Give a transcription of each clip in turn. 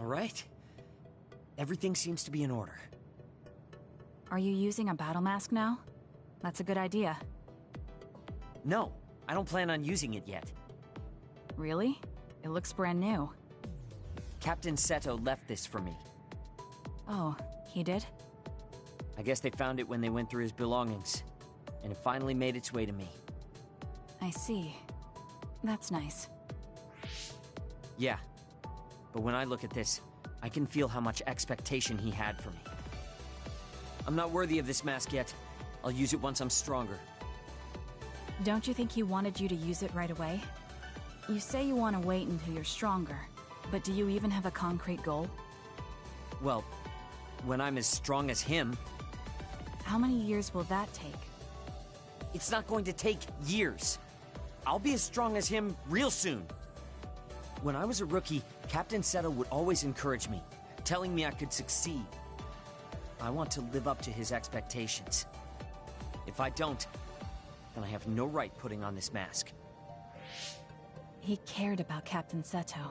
Alright. Everything seems to be in order. Are you using a battle mask now? That's a good idea. No, I don't plan on using it yet. Really? It looks brand new. Captain Seto left this for me. Oh, he did? I guess they found it when they went through his belongings, and it finally made its way to me. I see. That's nice. Yeah, but when I look at this, I can feel how much expectation he had for me. I'm not worthy of this mask yet. I'll use it once I'm stronger. Don't you think he wanted you to use it right away? You say you want to wait until you're stronger, but do you even have a concrete goal? Well, when I'm as strong as him... How many years will that take? It's not going to take years. I'll be as strong as him real soon. When I was a rookie, Captain Seto would always encourage me, telling me I could succeed. I want to live up to his expectations. If I don't, then I have no right putting on this mask. He cared about Captain Seto.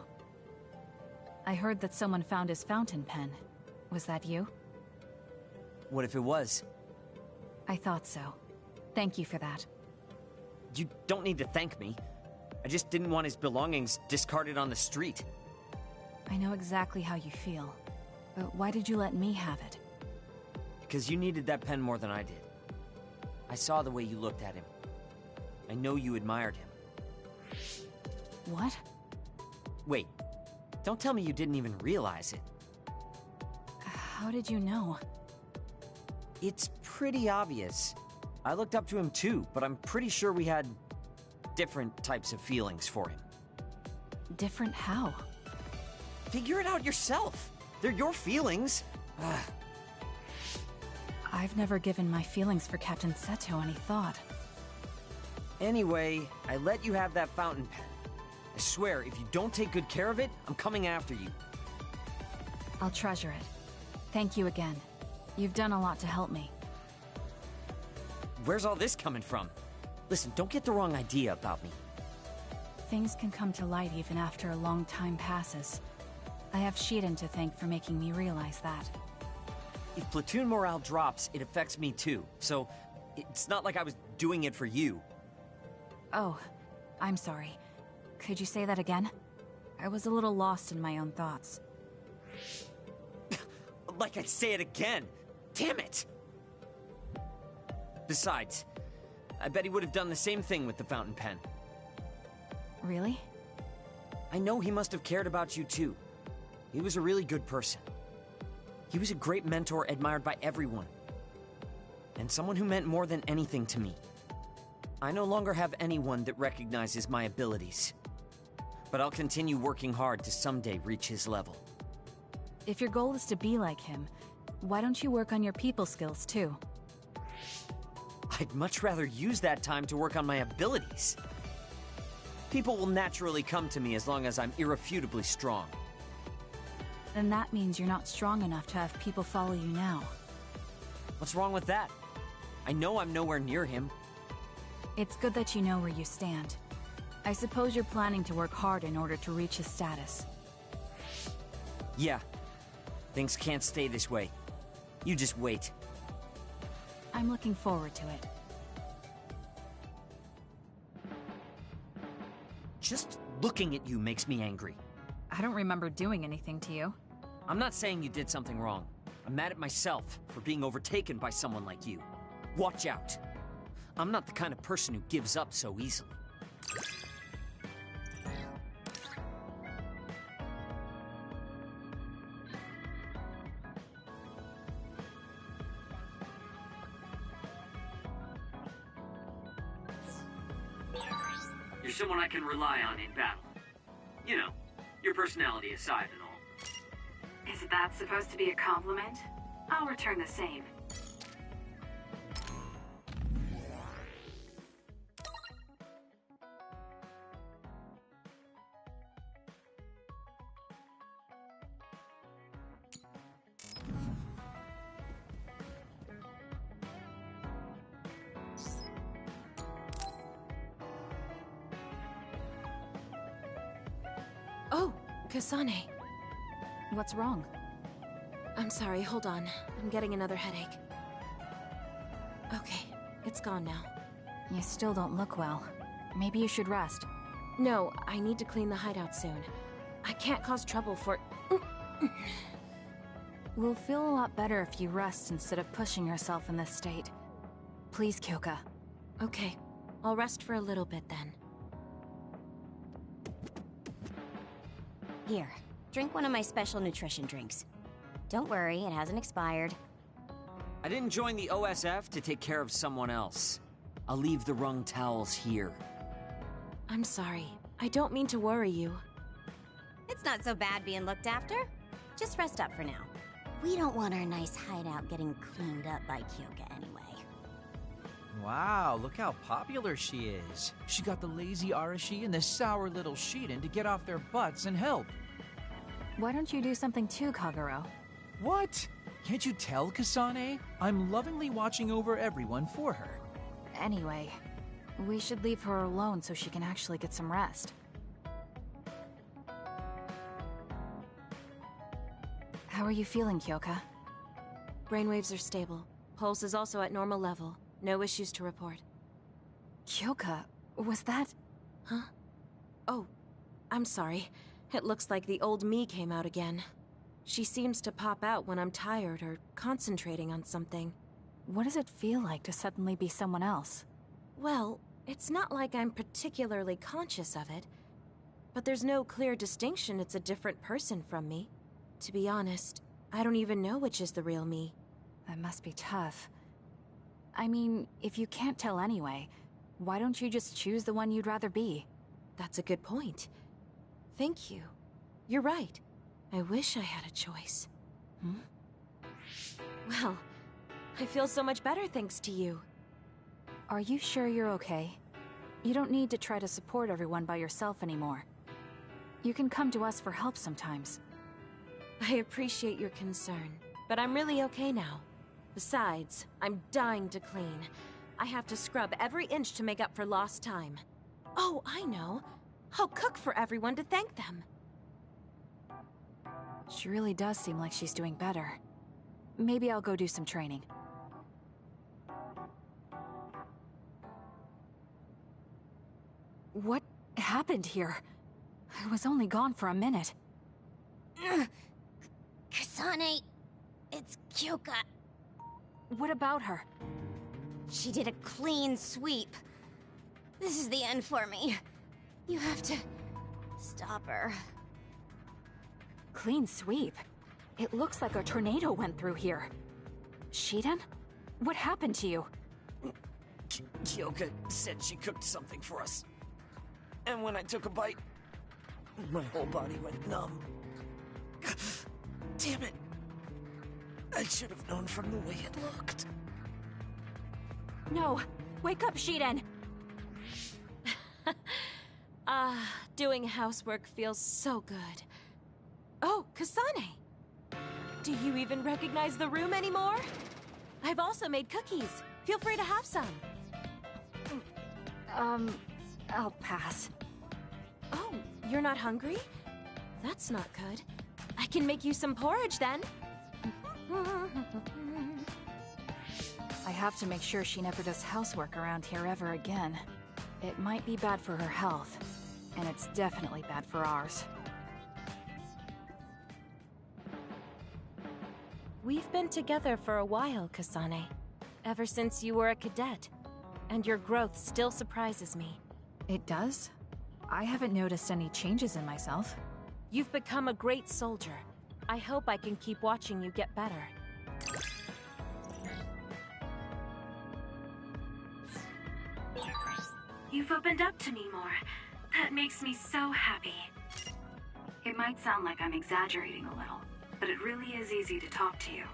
I heard that someone found his fountain pen. Was that you? What if it was? I thought so. Thank you for that. You don't need to thank me. I just didn't want his belongings discarded on the street. I know exactly how you feel. But why did you let me have it? Because you needed that pen more than I did. I saw the way you looked at him. I know you admired him. What? Wait, don't tell me you didn't even realize it. How did you know? It's pretty obvious. I looked up to him too, but I'm pretty sure we had different types of feelings for him. Different how? Figure it out yourself. They're your feelings. I've never given my feelings for Captain Seto any thought. Anyway, I let you have that fountain pen. I swear, if you don't take good care of it, I'm coming after you. I'll treasure it. Thank you again. You've done a lot to help me. Where's all this coming from? Listen, don't get the wrong idea about me. Things can come to light even after a long time passes. I have Shiden to thank for making me realize that. If platoon morale drops, it affects me too, so it's not like I was doing it for you. Oh, I'm sorry. Could you say that again? I was a little lost in my own thoughts. Like I'd say it again! Damn it! Besides, I bet he would have done the same thing with the fountain pen. Really? I know he must have cared about you too. He was a really good person. He was a great mentor admired by everyone. And someone who meant more than anything to me. I no longer have anyone that recognizes my abilities. But I'll continue working hard to someday reach his level. If your goal is to be like him, why don't you work on your people skills too? I'd much rather use that time to work on my abilities. People will naturally come to me as long as I'm irrefutably strong. Then that means you're not strong enough to have people follow you now. What's wrong with that? I know I'm nowhere near him. It's good that you know where you stand. I suppose you're planning to work hard in order to reach his status. Yeah. Things can't stay this way. You just wait. I'm looking forward to it. Just looking at you makes me angry. I don't remember doing anything to you. I'm not saying you did something wrong. I'm mad at myself for being overtaken by someone like you. Watch out. I'm not the kind of person who gives up so easily. You're someone I can rely on in battle. You know, your personality aside and all. Is that supposed to be a compliment? I'll return the same. Oh, Kasane. What's wrong? I'm sorry, hold on. I'm getting another headache. Okay, it's gone now. You still don't look well. Maybe you should rest. No, I need to clean the hideout soon. I can't cause trouble for... We'll feel a lot better if you rest instead of pushing yourself in this state. Please, Kyoka. Okay, I'll rest for a little bit then. Here, drink one of my special nutrition drinks. Don't worry, it hasn't expired. I didn't join the OSF to take care of someone else. I'll leave the wrung towels here. I'm sorry. I don't mean to worry you. It's not so bad being looked after. Just rest up for now. We don't want our nice hideout getting cleaned up by Kyoka anyway. Wow, look how popular she is. She got the lazy Arashi and the sour little Shiden to get off their butts and help. Why don't you do something too, Kagero? What? Can't you tell, Kasane? I'm lovingly watching over everyone for her. Anyway, we should leave her alone so she can actually get some rest. How are you feeling, Kyoka? Brainwaves are stable. Pulse is also at normal level. No issues to report. Kyoka, was that... Huh? Oh, I'm sorry. It looks like the old me came out again. She seems to pop out when I'm tired or concentrating on something. What does it feel like to suddenly be someone else? Well, it's not like I'm particularly conscious of it. But there's no clear distinction it's a different person from me. To be honest, I don't even know which is the real me. That must be tough. I mean, if you can't tell anyway, why don't you just choose the one you'd rather be? That's a good point. Thank you. You're right. I wish I had a choice. Hmm? Well, I feel so much better thanks to you. Are you sure you're okay? You don't need to try to support everyone by yourself anymore. You can come to us for help sometimes. I appreciate your concern, but I'm really okay now. Besides, I'm dying to clean. I have to scrub every inch to make up for lost time. Oh, I know. I'll cook for everyone to thank them. She really does seem like she's doing better. Maybe I'll go do some training. What happened here? I was only gone for a minute. Kasane, it's Kyoka. What about her? She did a clean sweep. This is the end for me. You have to stop her. Clean sweep? It looks like a tornado went through here. Shiden? What happened to you? Kyoka said she cooked something for us. And when I took a bite, my whole body went numb. Damn it. I should have known from the way it looked. No! Wake up, Shiden! Doing housework feels so good. Oh, Kasane! Do you even recognize the room anymore? I've also made cookies. Feel free to have some. I'll pass. Oh, you're not hungry? That's not good. I can make you some porridge then. I have to make sure she never does housework around here ever again. It might be bad for her health, and it's definitely bad for ours. We've been together for a while, Kasane. Ever since you were a cadet. And your growth still surprises me. It does? I haven't noticed any changes in myself. You've become a great soldier. I hope I can keep watching you get better. You've opened up to me more. That makes me so happy. It might sound like I'm exaggerating a little, but it really is easy to talk to you.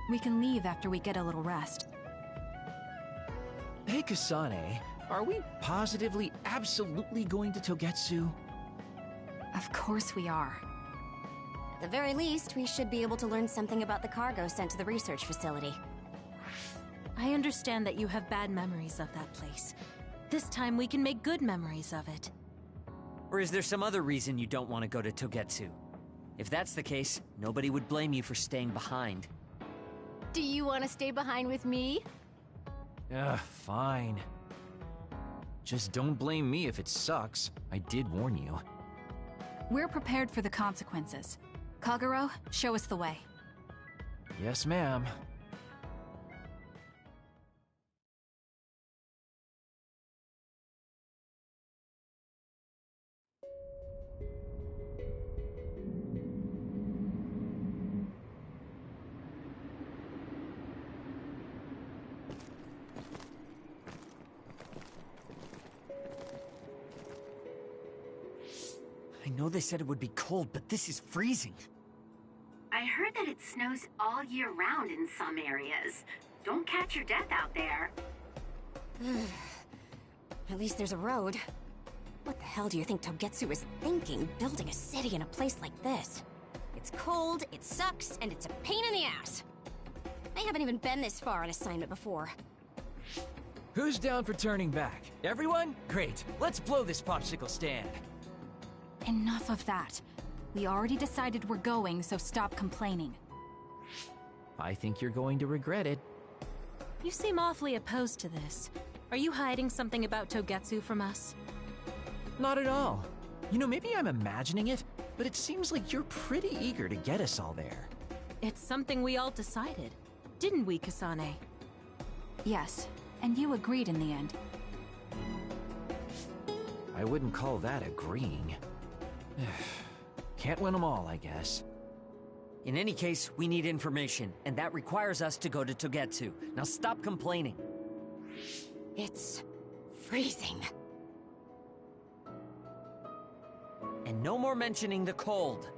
We can leave after we get a little rest. Hey, Kasane, are we positively, absolutely going to Togetsu? Of course we are. At the very least, we should be able to learn something about the cargo sent to the research facility. I understand that you have bad memories of that place. This time we can make good memories of it. Or is there some other reason you don't want to go to Togetsu? If that's the case, nobody would blame you for staying behind. Do you want to stay behind with me? Fine. Just don't blame me if it sucks. I did warn you. We're prepared for the consequences. Kagero, show us the way. Yes, ma'am. I know they said it would be cold, but this is freezing. I heard that it snows all year round in some areas. Don't catch your death out there. At least there's a road. What the hell do you think Togetsu is thinking, building a city in a place like this? It's cold, it sucks, and it's a pain in the ass. I haven't even been this far on assignment before. Who's down for turning back? Everyone? Great. Let's blow this popsicle stand. Enough of that. We already decided we're going, so stop complaining. I think you're going to regret it. You seem awfully opposed to this. Are you hiding something about Togetsu from us? Not at all. You know, maybe I'm imagining it, but it seems like you're pretty eager to get us all there. It's something we all decided. Didn't we, Kasane? Yes, and you agreed in the end. I wouldn't call that agreeing. Can't win them all, I guess. In any case, we need information, and that requires us to go to Togetsu. Now stop complaining. It's freezing. And no more mentioning the cold.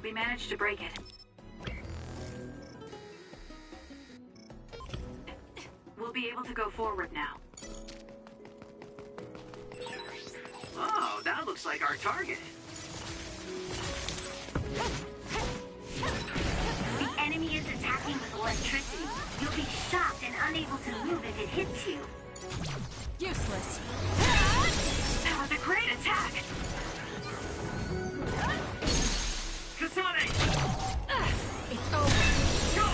We managed to break it. We'll be able to go forward now. Oh, that looks like our target. The enemy is attacking with electricity. You'll be shocked and unable to move if it hits you. Useless. That was a great attack! Kasane! It's over. Go!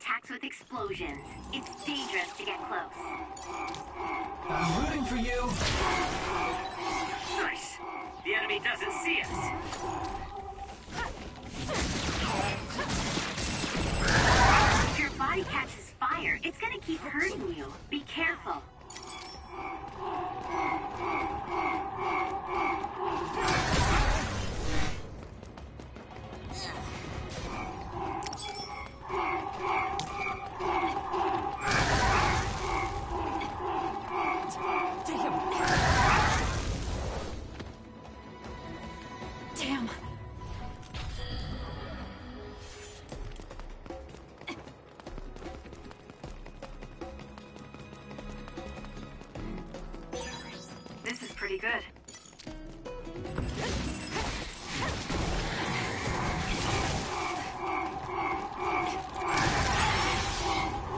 attacks with explosions. It's dangerous to get close. I'm rooting for you. Nice. The enemy doesn't see us. If your body catches fire, it's gonna keep hurting you. Be careful. Damn. This is pretty good.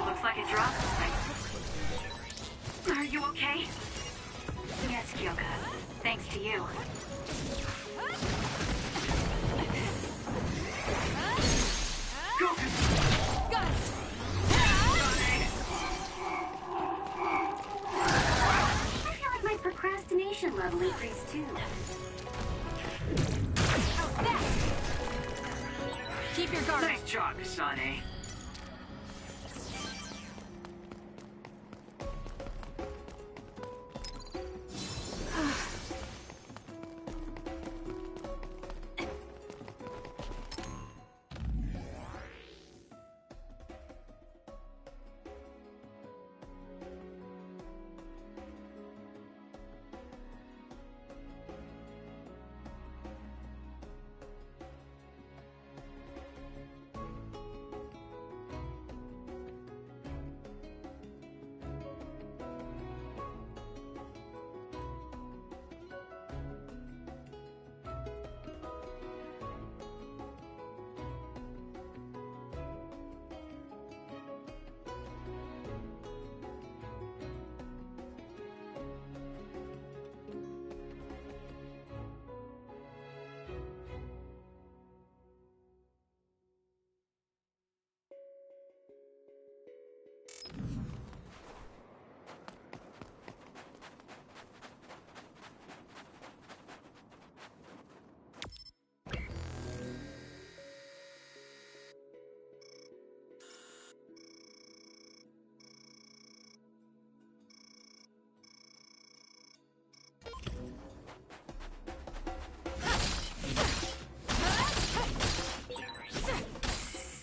Looks like it dropped something. Are you okay? Yes, Kyoka. Thanks to you. Go! Got it! I feel like my procrastination level increased too. Keep your guard. Nice job, Kasane.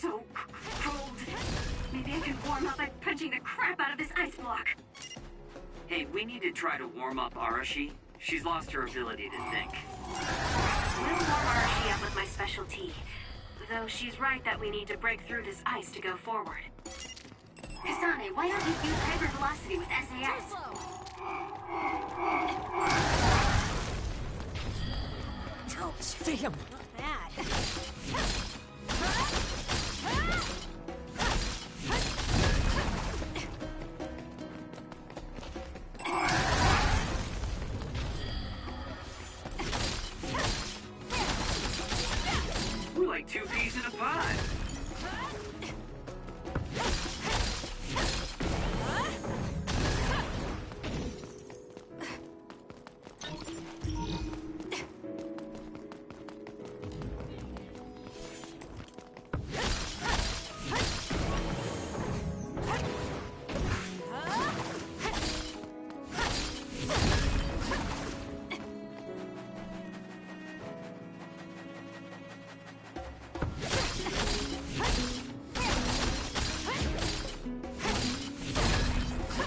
So cold. Maybe I can warm up by punching the crap out of this ice block. Hey, we need to try to warm up Arashi. She's lost her ability to think. We'll warm Arashi up with my special tea. Though she's right that we need to break through this ice to go forward. Kasane, why don't you use hypervelocity with SAS? Ouch, damn! Not bad. We're like two peas in a pod.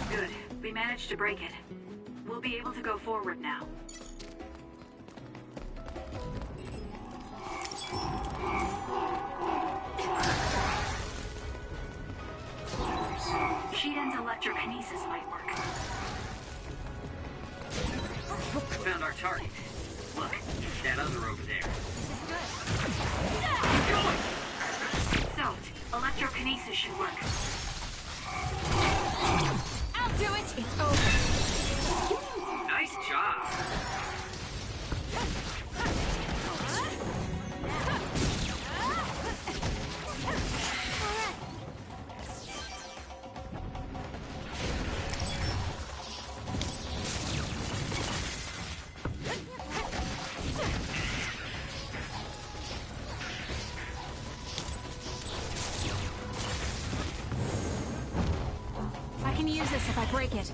Good. We managed to break it. We'll be able to go forward now. Shiden's electrokinesis might work. Found our target. Look, that other over there. So, electrokinesis should work. I'll do it! It's over. Nice job. can use this if I break it.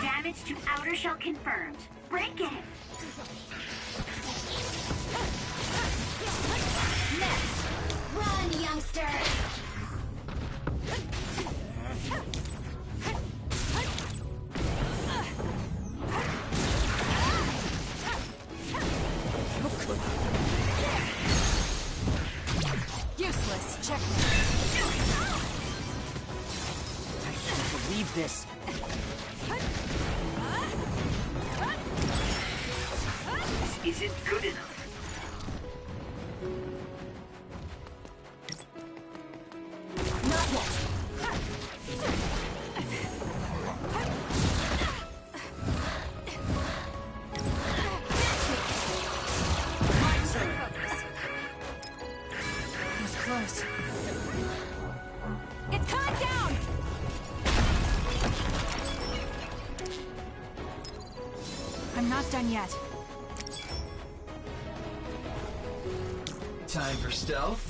Damage to outer shell confirmed. Break it! Next! Run, youngster! Useless. Checkmate. I can't believe this. This isn't good enough. Not yet. It was close. It's coming down! I'm not done yet. Time for stealth.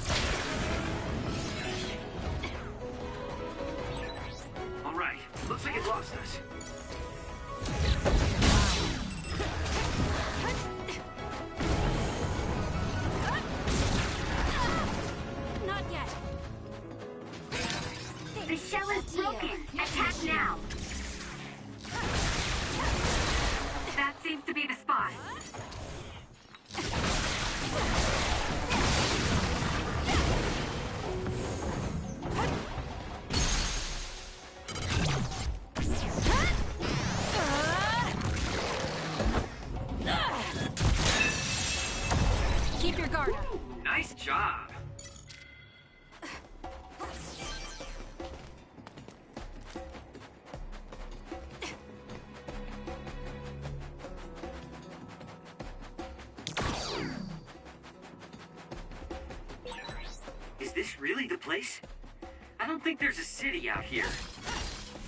All right, looks like it lost us. Not yet. The shell is broken. Attack now. That seems to be the spot. Keep your guard up. Nice job. Is this really the place? I don't think there's a city out here.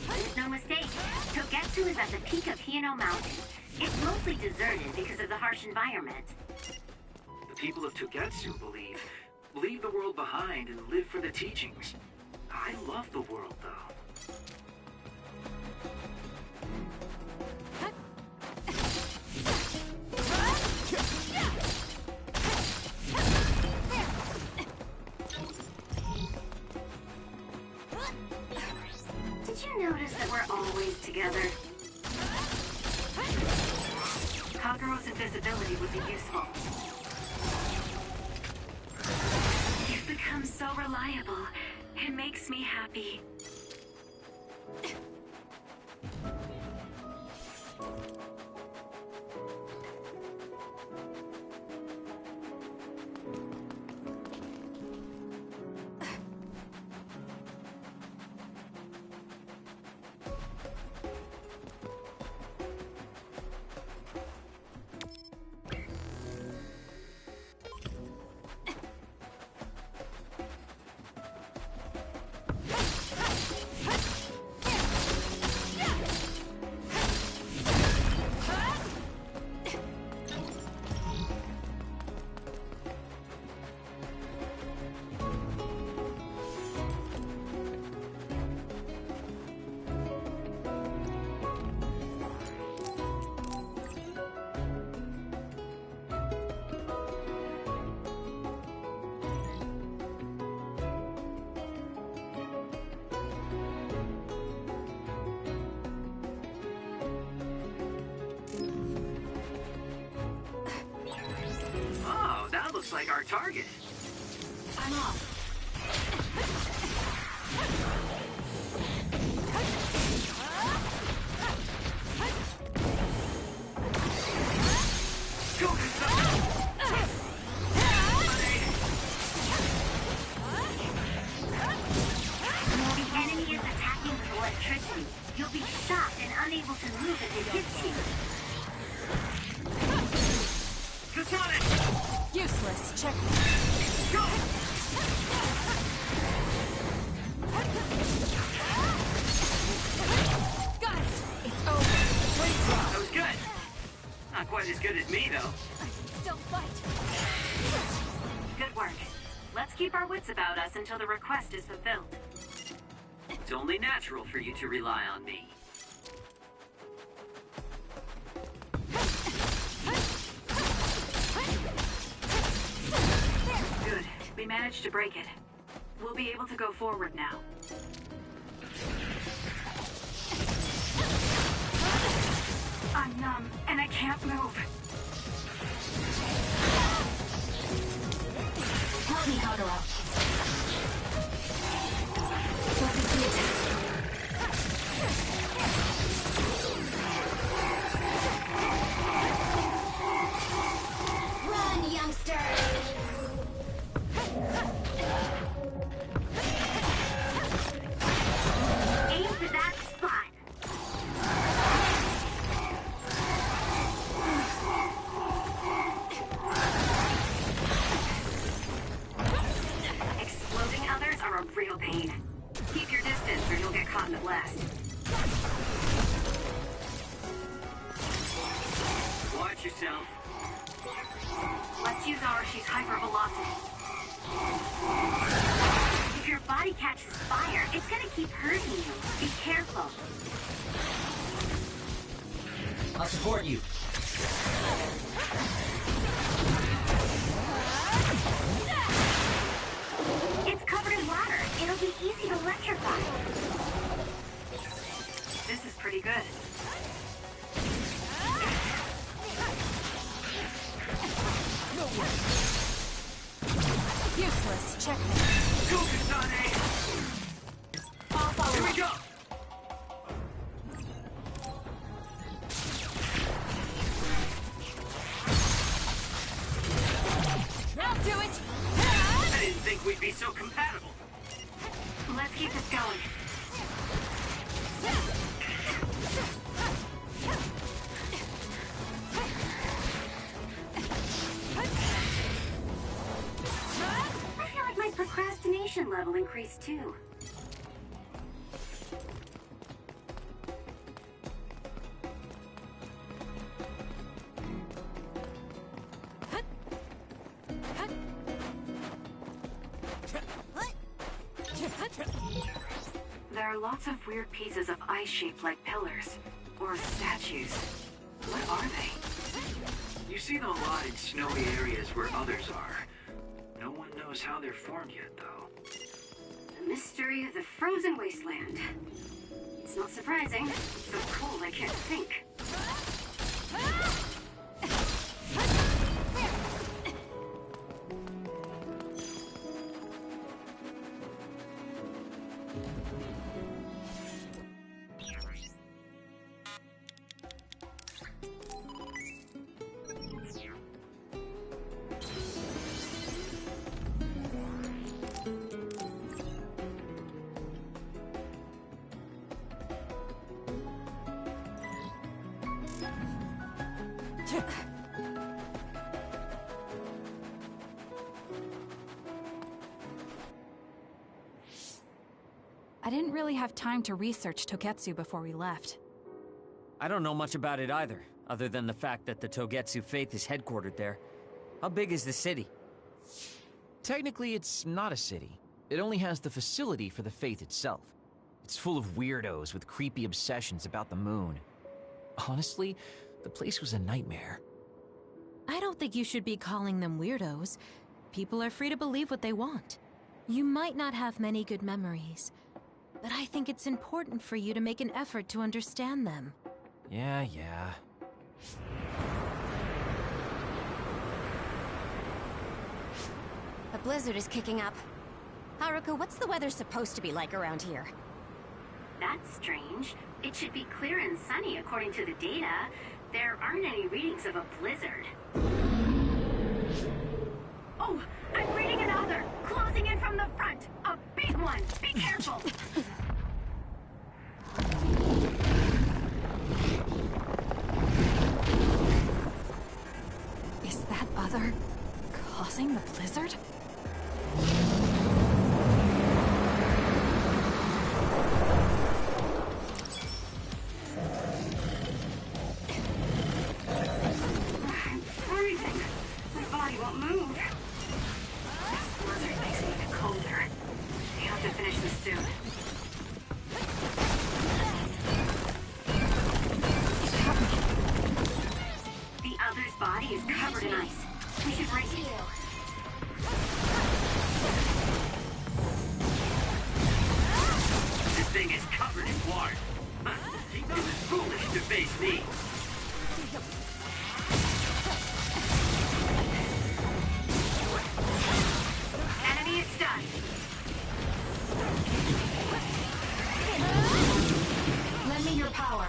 There's no mistake. Togetsu is at the peak of Hino Mountain. It's mostly deserted because of the harsh environment. The people of Togetsu leave the world behind and live for the teachings. I love the world, though. Did you notice that we're always together? Kagero's invisibility would be useful. You've become so reliable. It makes me happy. Looks like our target. I'm off. Go, The enemy is attacking with electricity. You'll be shocked and unable to move if it hits you. Kasane! Useless. Check. Go! Got it. It's over. That was good. Not quite as good as me, though. Don't fight! Good work. Let's keep our wits about us until the request is fulfilled. It's only natural for you to rely on me. Good. We managed to break it. We'll be able to go forward now. I'm numb, and I can't move. Help me, Kagura. Focus the attack. Run, youngster! Aim for that spot. Exploding others are a real pain. Keep your distance or you'll get caught in the blast. Watch yourself. Let's use Arashi's hypervelocity. If your body catches fire, it's gonna keep hurting you. Be careful. I'll support you. It's covered in water. It'll be easy to electrify. This is pretty good. Useless. Checkmate. Go, Kasane! I'll follow. Here we go! I'll do it! I didn't think we'd be so compatible. Let's keep this going. I feel like my procrastination level increased too. There are lots of weird pieces of ice shaped like pillars, or statues. What are they? You see them a lot in snowy areas where others are. No one knows how they're formed yet, though. The mystery of the frozen wasteland. It's not surprising. It's so cold I can't think. I didn't really have time to research Togetsu before we left. I don't know much about it either, other than the fact that the Togetsu faith is headquartered there. How big is the city? Technically, it's not a city. It only has the facility for the faith itself. It's full of weirdos with creepy obsessions about the moon. Honestly, the place was a nightmare. I don't think you should be calling them weirdos. People are free to believe what they want. You might not have many good memories, but I think it's important for you to make an effort to understand them. Yeah. A blizzard is kicking up. Haruka, what's the weather supposed to be like around here? That's strange. It should be clear and sunny according to the data. There aren't any readings of a blizzard. Oh, I'm reading another! Closing in from the front! A big one! Be careful! Is that other causing the blizzard? I'm freezing. you. This thing is covered in water. He was foolish to face me. Enemy is done. Lend me your power.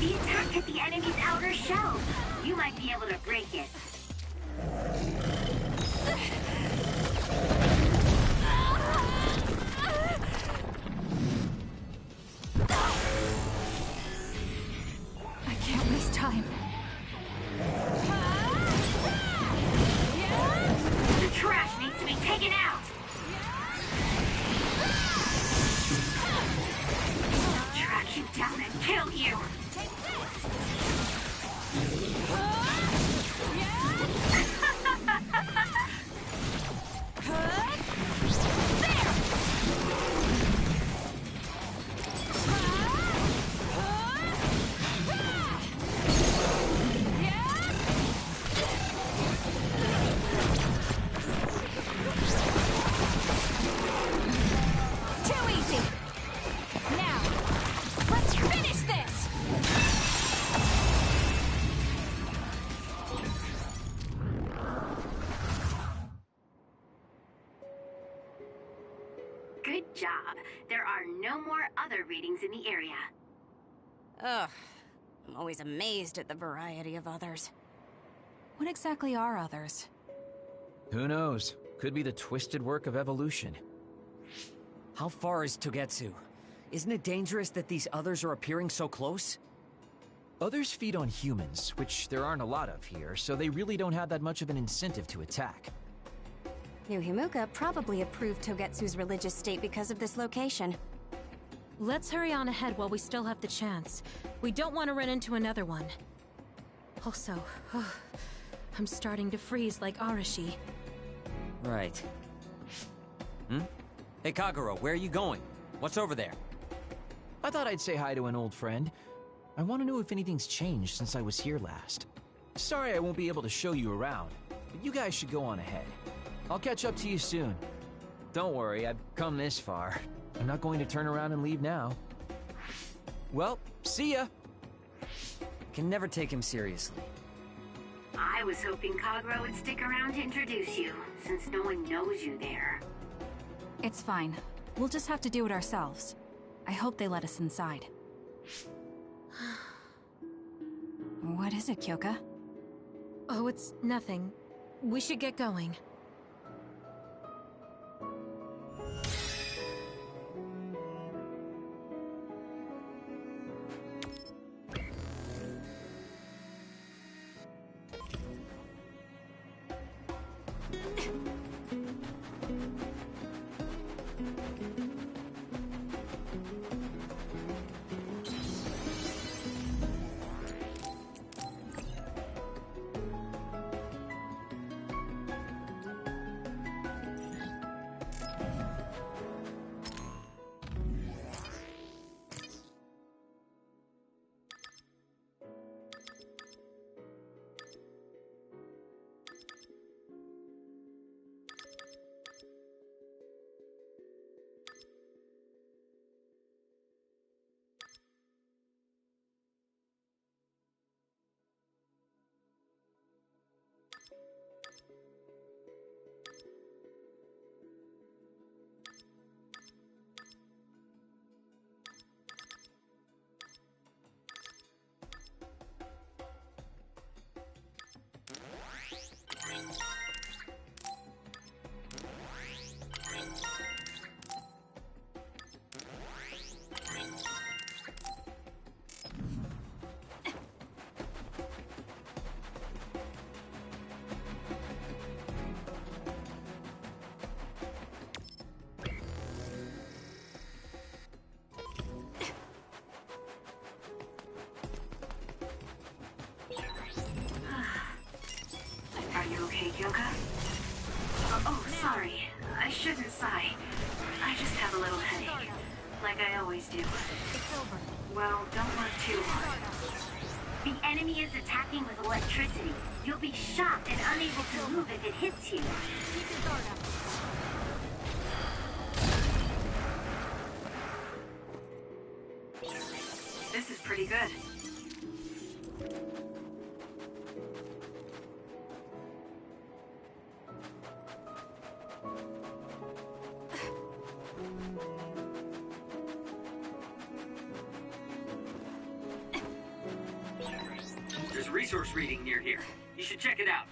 The attack hit the enemy's outer shell. You might be able to break it. I can't waste time. The trash needs to be taken out. I'll track you down and kill you. Too easy. Now, let's finish this. Good job. There are no more other readings in the area. Ugh. I'm always amazed at the variety of others. What exactly are others? Who knows? Could be the twisted work of evolution. How far is Togetsu? Isn't it dangerous that these others are appearing so close? Others feed on humans, which there aren't a lot of here, so they really don't have that much of an incentive to attack. New Himuka probably approved Togetsu's religious state because of this location. Let's hurry on ahead while we still have the chance. We don't want to run into another one. Also, I'm starting to freeze like Arashi. Right. Hey, Kagero, where are you going? What's over there? I thought I'd say hi to an old friend. I want to know if anything's changed since I was here last. Sorry I won't be able to show you around, but you guys should go on ahead. I'll catch up to you soon. Don't worry, I've come this far. I'm not going to turn around and leave now. Well, see ya! Can never take him seriously. I was hoping Kagero would stick around to introduce you, since no one knows you there. It's fine. We'll just have to do it ourselves. I hope they let us inside. What is it, Kyoka? Oh, it's nothing. We should get going. like I always do. It's over. Well, don't work too hard. The enemy is attacking with electricity. You'll be shocked and unable to move if it hits you. Keep your guard up. This is pretty good. There's a resource reading near here. You should check it out.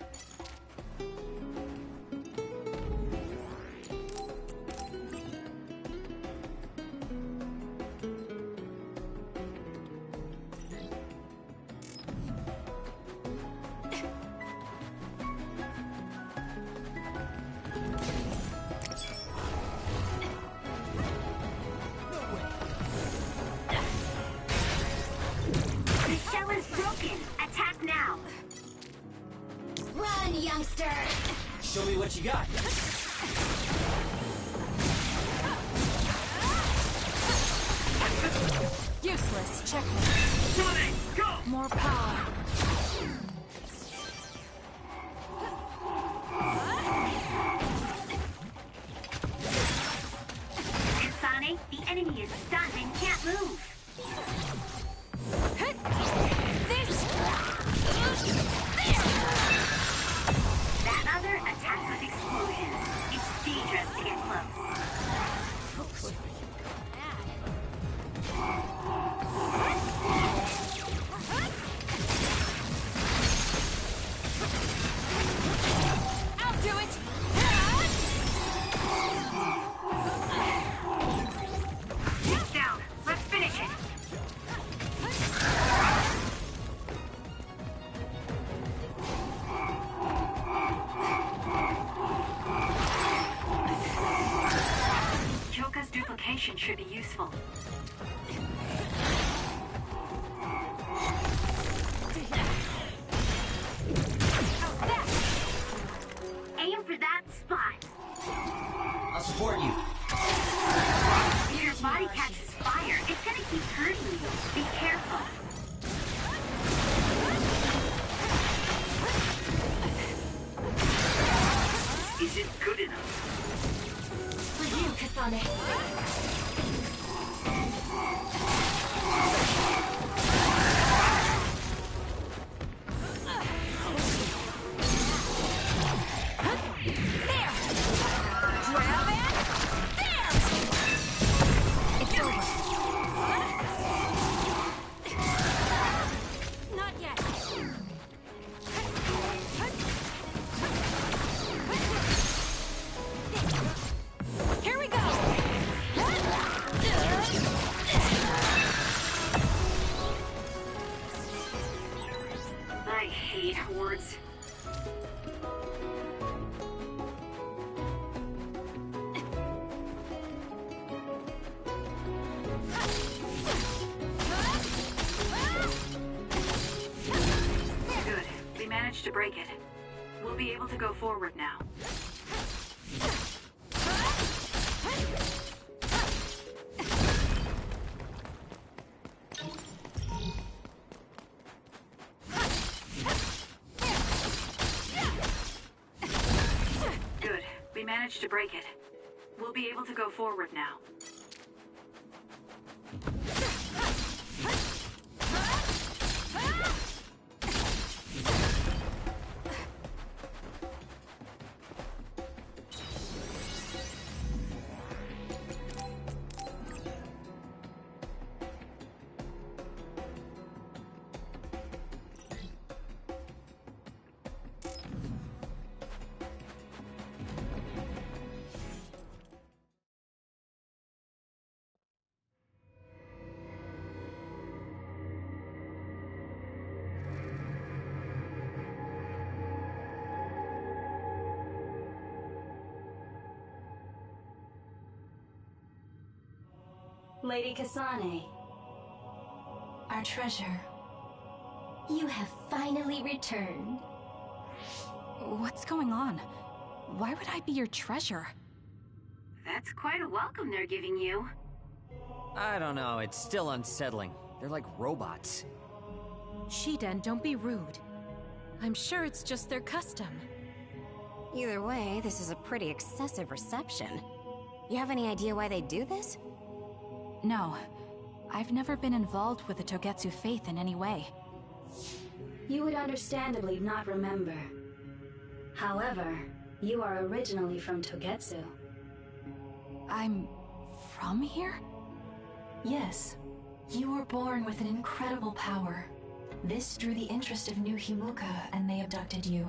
The shell is broken. Attack now. Run, youngster! Show me what you got. Useless. Checkmate. Sonic, go! More power. Kasane, the enemy is stunned and can't move. This. That other attacks with explosions. It's dangerous to get close. I'll do it. It's down. Let's finish it. Choka's duplication should be useful. Aim for that spot. I'll support you. If your body catches fire, it's gonna keep hurting you. Be careful. Is it good enough? For you, Kasane. Not yet. Here we go. I hate hordes. Good. We managed to break it. We'll be able to go forward now. Good. We managed to break it. We'll be able to go forward now. Lady Kasane, Our treasure. you have finally returned. What's going on? Why would I be your treasure? That's quite a welcome they're giving you. I don't know, it's still unsettling. They're like robots. Shiden, don't be rude. I'm sure it's just their custom. Either way, this is a pretty excessive reception. You have any idea why they do this? No. I've never been involved with the Togetsu faith in any way. You would understandably not remember. However, you are originally from Togetsu. I'm from here? Yes. You were born with an incredible power. This drew the interest of New Himuka, and they abducted you.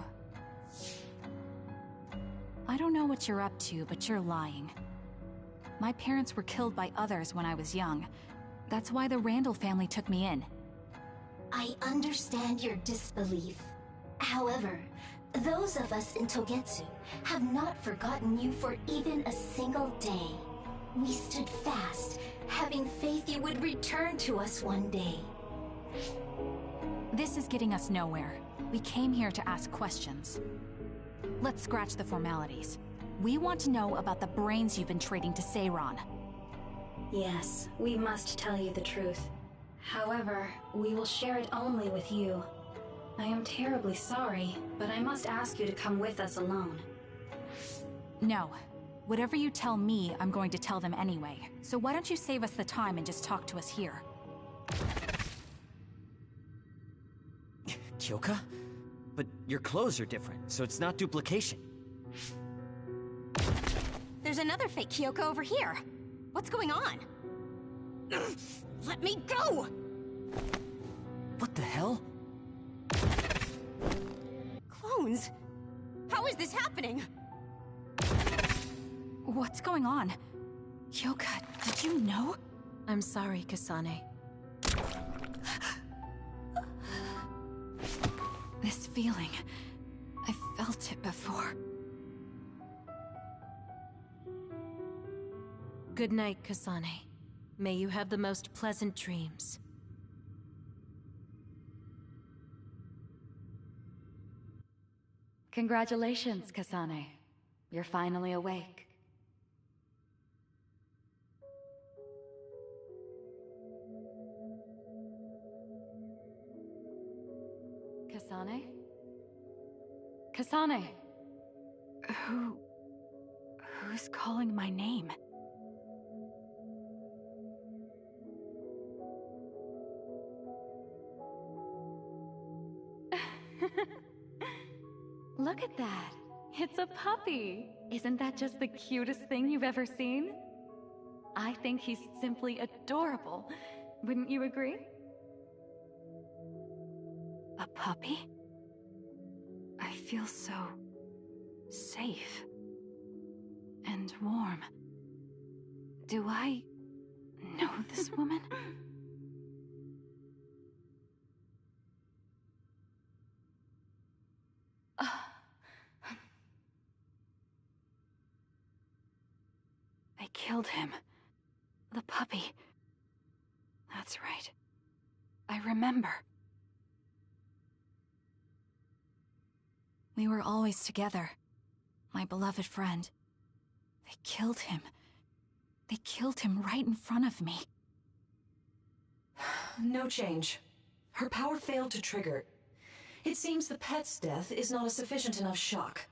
I don't know what you're up to, but you're lying. My parents were killed by others when I was young. That's why the Randall family took me in. I understand your disbelief. However, those of us in Togetsu have not forgotten you for even a single day. We stood fast, having faith you would return to us one day. This is getting us nowhere. We came here to ask questions. Let's scratch the formalities. We want to know about the brains you've been trading to Seiran. Yes, we must tell you the truth. However, we will share it only with you. I am terribly sorry, but I must ask you to come with us alone. No. Whatever you tell me, I'm going to tell them anyway. So why don't you save us the time and just talk to us here? Kyoka? But your clothes are different, so it's not duplication. There's another fake Kyoko over here. What's going on? Let me go! What the hell? Clones? How is this happening? What's going on? Kyoka, did you know? I'm sorry, Kasane. This feeling... I felt it before. Good night, Kasane. May you have the most pleasant dreams. Congratulations, Kasane. You're finally awake. Kasane? Kasane! Who's calling my name? Look at that. It's a puppy. Isn't that just the cutest thing you've ever seen? I think he's simply adorable. Wouldn't you agree? A puppy? I feel so... safe. And warm. Do I... know this woman? I killed him. The puppy. That's right. I remember. We were always together. My beloved friend. They killed him. They killed him right in front of me. No change. Her power failed to trigger. It seems the pet's death is not a sufficient enough shock.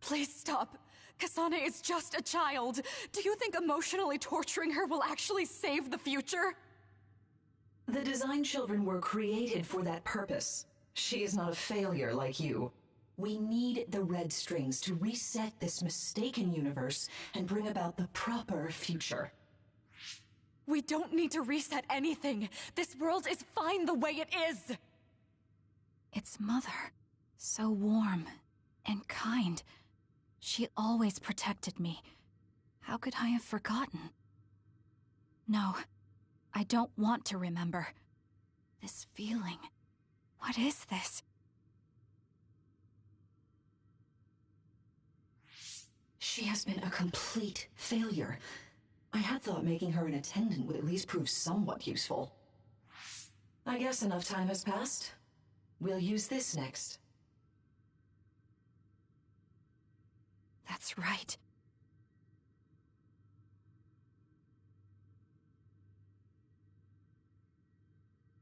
Please stop. Kasane is just a child. Do you think emotionally torturing her will actually save the future? The design children were created for that purpose. She is not a failure like you. We need the red strings to reset this mistaken universe and bring about the proper future. We don't need to reset anything. This world is fine the way it is. It's Mother. So warm and kind. She always protected me. How could I have forgotten? No, I don't want to remember. This feeling. What is this? She has been a complete failure. I had thought making her an attendant would at least prove somewhat useful. I guess enough time has passed. We'll use this next. That's right.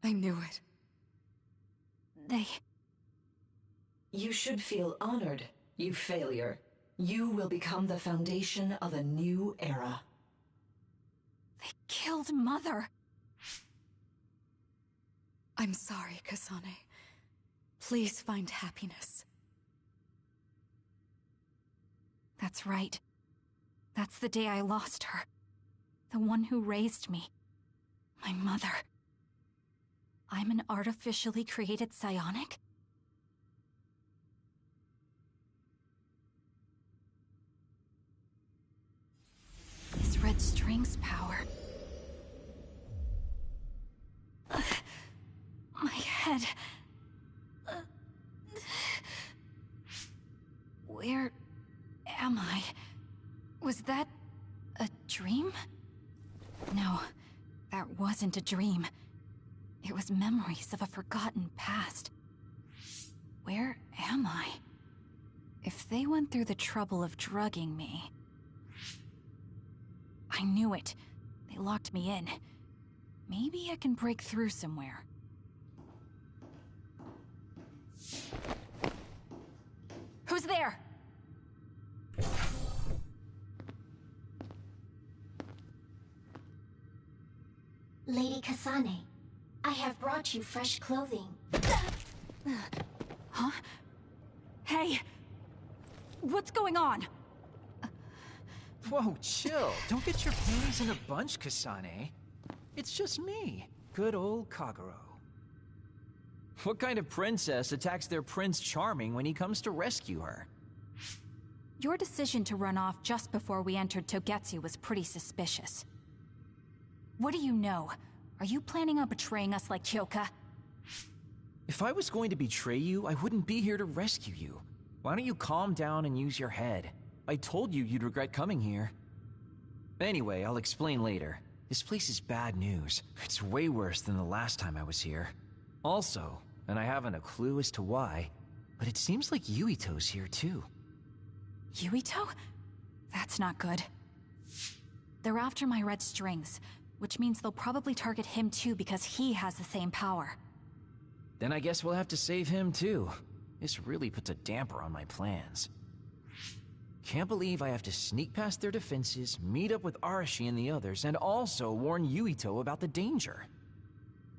I knew it. You should feel honored, you failure. You will become the foundation of a new era. They killed Mother. I'm sorry, Kasane. Please find happiness. That's right. That's the day I lost her. The one who raised me. My mother. I'm an artificially created psionic? This red string's power. My head. Where am I? Was that a dream? No, that wasn't a dream. It was memories of a forgotten past. Where am I? If they went through the trouble of drugging me... I knew it. They locked me in. Maybe I can break through somewhere. Who's there? Lady Kasane, I have brought you fresh clothing. Huh? Hey! What's going on? Whoa, chill. Don't get your panties in a bunch, Kasane. It's just me, good old Kagero. What kind of princess attacks their Prince Charming when he comes to rescue her? Your decision to run off just before we entered Togetsu was pretty suspicious. What do you know? Are you planning on betraying us like Kyoka? If I was going to betray you, I wouldn't be here to rescue you. Why don't you calm down and use your head? I told you you'd regret coming here. Anyway, I'll explain later. This place is bad news. It's way worse than the last time I was here. Also, and I haven't a clue as to why, but it seems like Yuito's here too. Yuito? That's not good. They're after my red strings, which means they'll probably target him too because he has the same power. Then I guess we'll have to save him too. This really puts a damper on my plans. Can't believe I have to sneak past their defenses, meet up with Arashi and the others, and also warn Yuito about the danger.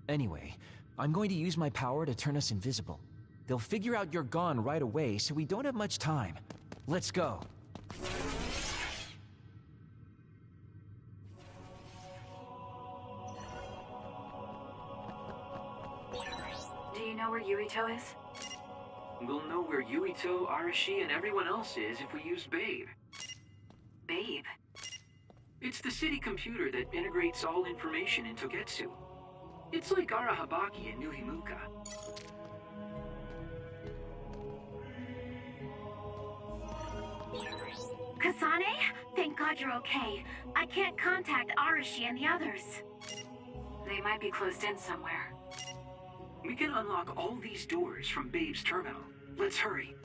Anyway, I'm going to use my power to turn us invisible. They'll figure out you're gone right away, so we don't have much time. Let's go. Do you know where Yuito is? We'll know where Yuito, Arashi, and everyone else is if we use Babe. Babe? It's the city computer that integrates all information in Togetsu. It's like Arahabaki in New Himuka. Kasane? Thank God you're okay. I can't contact Arashi and the others. They might be closed in somewhere. We can unlock all these doors from Babe's terminal. Let's hurry.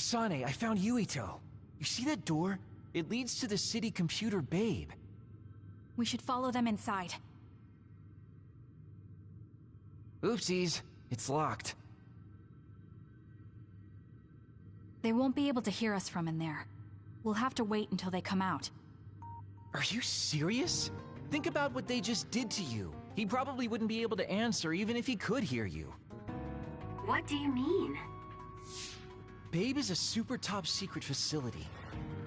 Kasane, I found Yuito. You see that door? It leads to the city computer Babe. We should follow them inside. Oopsies, it's locked. They won't be able to hear us from in there. We'll have to wait until they come out. Are you serious? Think about what they just did to you. He probably wouldn't be able to answer even if he could hear you. What do you mean? Babe is a super top secret facility.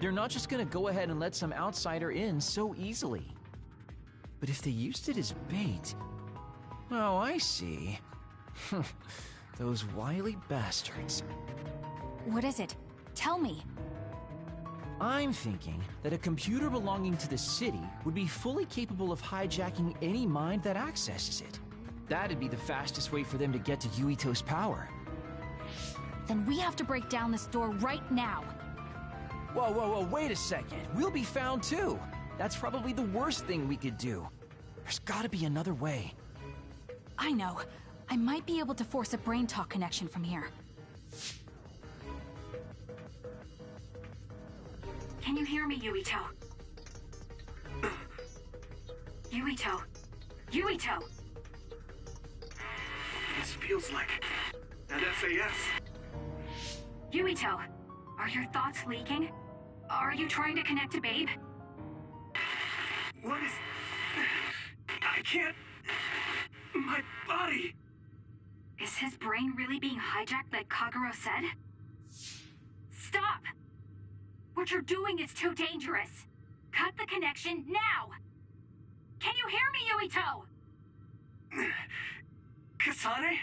They're not just gonna go ahead and let some outsider in so easily. But if they used it as bait... Oh, I see. Those wily bastards. What is it? Tell me. I'm thinking that a computer belonging to the city would be fully capable of hijacking any mind that accesses it. That'd be the fastest way for them to get to Yuito's power. Then we have to break down this door right now. Whoa, wait a second. We'll be found too. That's probably the worst thing we could do. There's gotta be another way. I know. I might be able to force a brain talk connection from here. Can you hear me, Yuito? Yuito? Yuito! This feels like an SAS. Yuito, are your thoughts leaking? Are you trying to connect to Babe? What is... I can't... My body... Is his brain really being hijacked like Kagero said? Stop! What you're doing is too dangerous. Cut the connection now! Can you hear me, Yuito? Kasane?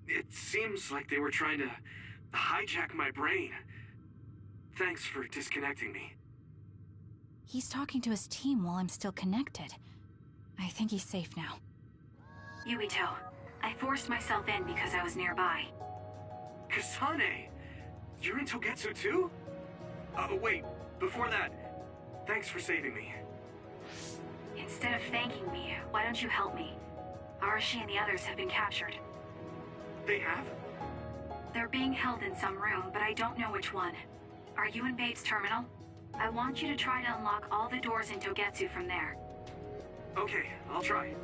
It seems like they were trying to hijack my brain. Thanks for disconnecting me. He's talking to his team while I'm still connected. I think he's safe now. Yuito, I forced myself in because I was nearby. Kasane! You're in Togetsu too? Wait, before that, thanks for saving me. Instead of thanking me, why don't you help me? Arashi and the others have been captured. They have? They're being held in some room, but I don't know which one. Are you in Babe's terminal? I want you to try to unlock all the doors in Togetsu from there. Okay, I'll try.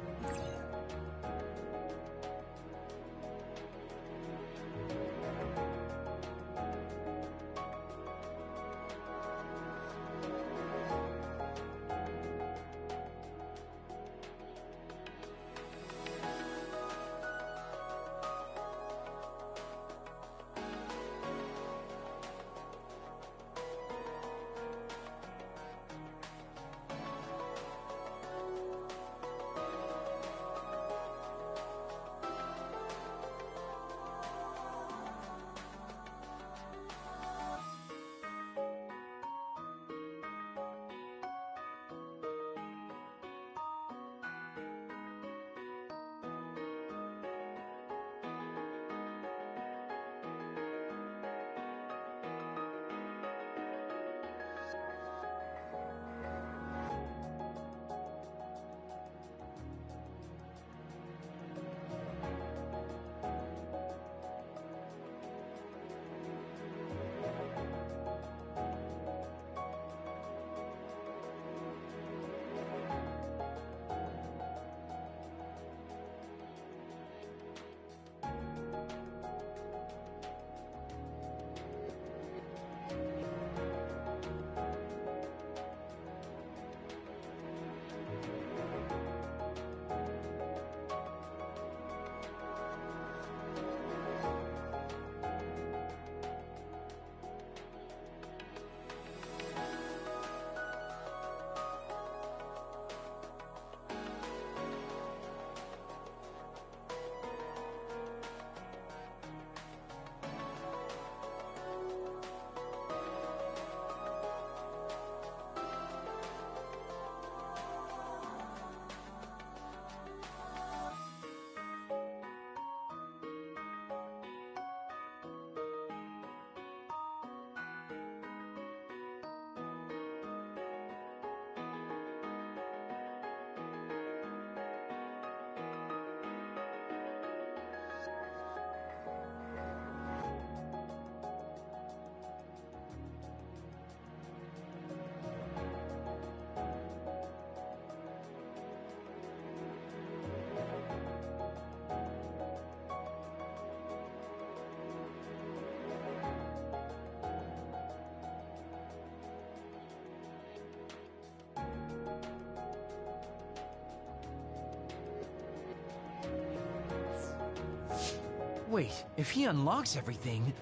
Wait, if he unlocks everything...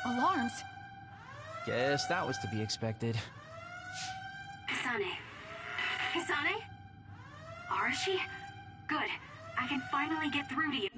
Alarms? Guess that was to be expected. Kasane. Kasane? Arashi? Good. I can finally get through to you.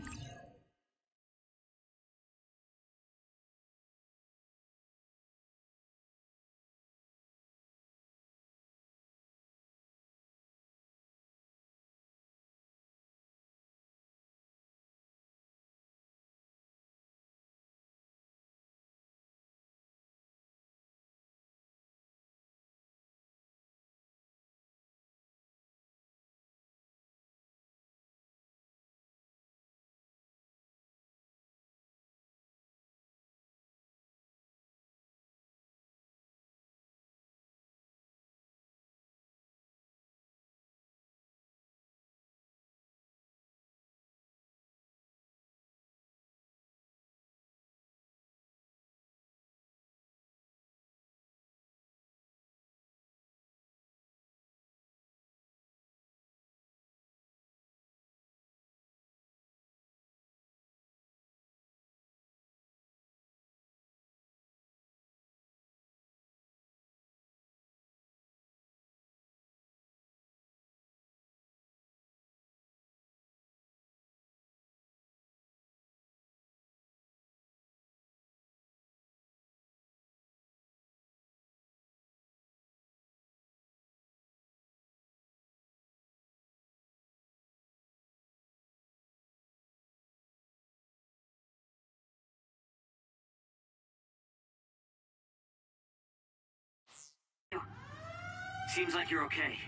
Seems like you're okay.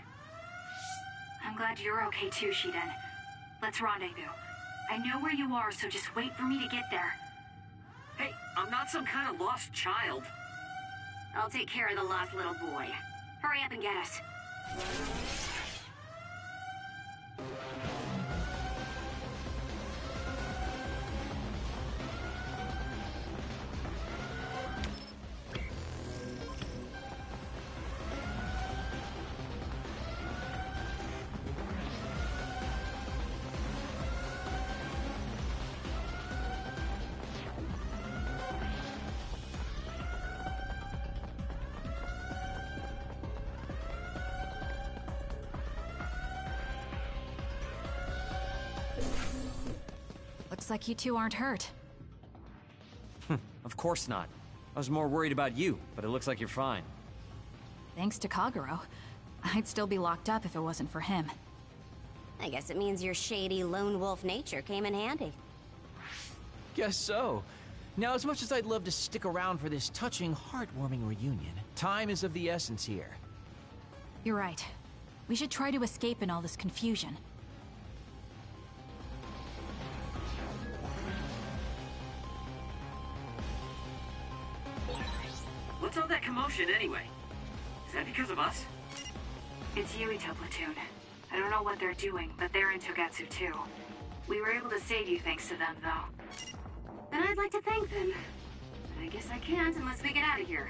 I'm glad you're okay too, Shiden. Let's rendezvous. I know where you are, so just wait for me to get there. Hey, I'm not some kind of lost child. I'll take care of the lost little boy. Hurry up and get us. Looks like you two aren't hurt. Of course not. I was more worried about you, but it looks like you're fine. Thanks to Kagero. I'd still be locked up if it wasn't for him. I guess it means your shady lone wolf nature came in handy. Guess so. Now, as much as I'd love to stick around for this touching, heartwarming reunion, time is of the essence here. You're right. We should try to escape in all this confusion. What's all that commotion anyway? Is that because of us? It's Yuito platoon. I don't know what they're doing, but they're in Togetsu too. We were able to save you thanks to them, though. And I'd like to thank them. But I guess I can't unless we get out of here.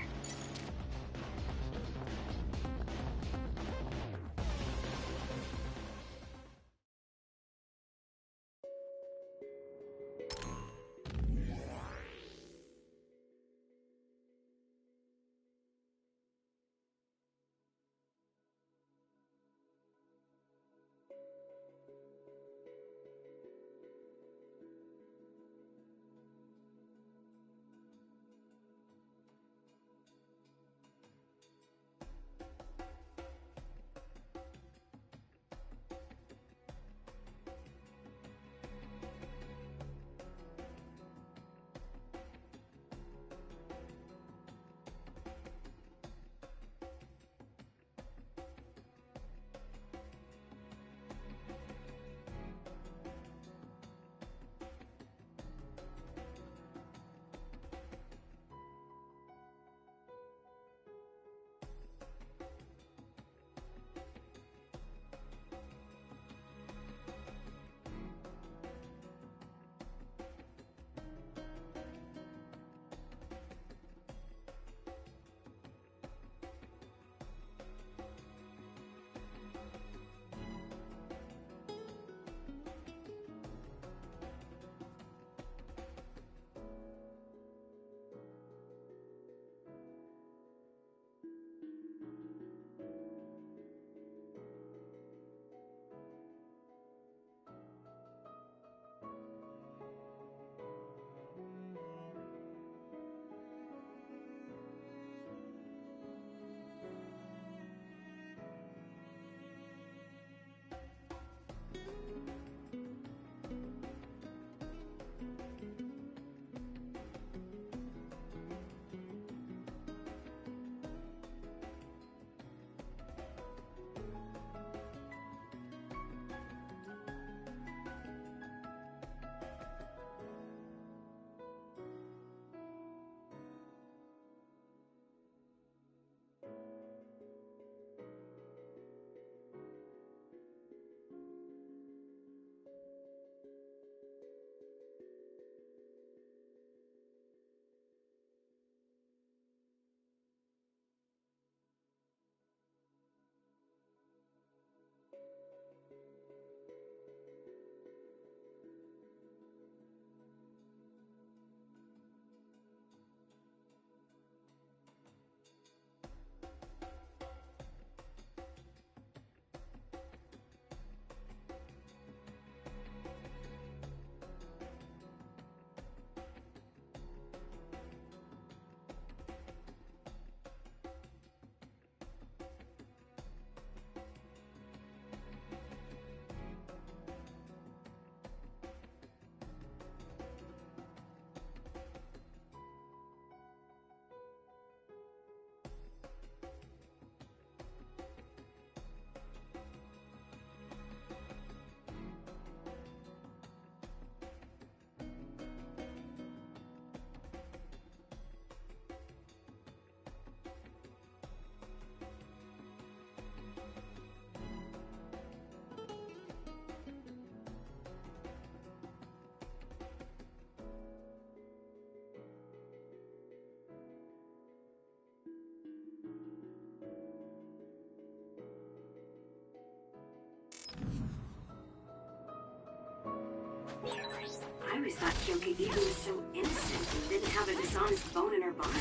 I always thought Kyoka Eva was so innocent and didn't have a dishonest bone in her body.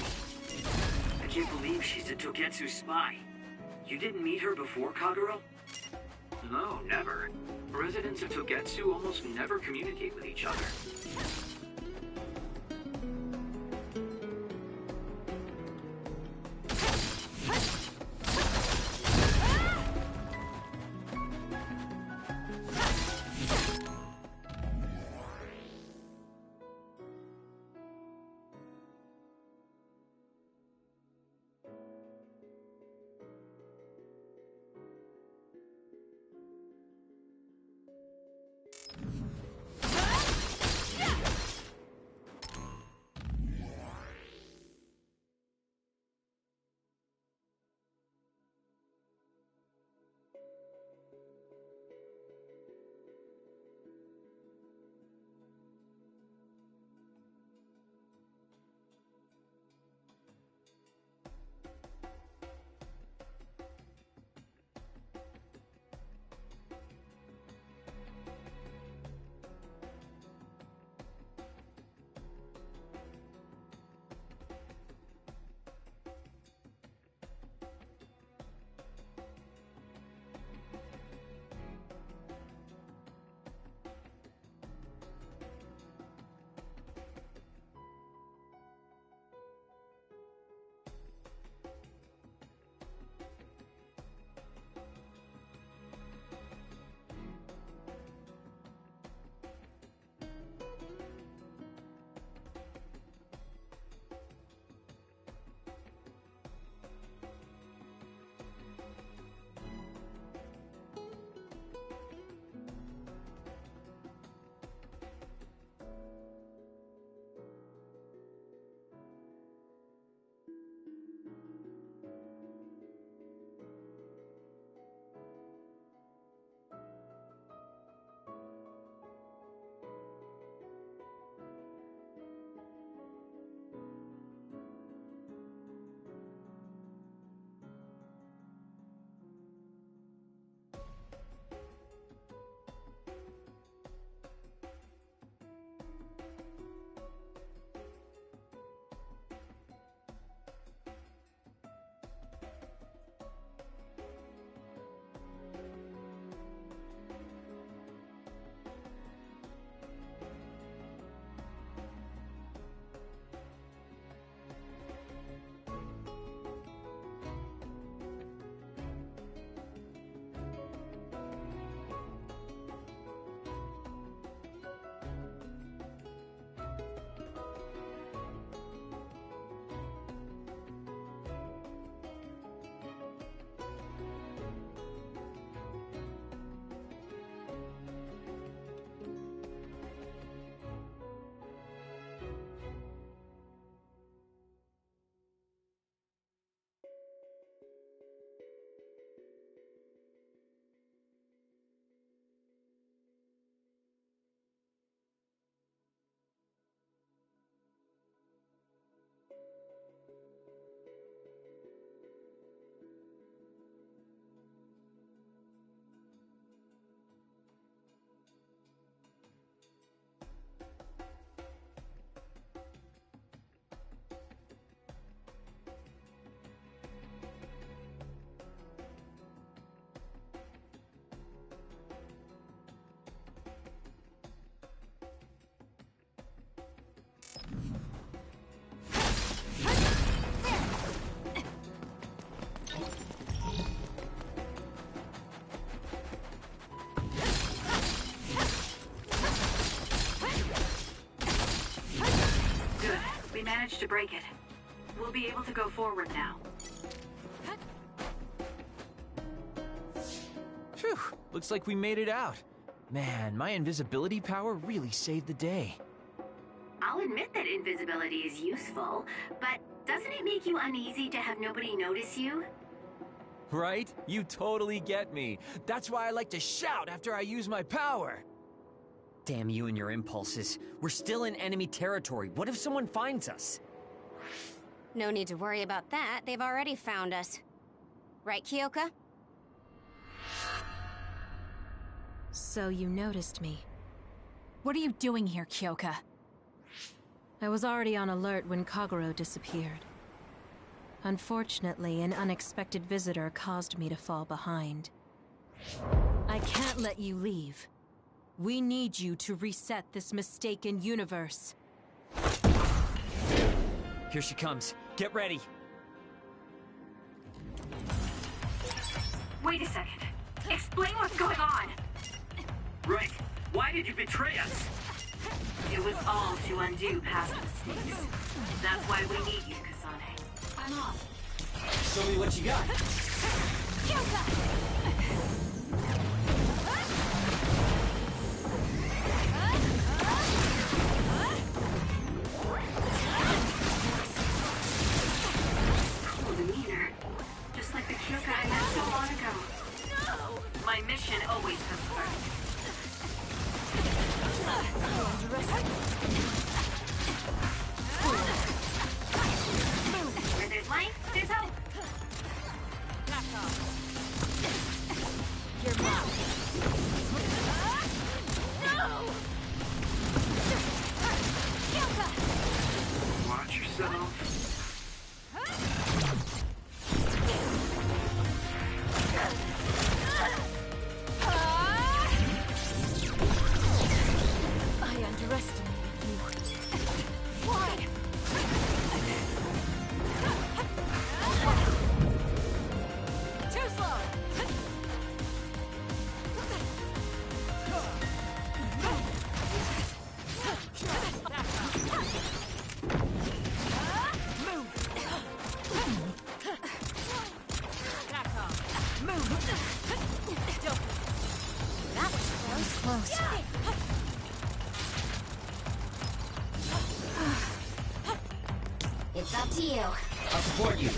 I can't believe she's a Togetsu spy. You didn't meet her before, Kagero? No, never. Residents of Togetsu almost never communicate with each other. Managed to break it. We'll be able to go forward now. Phew, looks like we made it out. Man, my invisibility power really saved the day. I'll admit that invisibility is useful, but doesn't it make you uneasy to have nobody notice you? Right? You totally get me. That's why I like to shout after I use my power. Damn you and your impulses. We're still in enemy territory. What if someone finds us? No need to worry about that. They've already found us. Right, Kyoka? So you noticed me. What are you doing here, Kyoka? I was already on alert when Kagero disappeared. Unfortunately, an unexpected visitor caused me to fall behind. I can't let you leave. We need you to reset this mistaken universe. Here she comes. Get ready. Wait a second. Explain what's going on. Right. Why did you betray us? It was all to undo past mistakes. That's why we need you, Kasane. I'm off. Show me what you got. Cool demeanor. Just like the Kyoka I met so long ago. No! My mission always comes first. Where there's life, there's hope. Your mouth. No! Watch yourself. I underestimated you. Why? Too slow. Close. It's up to you. I'll support you.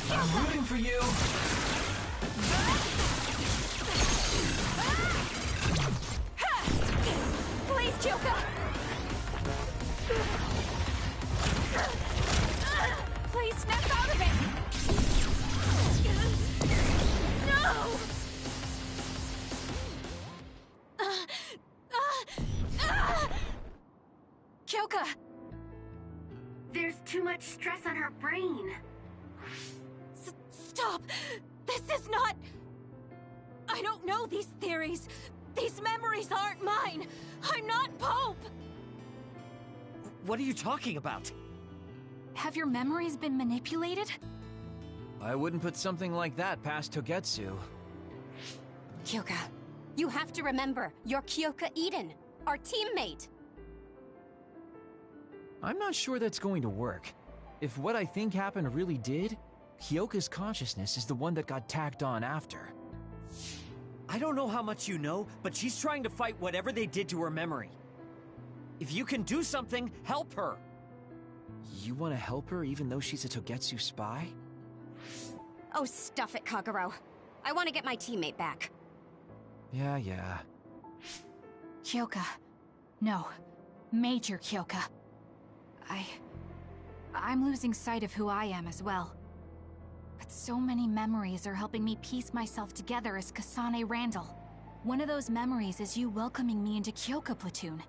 I'm rooting for you. Please, Kyoka! Please snap out of it! No! Kyoka! There's too much stress on her brain. Stop! This is not... I don't know these theories. These memories aren't mine. I'm not Pope! What are you talking about? Have your memories been manipulated? I wouldn't put something like that past Togetsu. Kyoka, you have to remember, you're Kyoka Eden, our teammate. I'm not sure that's going to work. If what I think happened really did, Kyoka's consciousness is the one that got tacked on after. I don't know how much you know, but she's trying to fight whatever they did to her memory. If you can do something, help her! You want to help her even though she's a Togetsu spy? Oh, stuff it, Kagero. I want to get my teammate back. Yeah. Kyoka. No. Major Kyoka. I'm losing sight of who I am as well. But so many memories are helping me piece myself together as Kasane Randall. One of those memories is you welcoming me into Kyoka Platoon.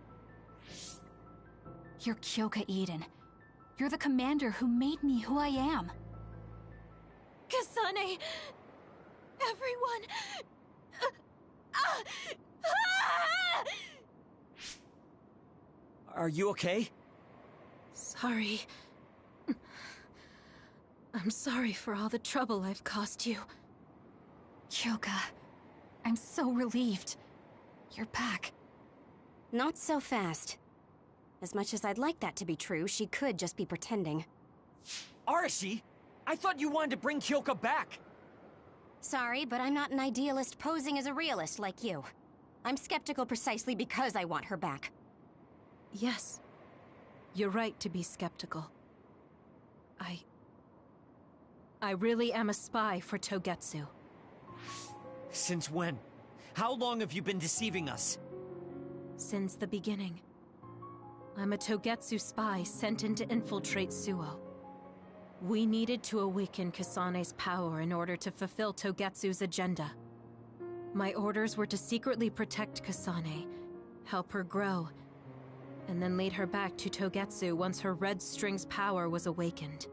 You're Kyoka Eden. You're the commander who made me who I am. Kasane! Everyone! Are you okay? Sorry. I'm sorry for all the trouble I've caused you. Kyoka, I'm so relieved. You're back. Not so fast. As much as I'd like that to be true, she could just be pretending. Arashi! I thought you wanted to bring Kyoka back! Sorry, but I'm not an idealist posing as a realist like you. I'm skeptical precisely because I want her back. Yes. You're right to be skeptical. I really am a spy for Togetsu. Since when? How long have you been deceiving us? Since the beginning. I'm a Togetsu spy sent in to infiltrate Suo. We needed to awaken Kasane's power in order to fulfill Togetsu's agenda. My orders were to secretly protect Kasane, help her grow, and then lead her back to Togetsu once her Red String's power was awakened.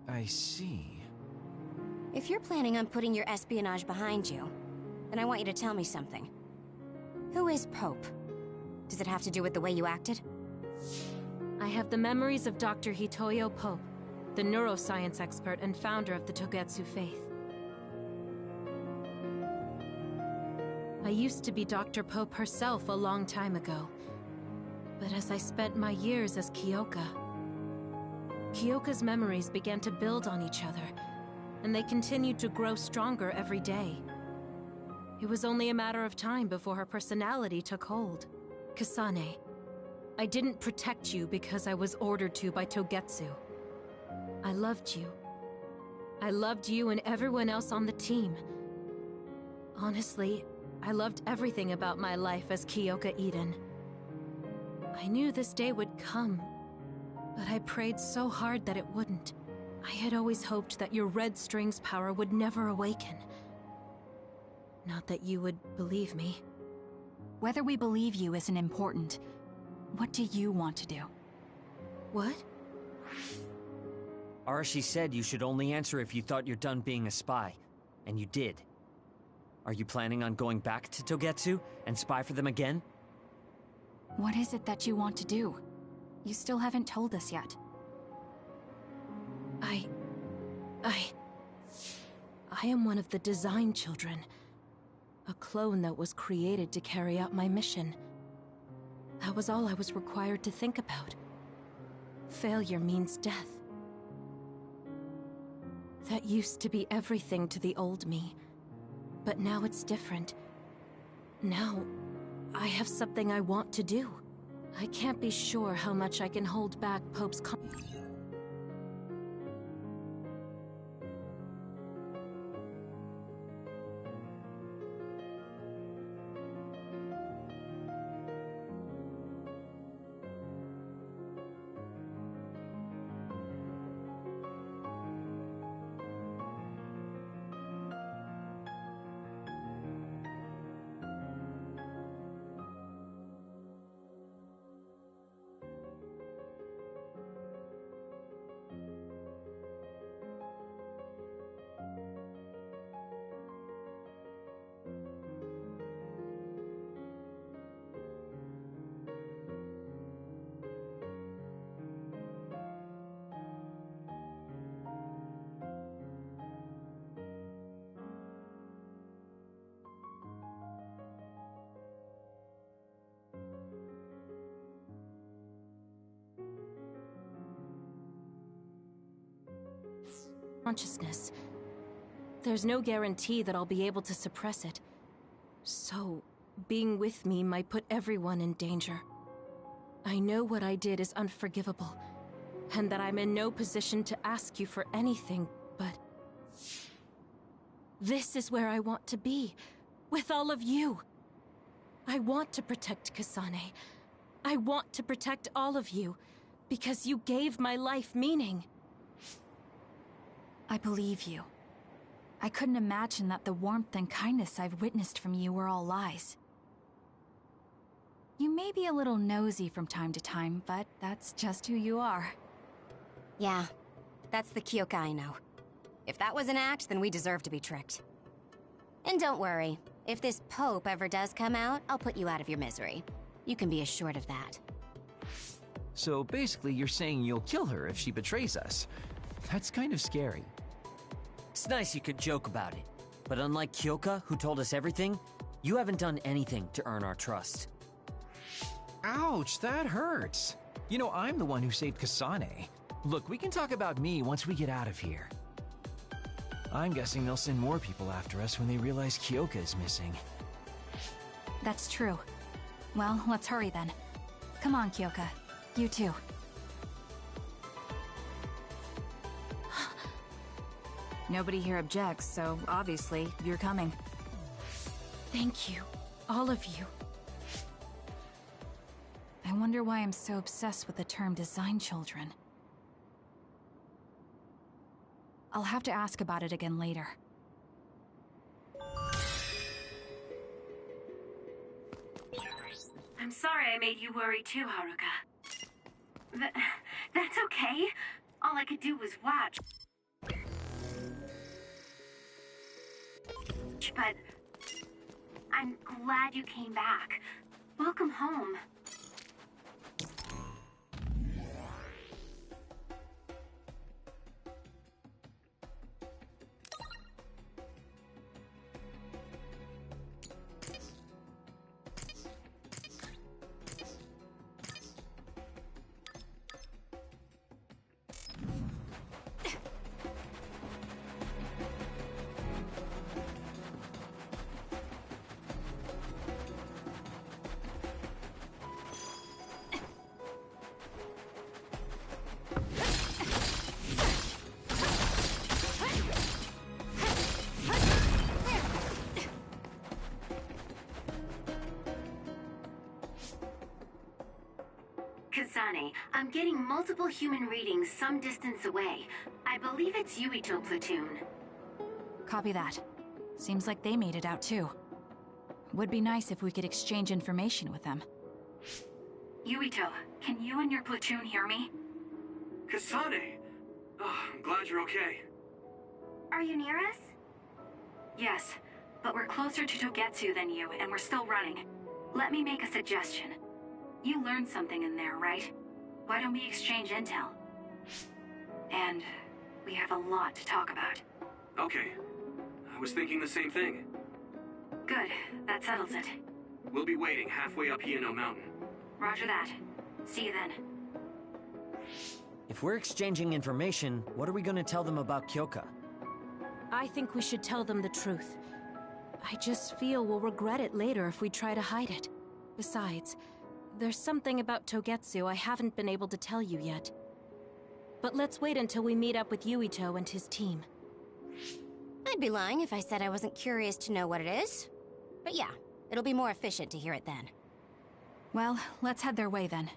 I see. If you're planning on putting your espionage behind you, then I want you to tell me something. Who is Pope? Does it have to do with the way you acted? I have the memories of Dr. Hitoyo Pope, the neuroscience expert and founder of the Togetsu faith. I used to be Dr. Pope herself a long time ago. But as I spent my years as Kyoka, Kyoka's memories began to build on each other, and they continued to grow stronger every day. It was only a matter of time before her personality took hold. Kasane, I didn't protect you because I was ordered to by Togetsu. I loved you. I loved you and everyone else on the team. Honestly, I loved everything about my life as Kyoka Eden. I knew this day would come, but I prayed so hard that it wouldn't. I had always hoped that your Red String's power would never awaken. Not that you would believe me. Whether we believe you isn't important. What do you want to do? What? Arashi said you should only answer if you thought you're done being a spy. And you did. Are you planning on going back to Togetsu and spy for them again? What is it that you want to do? You still haven't told us yet. I am one of the design children. A clone that was created to carry out my mission. That was all I was required to think about. Failure means death. That used to be everything to the old me. But now it's different. Now, I have something I want to do. I can't be sure how much I can hold back Pope's consciousness. There's no guarantee that I'll be able to suppress it. So, being with me might put everyone in danger. I know what I did is unforgivable, and that I'm in no position to ask you for anything, but... this is where I want to be, with all of you. I want to protect Kasane. I want to protect all of you, because you gave my life meaning. I believe you. I couldn't imagine that the warmth and kindness I've witnessed from you were all lies. You may be a little nosy from time to time, but that's just who you are. Yeah, that's the Kyoka I know. If that was an act, then we deserve to be tricked. And don't worry, if this Pope ever does come out, I'll put you out of your misery. You can be assured of that. So basically you're saying you'll kill her if she betrays us. That's kind of scary. It's nice you could joke about it, but unlike Kyoka, who told us everything, you haven't done anything to earn our trust. Ouch, that hurts. You know, I'm the one who saved Kasane. Look, we can talk about me once we get out of here. I'm guessing they'll send more people after us when they realize Kyoka is missing. That's true. Well, let's hurry then. Come on, Kyoka. You too. Nobody here objects, so obviously, you're coming. Thank you, all of you. I wonder why I'm so obsessed with the term design children. I'll have to ask about it again later. I'm sorry I made you worry too, Haruka. That's okay. All I could do was watch. But I'm glad you came back. Welcome home. Kasane, I'm getting multiple human readings some distance away. I believe it's Yuito platoon. Copy that. Seems like they made it out too. Would be nice if we could exchange information with them. Yuito, can you and your platoon hear me? Kasane! Oh, I'm glad you're okay. Are you near us? Yes, but we're closer to Togetsu than you, and we're still running. Let me make a suggestion. You learned something in there, right? Why don't we exchange intel? And we have a lot to talk about. Okay. I was thinking the same thing. Good. That settles it. We'll be waiting halfway up Hieno Mountain. Roger that. See you then. If we're exchanging information, what are we gonna tell them about Kyoka? I think we should tell them the truth. I just feel we'll regret it later if we try to hide it. Besides, there's something about Togetsu I haven't been able to tell you yet. But let's wait until we meet up with Yuito and his team. I'd be lying if I said I wasn't curious to know what it is. But yeah, it'll be more efficient to hear it then. Well, let's head their way then.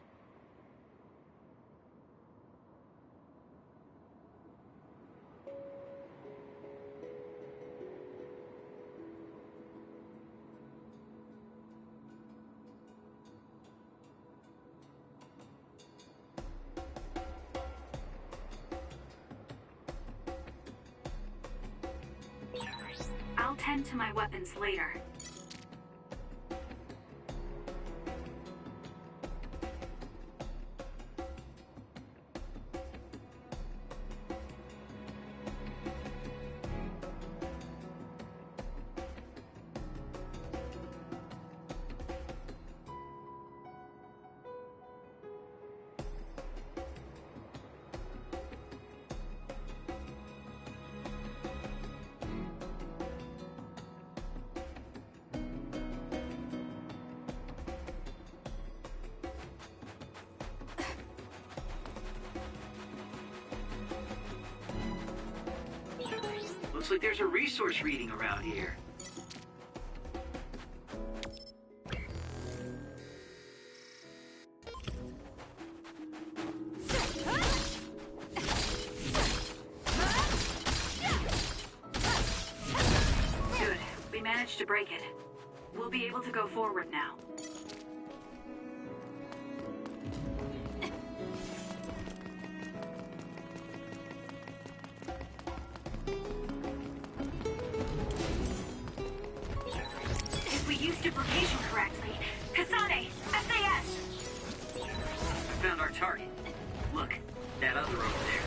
I'll tend to my weapons later. Looks like there's a resource reading around here. Good. We managed to break it. We'll be able to go forward now. Duplication correctly. Kasane, SAS! I found our target. Look, that other over there.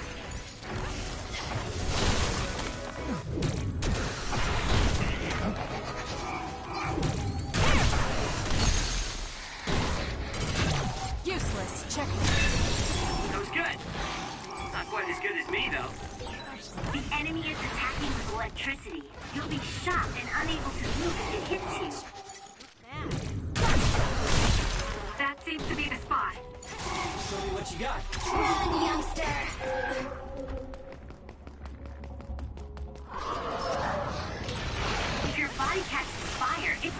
Useless. Check. That was good. Not quite as good as me, though. The enemy is attacking with electricity. You'll be shocked and unable to move if it hits you. That seems to be the spot. Show me what you got. Run, youngster! If your body catches fire, it's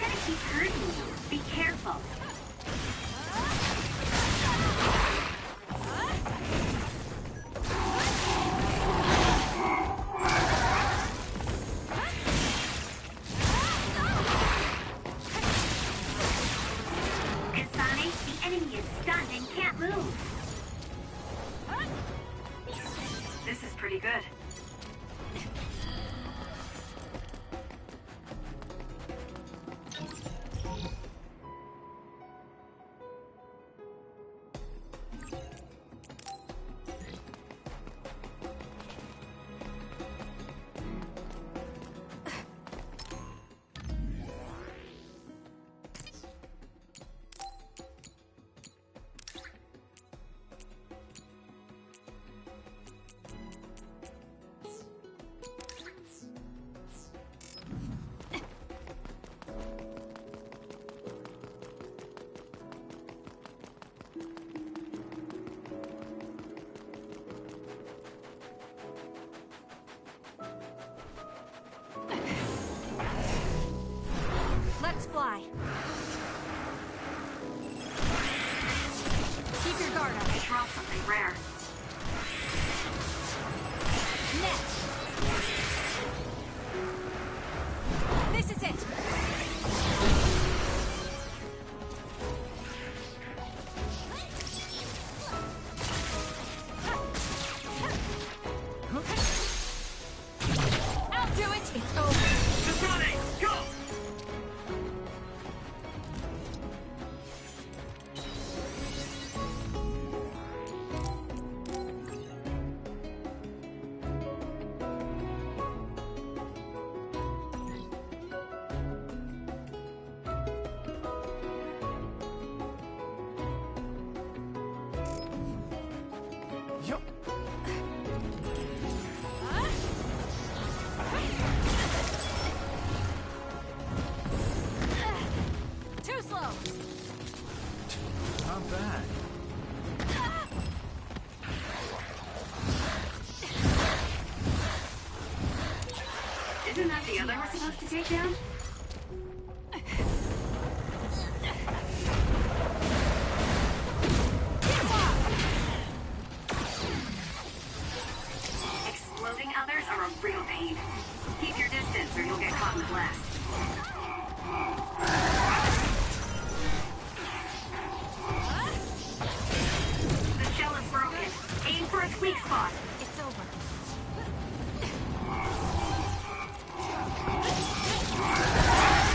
This is pretty good. Let's fly. Keep your guard up. I dropped something rare. Net. This is it. I'll do it. It's over. Kasane, go! Yup. Too slow. Not bad. Isn't that the other we're supposed to take down? Exploding others are a real pain. Keep your distance or you'll get caught in the blast. The shell is broken. Aim for its weak spot. It's over.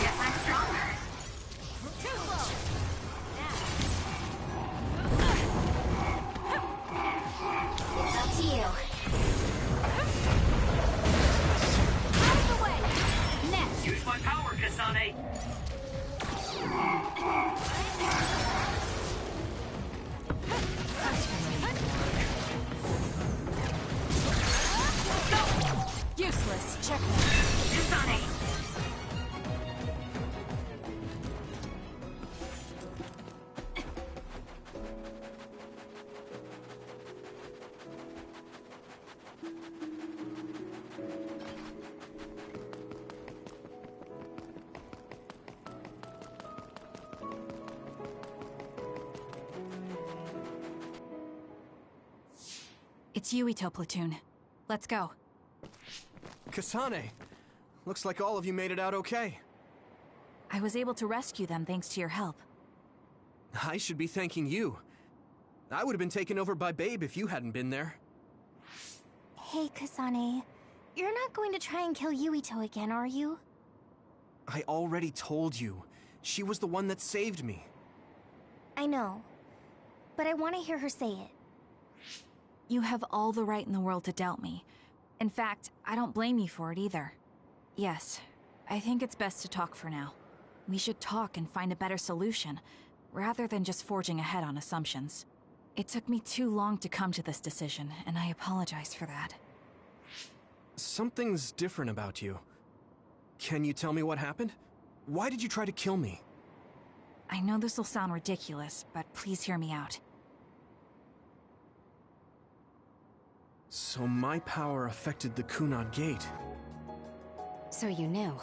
Guess I'm stronger. Too slow. It's up to you. Out of the way. Net. Use my power, Kasane! Useless. Checkmate. Kasane. It's Yuito platoon. Let's go. Kasane! Looks like all of you made it out okay. I was able to rescue them thanks to your help. I should be thanking you. I would have been taken over by Babe if you hadn't been there. Hey, Kasane. You're not going to try and kill Yuito again, are you? I already told you. She was the one that saved me. I know. But I want to hear her say it. You have all the right in the world to doubt me. In fact, I don't blame you for it either. Yes, I think it's best to talk for now. We should talk and find a better solution, rather than just forging ahead on assumptions. It took me too long to come to this decision, and I apologize for that. Something's different about you. Can you tell me what happened? Why did you try to kill me? I know this will sound ridiculous, but please hear me out. So my power affected the Kunad Gate. So you knew.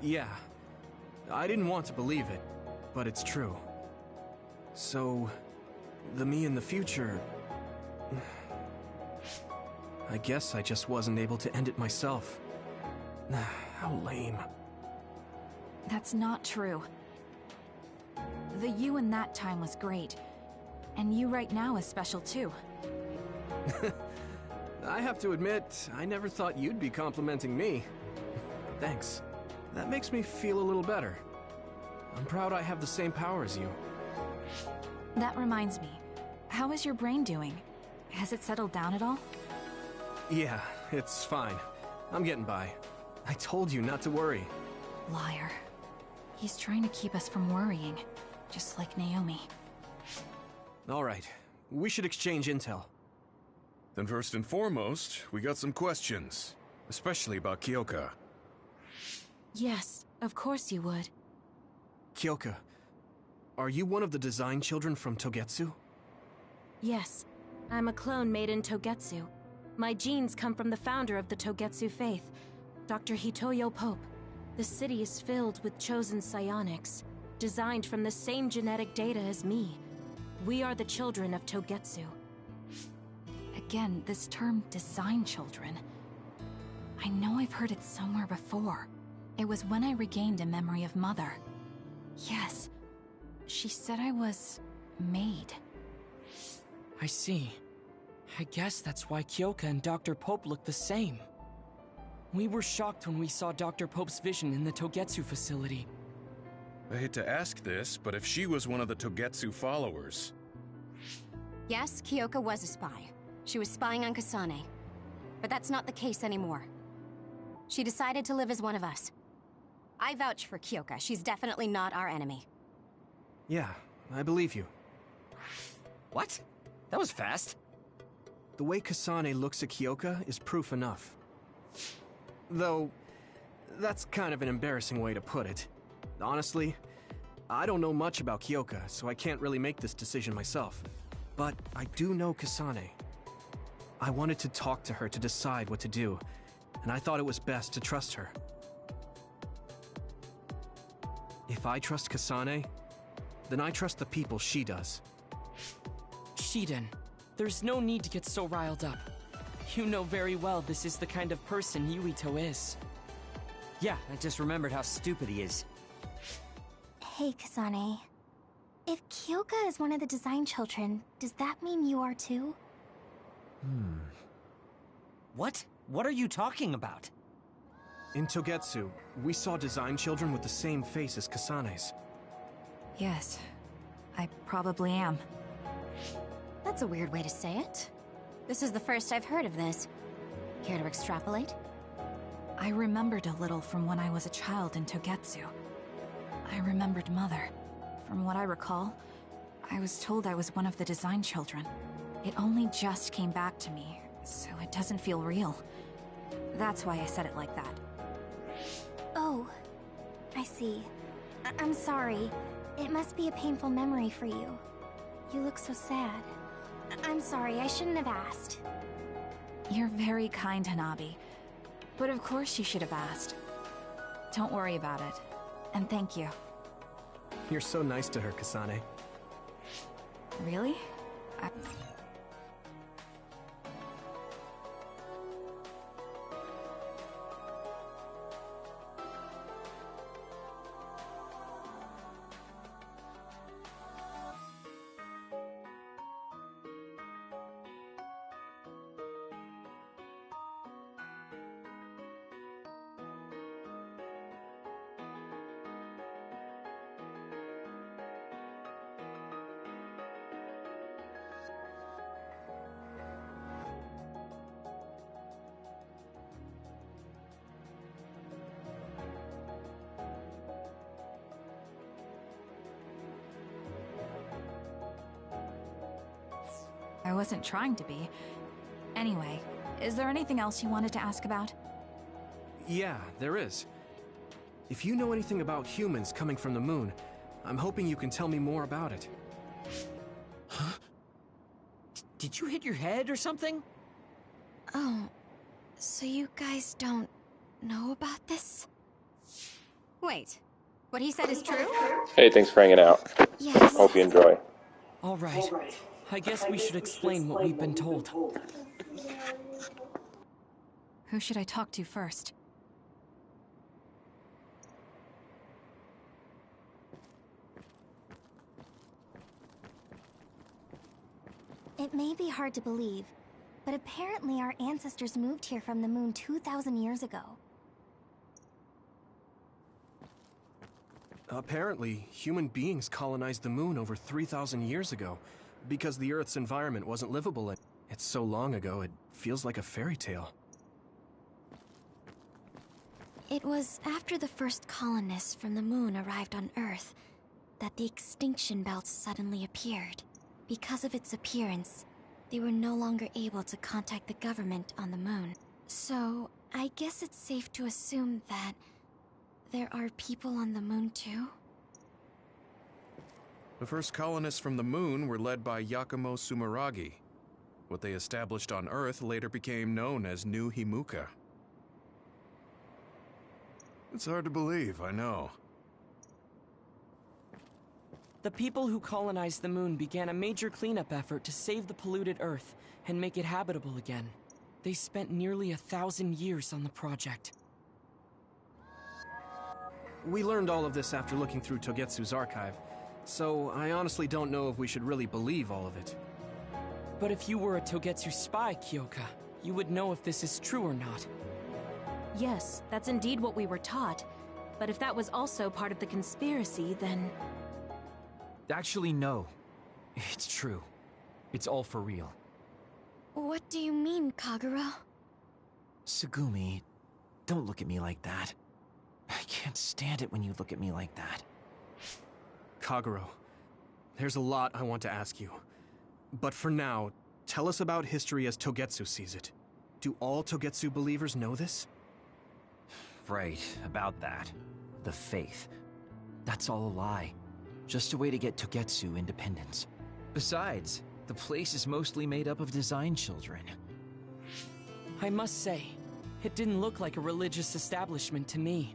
Yeah. I didn't want to believe it, but it's true. So, the me in the future... I guess I just wasn't able to end it myself. How lame. That's not true. The you in that time was great, and you right now is special too. I have to admit, I never thought you'd be complimenting me. Thanks. That makes me feel a little better. I'm proud I have the same power as you. That reminds me. How is your brain doing? Has it settled down at all? Yeah, it's fine. I'm getting by. I told you not to worry. Liar. He's trying to keep us from worrying, just like Naomi. All right, we should exchange intel. Then first and foremost, we got some questions, especially about Kyoka. Yes, of course you would. Kyoka, are you one of the design children from Togetsu? Yes, I'm a clone made in Togetsu. My genes come from the founder of the Togetsu faith, Dr. Hitoyo Pope. The city is filled with chosen psionics, designed from the same genetic data as me. We are the children of Togetsu. Again, this term, design children. I know I've heard it somewhere before. It was when I regained a memory of Mother. Yes, she said I was made. I see. I guess that's why Kyoka and Dr. Pope look the same. We were shocked when we saw Dr. Pope's vision in the Togetsu facility. I hate to ask this, but if she was one of the Togetsu followers... Yes, Kyoka was a spy. She was spying on Kasane. But that's not the case anymore. She decided to live as one of us. I vouch for Kyoka. She's definitely not our enemy. Yeah, I believe you. What? That was fast. The way Kasane looks at Kyoka is proof enough. Though, that's kind of an embarrassing way to put it. Honestly, I don't know much about Kyoka, so I can't really make this decision myself. But I do know Kasane. I wanted to talk to her to decide what to do, and I thought it was best to trust her. If I trust Kasane, then I trust the people she does. Shiden, there's no need to get so riled up. You know very well this is the kind of person Yuito is. Yeah, I just remembered how stupid he is. Hey, Kasane. If Kyoka is one of the design children, does that mean you are too? What? What are you talking about? In Togetsu, we saw design children with the same face as Kasane's. Yes, I probably am. That's a weird way to say it. This is the first I've heard of this. Care to extrapolate? I remembered a little from when I was a child in Togetsu. I remembered Mother. From what I recall, I was told I was one of the design children. It only just came back to me, so it doesn't feel real. That's why I said it like that. Oh, I see. I'm sorry. It must be a painful memory for you. You look so sad. I'm sorry, I shouldn't have asked. You're very kind, Hanabi. But of course you should have asked. Don't worry about it. And thank you. You're so nice to her, Kasane. Really? I wasn't trying to be. Anyway, is there anything else you wanted to ask about? Yeah, there is. If you know anything about humans coming from the moon, I'm hoping you can tell me more about it. Huh? Did you hit your head or something? Oh, so you guys don't know about this? Wait, what he said is true? Hey, thanks for hanging out. Yes. Hope you enjoy. All right. I guess we should explain what we've been told. Who should I talk to first? It may be hard to believe, but apparently our ancestors moved here from the moon 2,000 years ago. Apparently, human beings colonized the moon over 3,000 years ago, because the Earth's environment wasn't livable. It's so long ago, it feels like a fairy tale. It was after the first colonists from the moon arrived on Earth that the extinction belt suddenly appeared. Because of its appearance, they were no longer able to contact the government on the moon. So, I guess it's safe to assume that there are people on the moon too? The first colonists from the moon were led by Yakumo Sumeragi. What they established on Earth later became known as New Himuka. It's hard to believe, I know. The people who colonized the moon began a major cleanup effort to save the polluted Earth and make it habitable again. They spent nearly 1,000 years on the project. We learned all of this after looking through Togetsu's archive, so I honestly don't know if we should really believe all of it. But if you were a Togetsu spy, Kyoka, you would know if this is true or not. Yes, that's indeed what we were taught. But if that was also part of the conspiracy, then... Actually, no. It's true. It's all for real. What do you mean, Kagura? Tsugumi, don't look at me like that. I can't stand it when you look at me like that. Kaguro, there's a lot I want to ask you. But for now, tell us about history as Togetsu sees it. Do all Togetsu believers know this? Right, about that. The faith. That's all a lie. Just a way to get Togetsu independence. Besides, the place is mostly made up of design children. I must say, it didn't look like a religious establishment to me.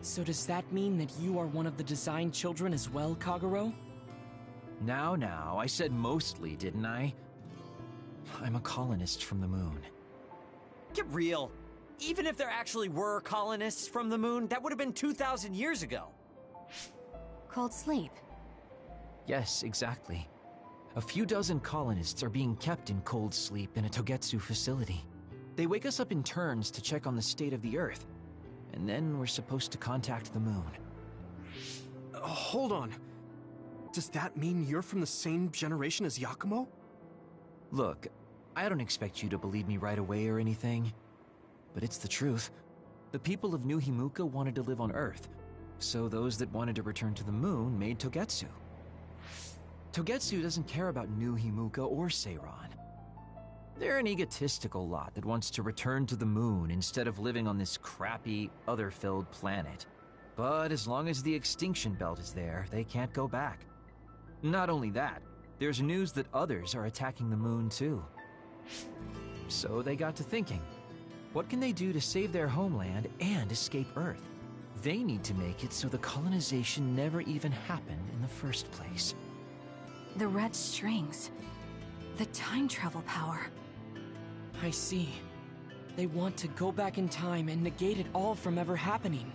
So does that mean that you are one of the design children as well, Kaguro? Now, I said mostly, didn't I? I'm a colonist from the moon. Get real. Even if there actually were colonists from the moon, that would have been 2,000 years ago. Cold sleep. Yes, exactly. A few dozen colonists are being kept in cold sleep in a Togetsu facility. They wake us up in turns to check on the state of the Earth, and then we're supposed to contact the moon. Hold on. Does that mean you're from the same generation as Yakumo? Look, I don't expect you to believe me right away or anything, but it's the truth. The people of New Himuka wanted to live on Earth, so those that wanted to return to the moon made Togetsu. Togetsu doesn't care about New Himuka or Seiran. They're an egotistical lot that wants to return to the moon instead of living on this crappy, other-filled planet. But as long as the extinction belt is there, they can't go back. Not only that, there's news that others are attacking the moon too. So they got to thinking, what can they do to save their homeland and escape Earth? They need to make it so the colonization never even happened in the first place. The red strings. The time travel power. I see. They want to go back in time and negate it all from ever happening.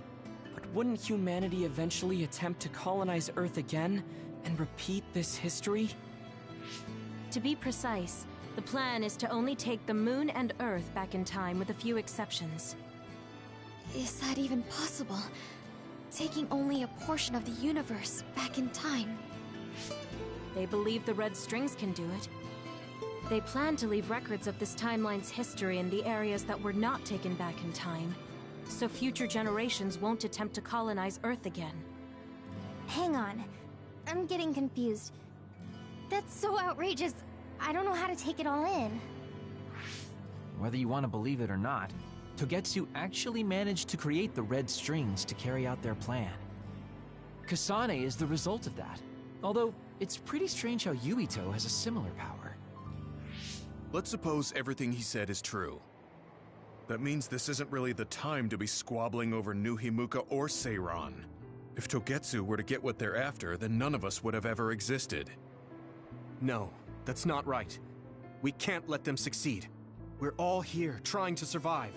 But wouldn't humanity eventually attempt to colonize Earth again and repeat this history? To be precise, the plan is to only take the moon and Earth back in time with a few exceptions. Is that even possible? Taking only a portion of the universe back in time? They believe the red strings can do it. They plan to leave records of this timeline's history in the areas that were not taken back in time, so future generations won't attempt to colonize Earth again. Hang on. I'm getting confused. That's so outrageous. I don't know how to take it all in. Whether you want to believe it or not, Togetsu actually managed to create the red strings to carry out their plan. Kasane is the result of that, although it's pretty strange how Yuito has a similar power. Let's suppose everything he said is true. That means this isn't really the time to be squabbling over New Himuka or Seiran. If Togetsu were to get what they're after, then none of us would have ever existed. No, that's not right. We can't let them succeed. We're all here, trying to survive.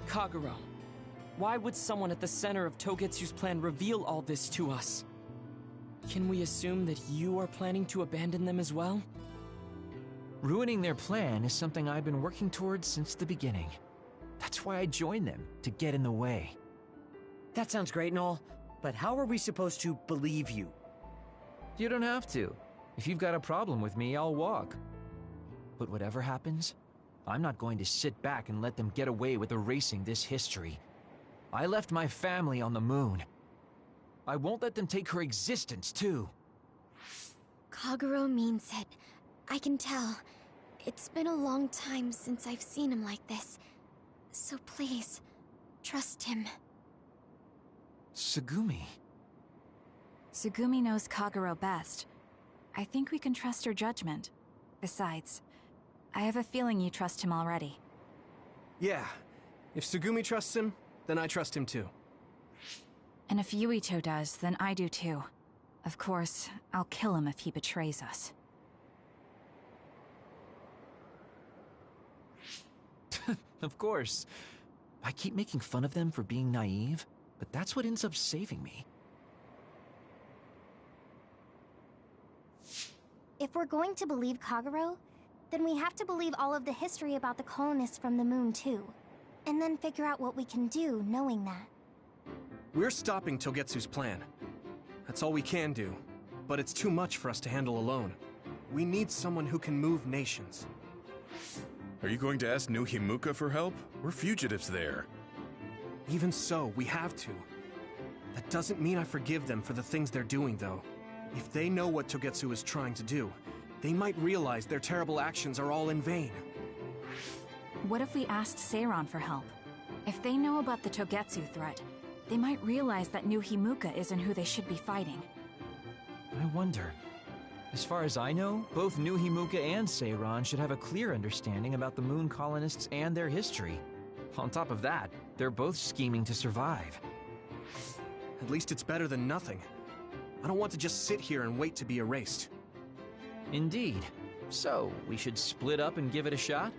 Kaguro, why would someone at the center of Togetsu's plan reveal all this to us? Can we assume that you are planning to abandon them as well? Ruining their plan is something I've been working towards since the beginning. That's why I joined them, to get in the way. That sounds great and all, but how are we supposed to believe you? You don't have to. If you've got a problem with me, I'll walk. But whatever happens, I'm not going to sit back and let them get away with erasing this history. I left my family on the moon. I won't let them take her existence, too. Kagero means it. I can tell. It's been a long time since I've seen him like this. So please, trust him. Tsugumi. Tsugumi knows Kagero best. I think we can trust her judgment. Besides, I have a feeling you trust him already. Yeah. If Tsugumi trusts him, then I trust him too. And if Yuito does, then I do too. Of course, I'll kill him if he betrays us. Of course. I keep making fun of them for being naive, but that's what ends up saving me. If we're going to believe Kagero, then we have to believe all of the history about the colonists from the moon too. And then figure out what we can do knowing that. We're stopping Togetsu's plan. That's all we can do. But it's too much for us to handle alone. We need someone who can move nations. Are you going to ask New Himuka for help? We're fugitives there. Even so, we have to. That doesn't mean I forgive them for the things they're doing, though. If they know what Togetsu is trying to do, they might realize their terrible actions are all in vain. What if we asked Seiron for help? If they know about the Togetsu threat, they might realize that New Himuka isn't who they should be fighting. I wonder. As far as I know, both New Himuka and Seiron should have a clear understanding about the moon colonists and their history. On top of that, they're both scheming to survive. At least it's better than nothing. I don't want to just sit here and wait to be erased. Indeed. So, we should split up and give it a shot?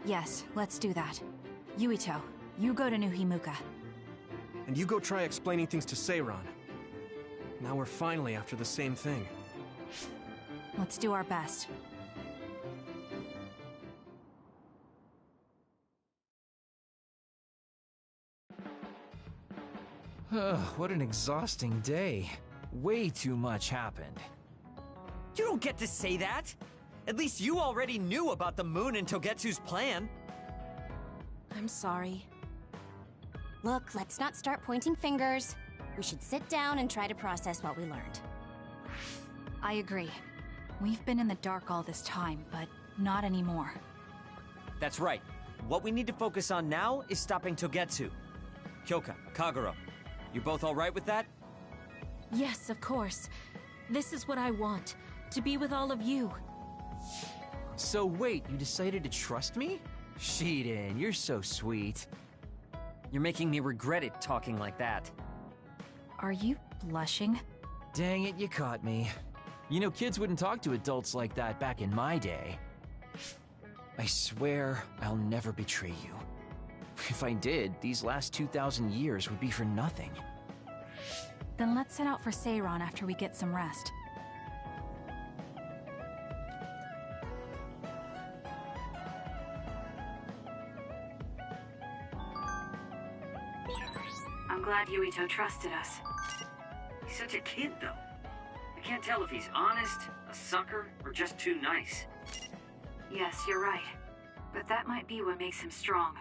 Yes, let's do that. Yuito, you go to New Himuka. And you go try explaining things to Seiron. Now we're finally after the same thing. Let's do our best. What an exhausting day. Way too much happened. You don't get to say that! At least you already knew about the moon and Togetsu's plan. I'm sorry. Look, let's not start pointing fingers. We should sit down and try to process what we learned. I agree. We've been in the dark all this time, but not anymore. That's right. What we need to focus on now is stopping Togetsu. Kyoka, Kagero, you both alright with that? Yes, of course. This is what I want. To be with all of you. So wait, you decided to trust me? Shiden, you're so sweet. You're making me regret it talking like that. Are you blushing? Dang it, you caught me. You know, kids wouldn't talk to adults like that back in my day. I swear I'll never betray you. If I did, these last 2,000 years would be for nothing. Then let's set out for Seiron after we get some rest. I'm glad Yuito trusted us. He's such a kid, though. I can't tell if he's honest, a sucker, or just too nice. Yes, you're right. But that might be what makes him strong.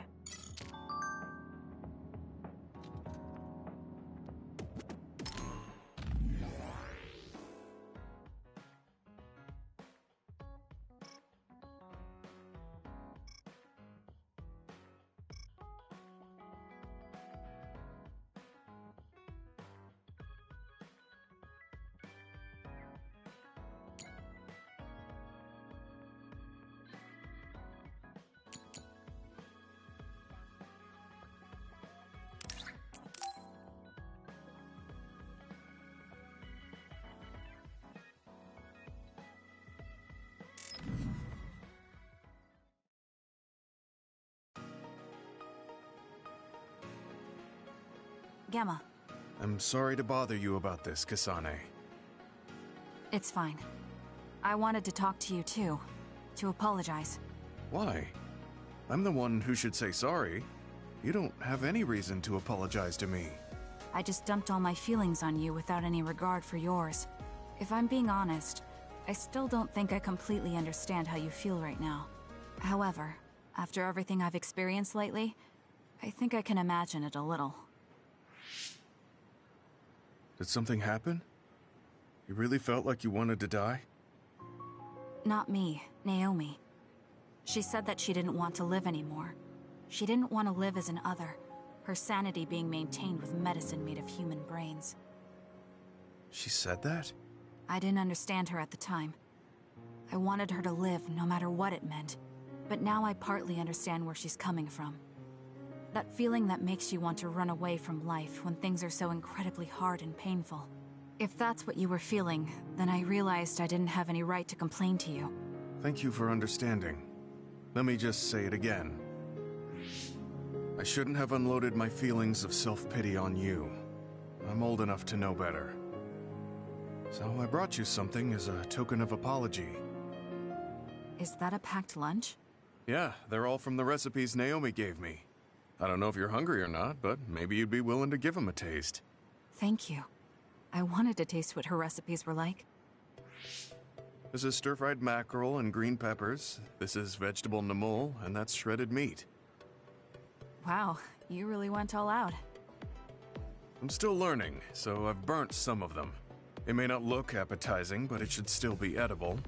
Gemma. I'm sorry to bother you about this, Kasane. It's fine. I wanted to talk to you too. To apologize. Why? I'm the one who should say sorry. You don't have any reason to apologize to me. I just dumped all my feelings on you without any regard for yours. If I'm being honest, I still don't think I completely understand how you feel right now. However, after everything I've experienced lately, I think I can imagine it a little. Did something happen? You really felt like you wanted to die? Not me, Naomi. She said that she didn't want to live anymore. She didn't want to live as an other, her sanity being maintained with medicine made of human brains. She said that? I didn't understand her at the time. I wanted her to live no matter what it meant, but now I partly understand where she's coming from. That feeling that makes you want to run away from life when things are so incredibly hard and painful. If that's what you were feeling, then I realized I didn't have any right to complain to you. Thank you for understanding. Let me just say it again. I shouldn't have unloaded my feelings of self-pity on you. I'm old enough to know better. So I brought you something as a token of apology. Is that a packed lunch? Yeah, they're all from the recipes Naomi gave me. I don't know if you're hungry or not, but maybe you'd be willing to give them a taste. Thank you. I wanted to taste what her recipes were like. This is stir-fried mackerel and green peppers. This is vegetable namul, and that's shredded meat. Wow, you really went all out. I'm still learning, so I've burnt some of them. It may not look appetizing, but it should still be edible.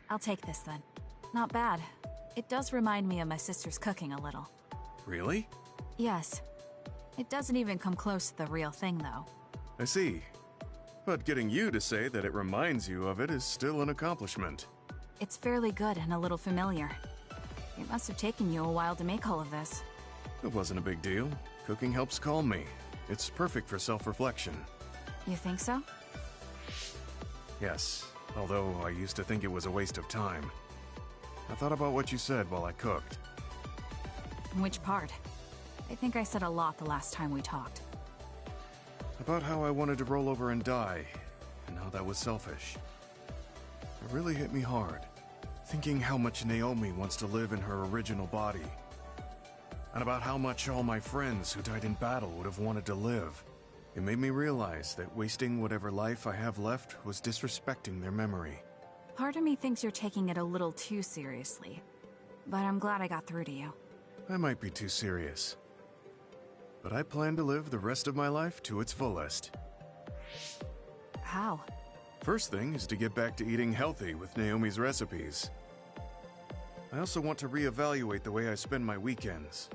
I'll take this then. Not bad. It does remind me of my sister's cooking a little. Really? Yes. It doesn't even come close to the real thing, though. I see. But getting you to say that it reminds you of it is still an accomplishment. It's fairly good and a little familiar. It must have taken you a while to make all of this. It wasn't a big deal. Cooking helps calm me. It's perfect for self-reflection. You think so? Yes, although I used to think it was a waste of time. I thought about what you said while I cooked. Which part? I think I said a lot the last time we talked. About how I wanted to roll over and die, and how that was selfish. It really hit me hard, thinking how much Naomi wants to live in her original body. And about how much all my friends who died in battle would have wanted to live. It made me realize that wasting whatever life I have left was disrespecting their memory. Part of me thinks you're taking it a little too seriously, but I'm glad I got through to you. I might be too serious, but I plan to live the rest of my life to its fullest. How? First thing is to get back to eating healthy with Naomi's recipes. I also want to reevaluate the way I spend my weekends.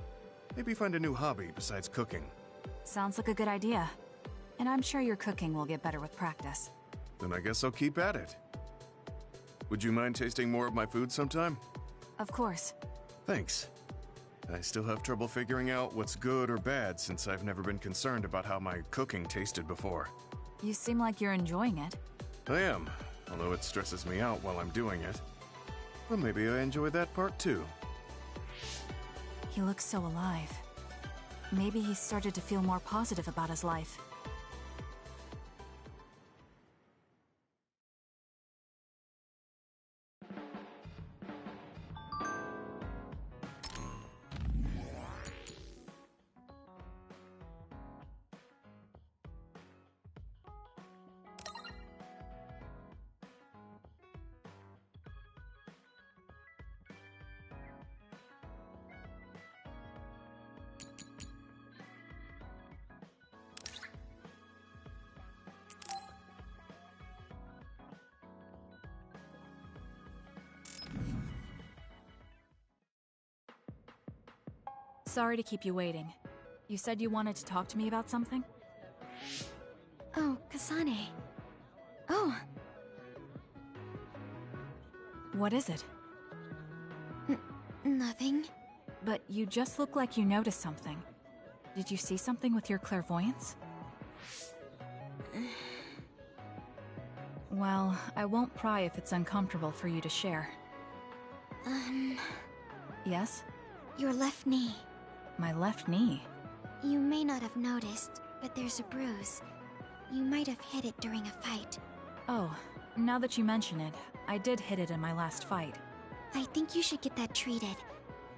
Maybe find a new hobby besides cooking. Sounds like a good idea. And I'm sure your cooking will get better with practice. Then I guess I'll keep at it. Would you mind tasting more of my food sometime? Of course. Thanks. I still have trouble figuring out what's good or bad since I've never been concerned about how my cooking tasted before. You seem like you're enjoying it. I am, although it stresses me out while I'm doing it. Well, maybe I enjoy that part too. He looks so alive. Maybe he started to feel more positive about his life. Sorry to keep you waiting. You said you wanted to talk to me about something? Oh, Kasane. Oh. What is it? Nothing. But you just look like you noticed something. Did you see something with your clairvoyance? Well, I won't pry if it's uncomfortable for you to share. Yes? Your left knee. My left knee? You may not have noticed, but there's a bruise. You might have hit it during a fight. Oh, now that you mention it, I did hit it in my last fight. I think you should get that treated.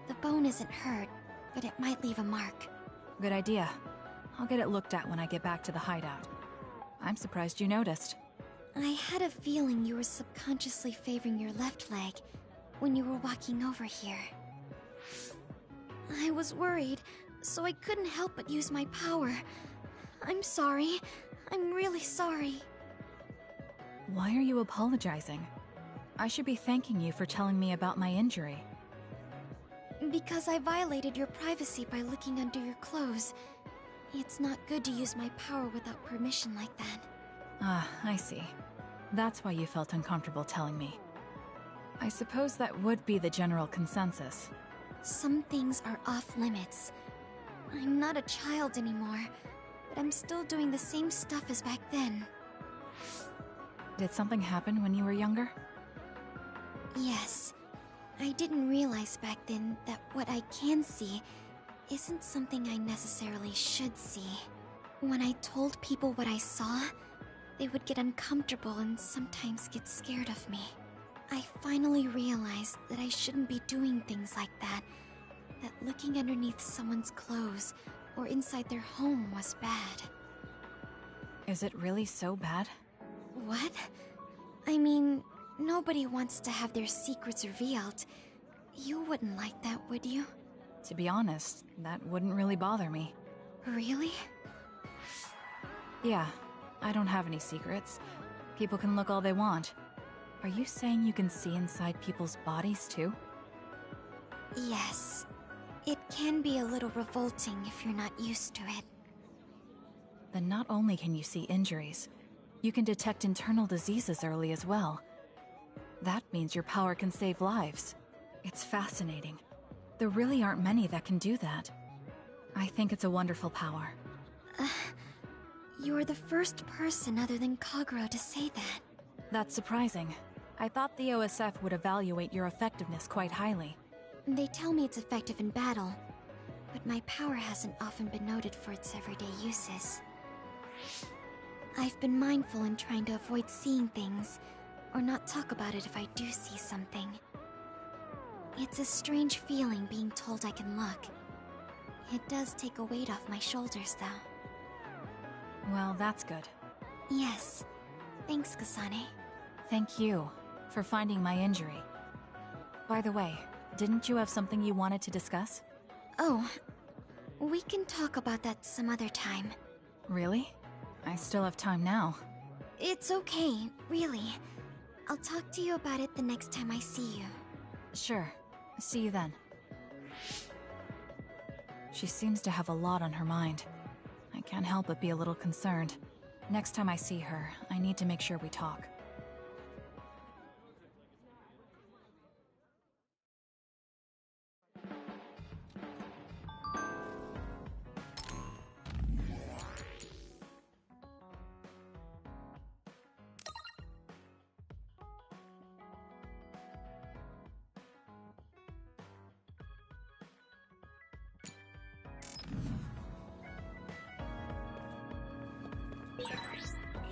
The bone isn't hurt, but it might leave a mark. Good idea. I'll get it looked at when I get back to the hideout. I'm surprised you noticed. I had a feeling you were subconsciously favoring your left leg when you were walking over here. I was worried, so I couldn't help but use my power. I'm sorry. I'm really sorry. Why are you apologizing? I should be thanking you for telling me about my injury. Because I violated your privacy by looking under your clothes. It's not good to use my power without permission like that. Ah, I see. That's why you felt uncomfortable telling me. I suppose that would be the general consensus. Some things are off limits. I'm not a child anymore, but I'm still doing the same stuff as back then. Did something happen when you were younger? Yes. I didn't realize back then that what I can see isn't something I necessarily should see. When I told people what I saw, they would get uncomfortable and sometimes get scared of me. I finally realized that I shouldn't be doing things like that, that looking underneath someone's clothes or inside their home was bad. Is it really so bad? What? I mean, nobody wants to have their secrets revealed. You wouldn't like that, would you? To be honest, that wouldn't really bother me. Really? Yeah, I don't have any secrets. People can look all they want. Are you saying you can see inside people's bodies too? Yes. It can be a little revolting if you're not used to it. Then not only can you see injuries, you can detect internal diseases early as well. That means your power can save lives. It's fascinating. There really aren't many that can do that. I think it's a wonderful power. You're the first person other than Kagero to say that. That's surprising. I thought the OSF would evaluate your effectiveness quite highly. They tell me it's effective in battle, but my power hasn't often been noted for its everyday uses. I've been mindful in trying to avoid seeing things, or not talk about it if I do see something. It's a strange feeling being told I can look. It does take a weight off my shoulders, though. Well, that's good. Yes. Thanks, Kasane. Thank you for finding my injury. By the way, didn't you have something you wanted to discuss? Oh, we can talk about that some other time. Really? I still have time now. It's okay, really. I'll talk to you about it the next time I see you. Sure. See you then. She seems to have a lot on her mind. I can't help but be a little concerned. Next time I see her, I need to make sure we talk.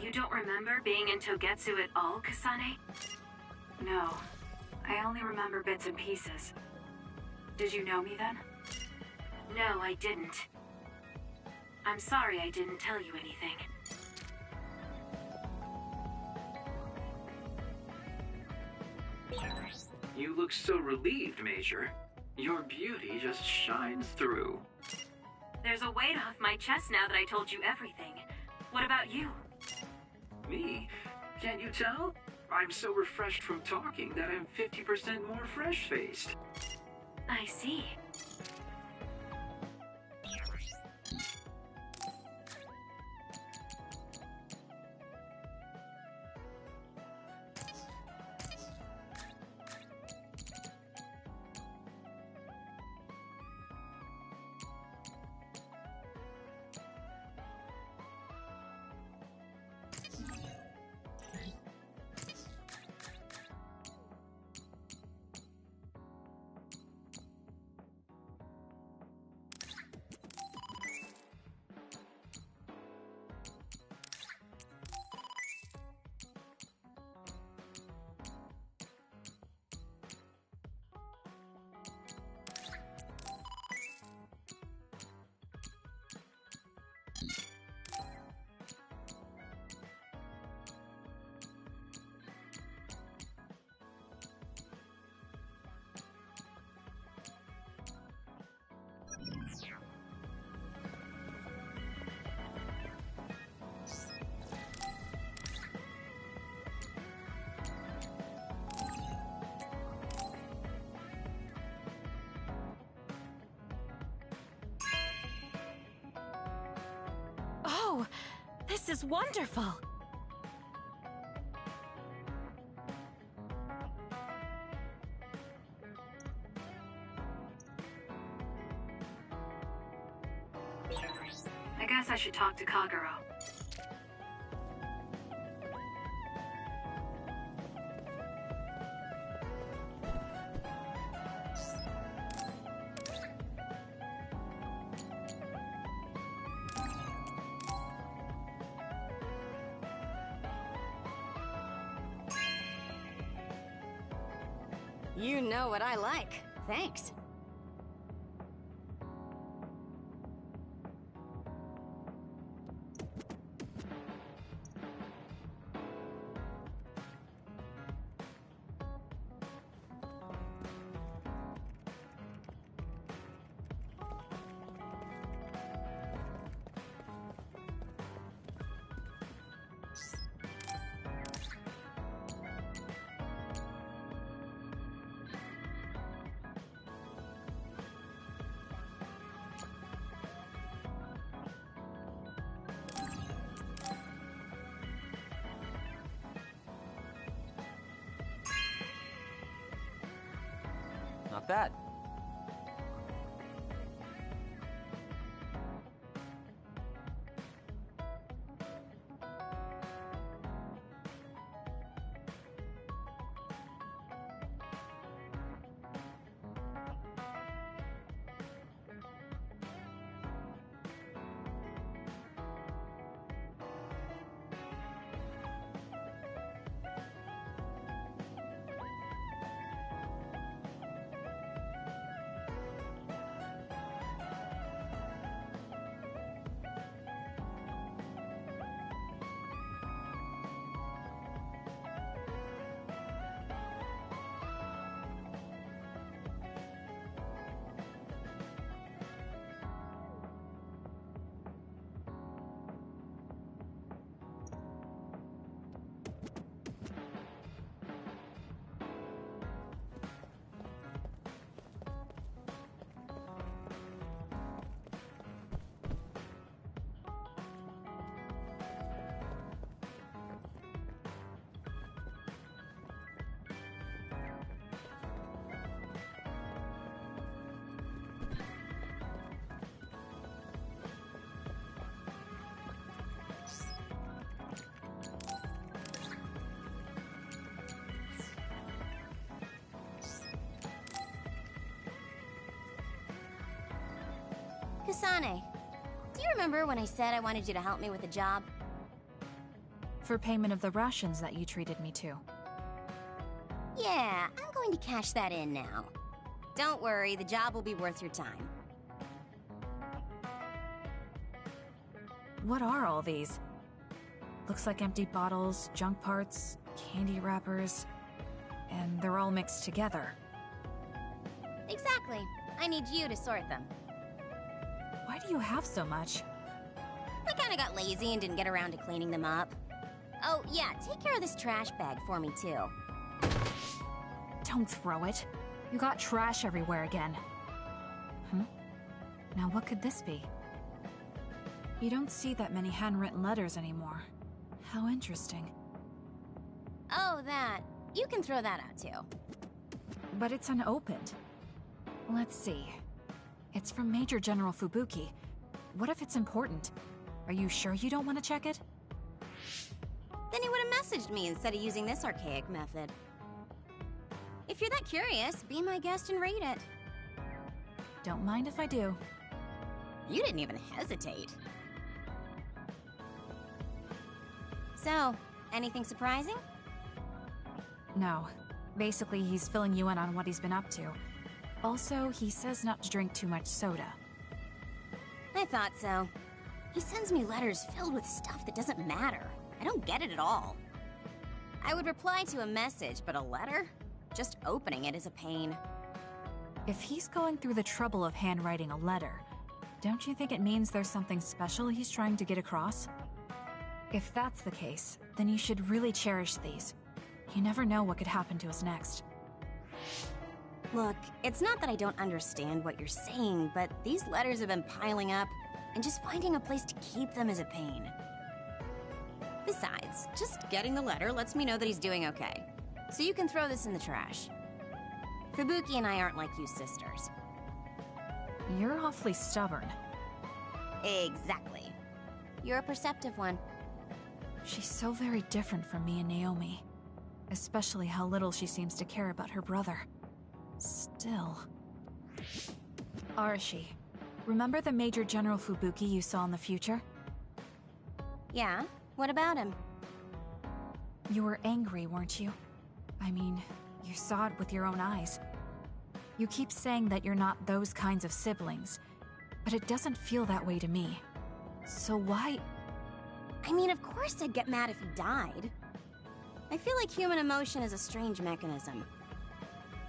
You don't remember being in Togetsu at all, Kasane? No. I only remember bits and pieces. Did you know me then? No, I didn't. I'm sorry I didn't tell you anything. You look so relieved, Major. Your beauty just shines through. There's a weight off my chest now that I told you everything. What about you? Me? Can't you tell? I'm so refreshed from talking that I'm 50% more fresh-faced. I see. Oh, this is wonderful. I guess I should talk to Kagero. You know what I like. Thanks. Not bad. Kasane, do you remember when I said I wanted you to help me with a job? For payment of the rations that you treated me to. Yeah, I'm going to cash that in now. Don't worry, the job will be worth your time. What are all these? Looks like empty bottles, junk parts, candy wrappers, and they're all mixed together. Exactly. I need you to sort them. Why do you have so much? I kinda got lazy and didn't get around to cleaning them up. Oh, yeah, take care of this trash bag for me, too. Don't throw it. You got trash everywhere again. Now what could this be? You don't see that many handwritten letters anymore. How interesting. Oh, that. You can throw that out, too. But it's unopened. Let's see. It's from Major General Fubuki. What if it's important? Are you sure you don't want to check it? Then he would have messaged me instead of using this archaic method. If you're that curious, be my guest and read it. Don't mind if I do. You didn't even hesitate. So, anything surprising? No. Basically, he's filling you in on what he's been up to. Also, he says not to drink too much soda. I thought so. He sends me letters filled with stuff that doesn't matter. I don't get it at all. I would reply to a message, but a letter? Just opening it is a pain. If he's going through the trouble of handwriting a letter, don't you think it means there's something special he's trying to get across? If that's the case, then you should really cherish these. You never know what could happen to us next. Look, it's not that I don't understand what you're saying, but these letters have been piling up. and just finding a place to keep them is a pain. Besides, just getting the letter lets me know that he's doing okay. So you can throw this in the trash. Fubuki and I aren't like you sisters. You're awfully stubborn. Exactly. You're a perceptive one. She's so very different from me and Naomi. Especially how little she seems to care about her brother. Still... Arashi, remember the Major General Fubuki you saw in the future? Yeah? What about him? You were angry, weren't you? I mean, you saw it with your own eyes. You keep saying that you're not those kinds of siblings, but it doesn't feel that way to me. So why... I mean, of course I'd get mad if he died. I feel like human emotion is a strange mechanism.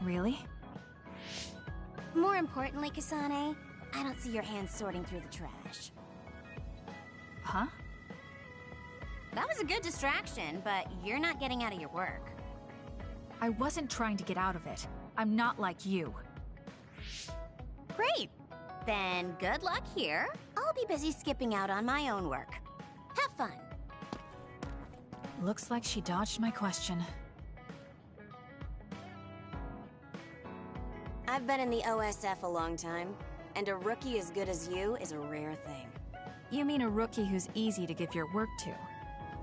Really? More importantly, Kasane, I don't see your hands sorting through the trash. Huh? That was a good distraction, but you're not getting out of your work. I wasn't trying to get out of it. I'm not like you. Great! Then good luck here. I'll be busy skipping out on my own work. Have fun. Looks like she dodged my question. I've been in the OSF a long time, and a rookie as good as you is a rare thing. You mean a rookie who's easy to give your work to?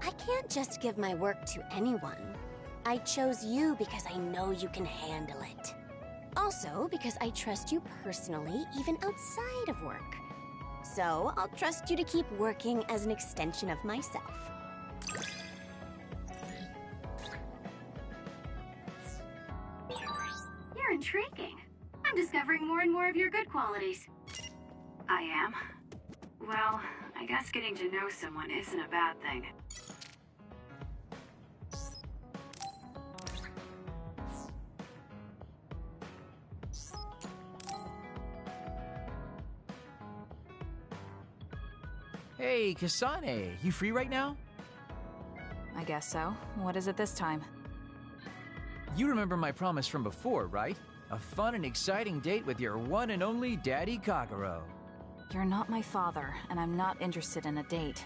I can't just give my work to anyone. I chose you because I know you can handle it. Also, because I trust you personally, even outside of work. So, I'll trust you to keep working as an extension of myself. You're intriguing. I'm discovering more and more of your good qualities. I am? Well, I guess getting to know someone isn't a bad thing. Hey, Kasane, you free right now? I guess so. What is it this time? You remember my promise from before, right? A fun and exciting date with your one and only Daddy Kagero. You're not my father, and I'm not interested in a date.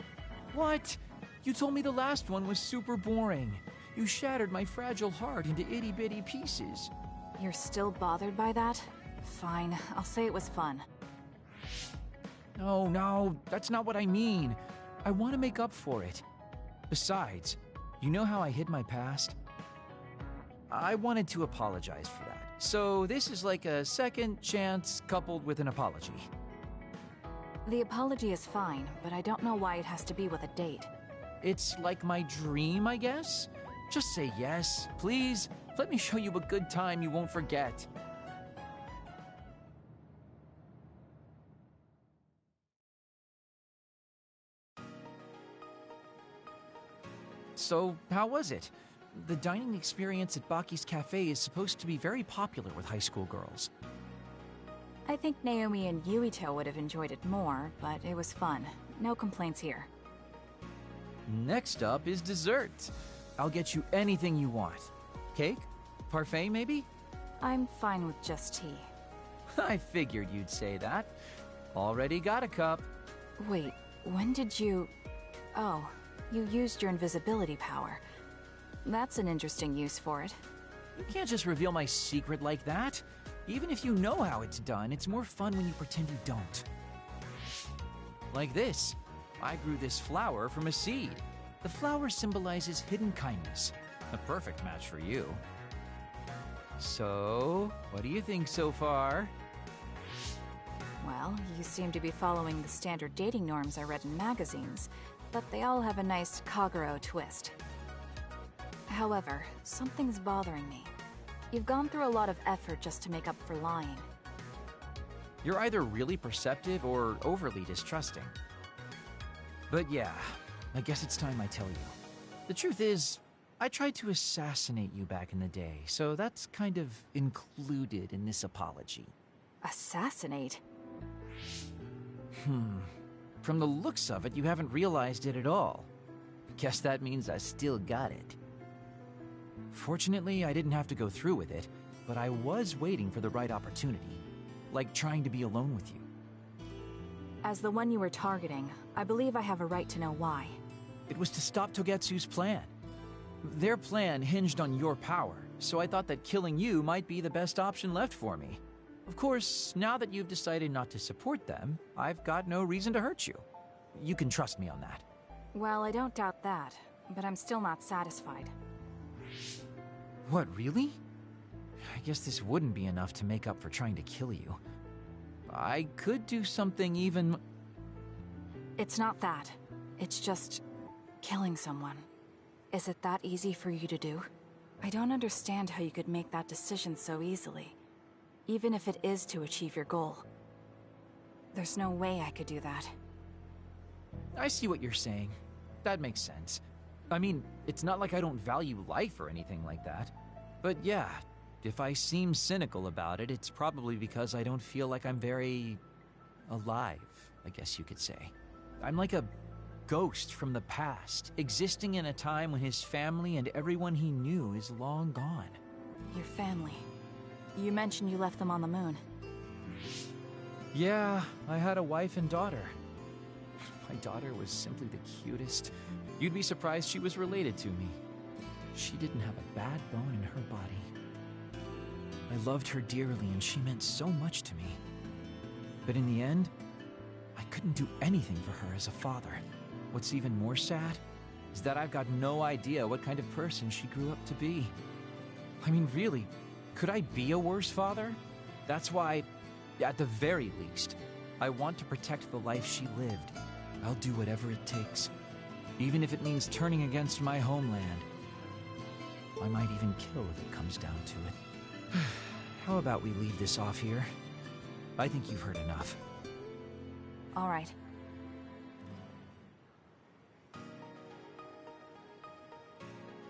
What? You told me the last one was super boring. You shattered my fragile heart into itty-bitty pieces. You're still bothered by that? Fine, I'll say it was fun. No, that's not what I mean. I want to make up for it. Besides, you know how I hid my past? I wanted to apologize for that. So this is like a second chance coupled with an apology. The apology is fine, but I don't know why it has to be with a date. It's like my dream, I guess? Just say yes, please. Let me show you a good time you won't forget. So, how was it? The dining experience at Baki's Cafe is supposed to be very popular with high school girls. I think Naomi and Yuito would have enjoyed it more, but it was fun. No complaints here. Next up is dessert. I'll get you anything you want. Cake? Parfait, maybe? I'm fine with just tea. I figured you'd say that. Already got a cup. Wait, when did you... Oh, you used your invisibility power. That's an interesting use for it. You can't just reveal my secret like that. Even if you know how it's done, it's more fun when you pretend you don't. Like this. I grew this flower from a seed. The flower symbolizes hidden kindness. A perfect match for you. So, what do you think so far? Well, you seem to be following the standard dating norms I read in magazines, but they all have a nice Kagero twist. However, something's bothering me. You've gone through a lot of effort just to make up for lying. You're either really perceptive or overly distrusting. But yeah, I guess it's time I tell you. The truth is, I tried to assassinate you back in the day, so that's kind of included in this apology. Assassinate? From the looks of it, you haven't realized it at all. Guess that means I still got it. Fortunately, I didn't have to go through with it, but I was waiting for the right opportunity. Like trying to be alone with you. As the one you were targeting, I believe I have a right to know why. It was to stop Togetsu's plan. Their plan hinged on your power, so I thought that killing you might be the best option left for me. Of course, now that you've decided not to support them, I've got no reason to hurt you. You can trust me on that. Well, I don't doubt that, but I'm still not satisfied. What, really? I guess this wouldn't be enough to make up for trying to kill you. I could do something even... It's not that. It's just... killing someone. Is it that easy for you to do? I don't understand how you could make that decision so easily. Even if it is to achieve your goal. There's no way I could do that. I see what you're saying. That makes sense. I mean, it's not like I don't value life or anything like that. But yeah, if I seem cynical about it, it's probably because I don't feel like I'm very... alive, I guess you could say. I'm like a ghost from the past, existing in a time when his family and everyone he knew is long gone. Your family. You mentioned you left them on the moon. Yeah, I had a wife and daughter. My daughter was simply the cutest. You'd be surprised she was related to me. She didn't have a bad bone in her body. I loved her dearly and she meant so much to me. But in the end, I couldn't do anything for her as a father. What's even more sad is that I've got no idea what kind of person she grew up to be. I mean, really, could I be a worse father? That's why, at the very least, I want to protect the life she lived. I'll do whatever it takes, even if it means turning against my homeland. I might even kill if it comes down to it. How about we leave this off here? I think you've heard enough. All right.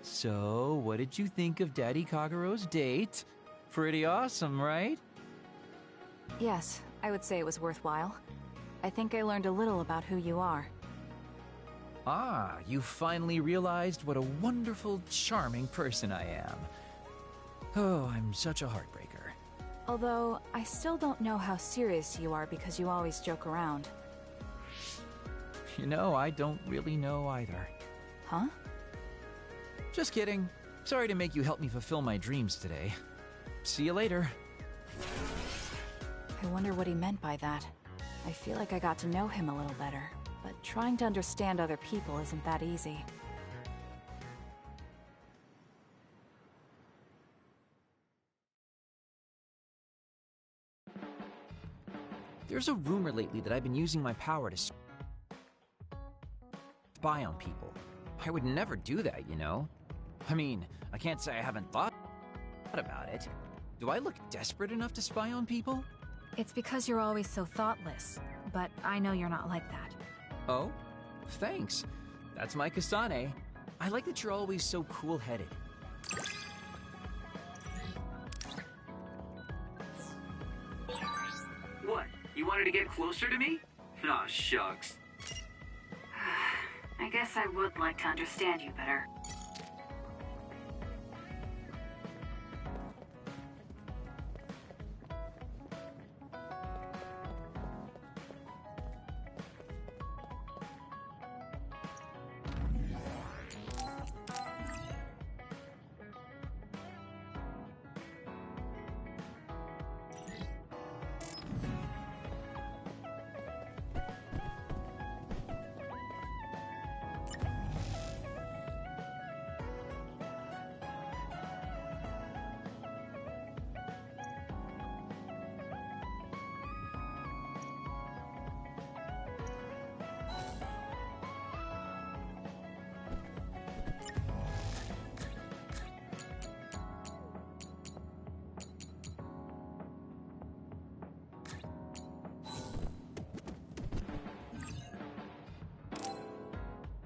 So, what did you think of Daddy Kagero's date? Pretty awesome, right? Yes, I would say it was worthwhile. I think I learned a little about who you are. Ah, you finally realized what a wonderful, charming person I am. Oh, I'm such a heartbreaker. Although, I still don't know how serious you are because you always joke around. You know, I don't really know either. Huh? Just kidding. Sorry to make you help me fulfill my dreams today. See you later. I wonder what he meant by that. I feel like I got to know him a little better, but trying to understand other people isn't that easy. There's a rumor lately that I've been using my power to spy on people. I would never do that, you know? I mean, I can't say I haven't thought about it. Do I look desperate enough to spy on people? It's because you're always so thoughtless, but I know you're not like that. Oh? Thanks. That's my Kasane. I like that you're always so cool-headed. What? You wanted to get closer to me? Aw, shucks. I guess I would like to understand you better.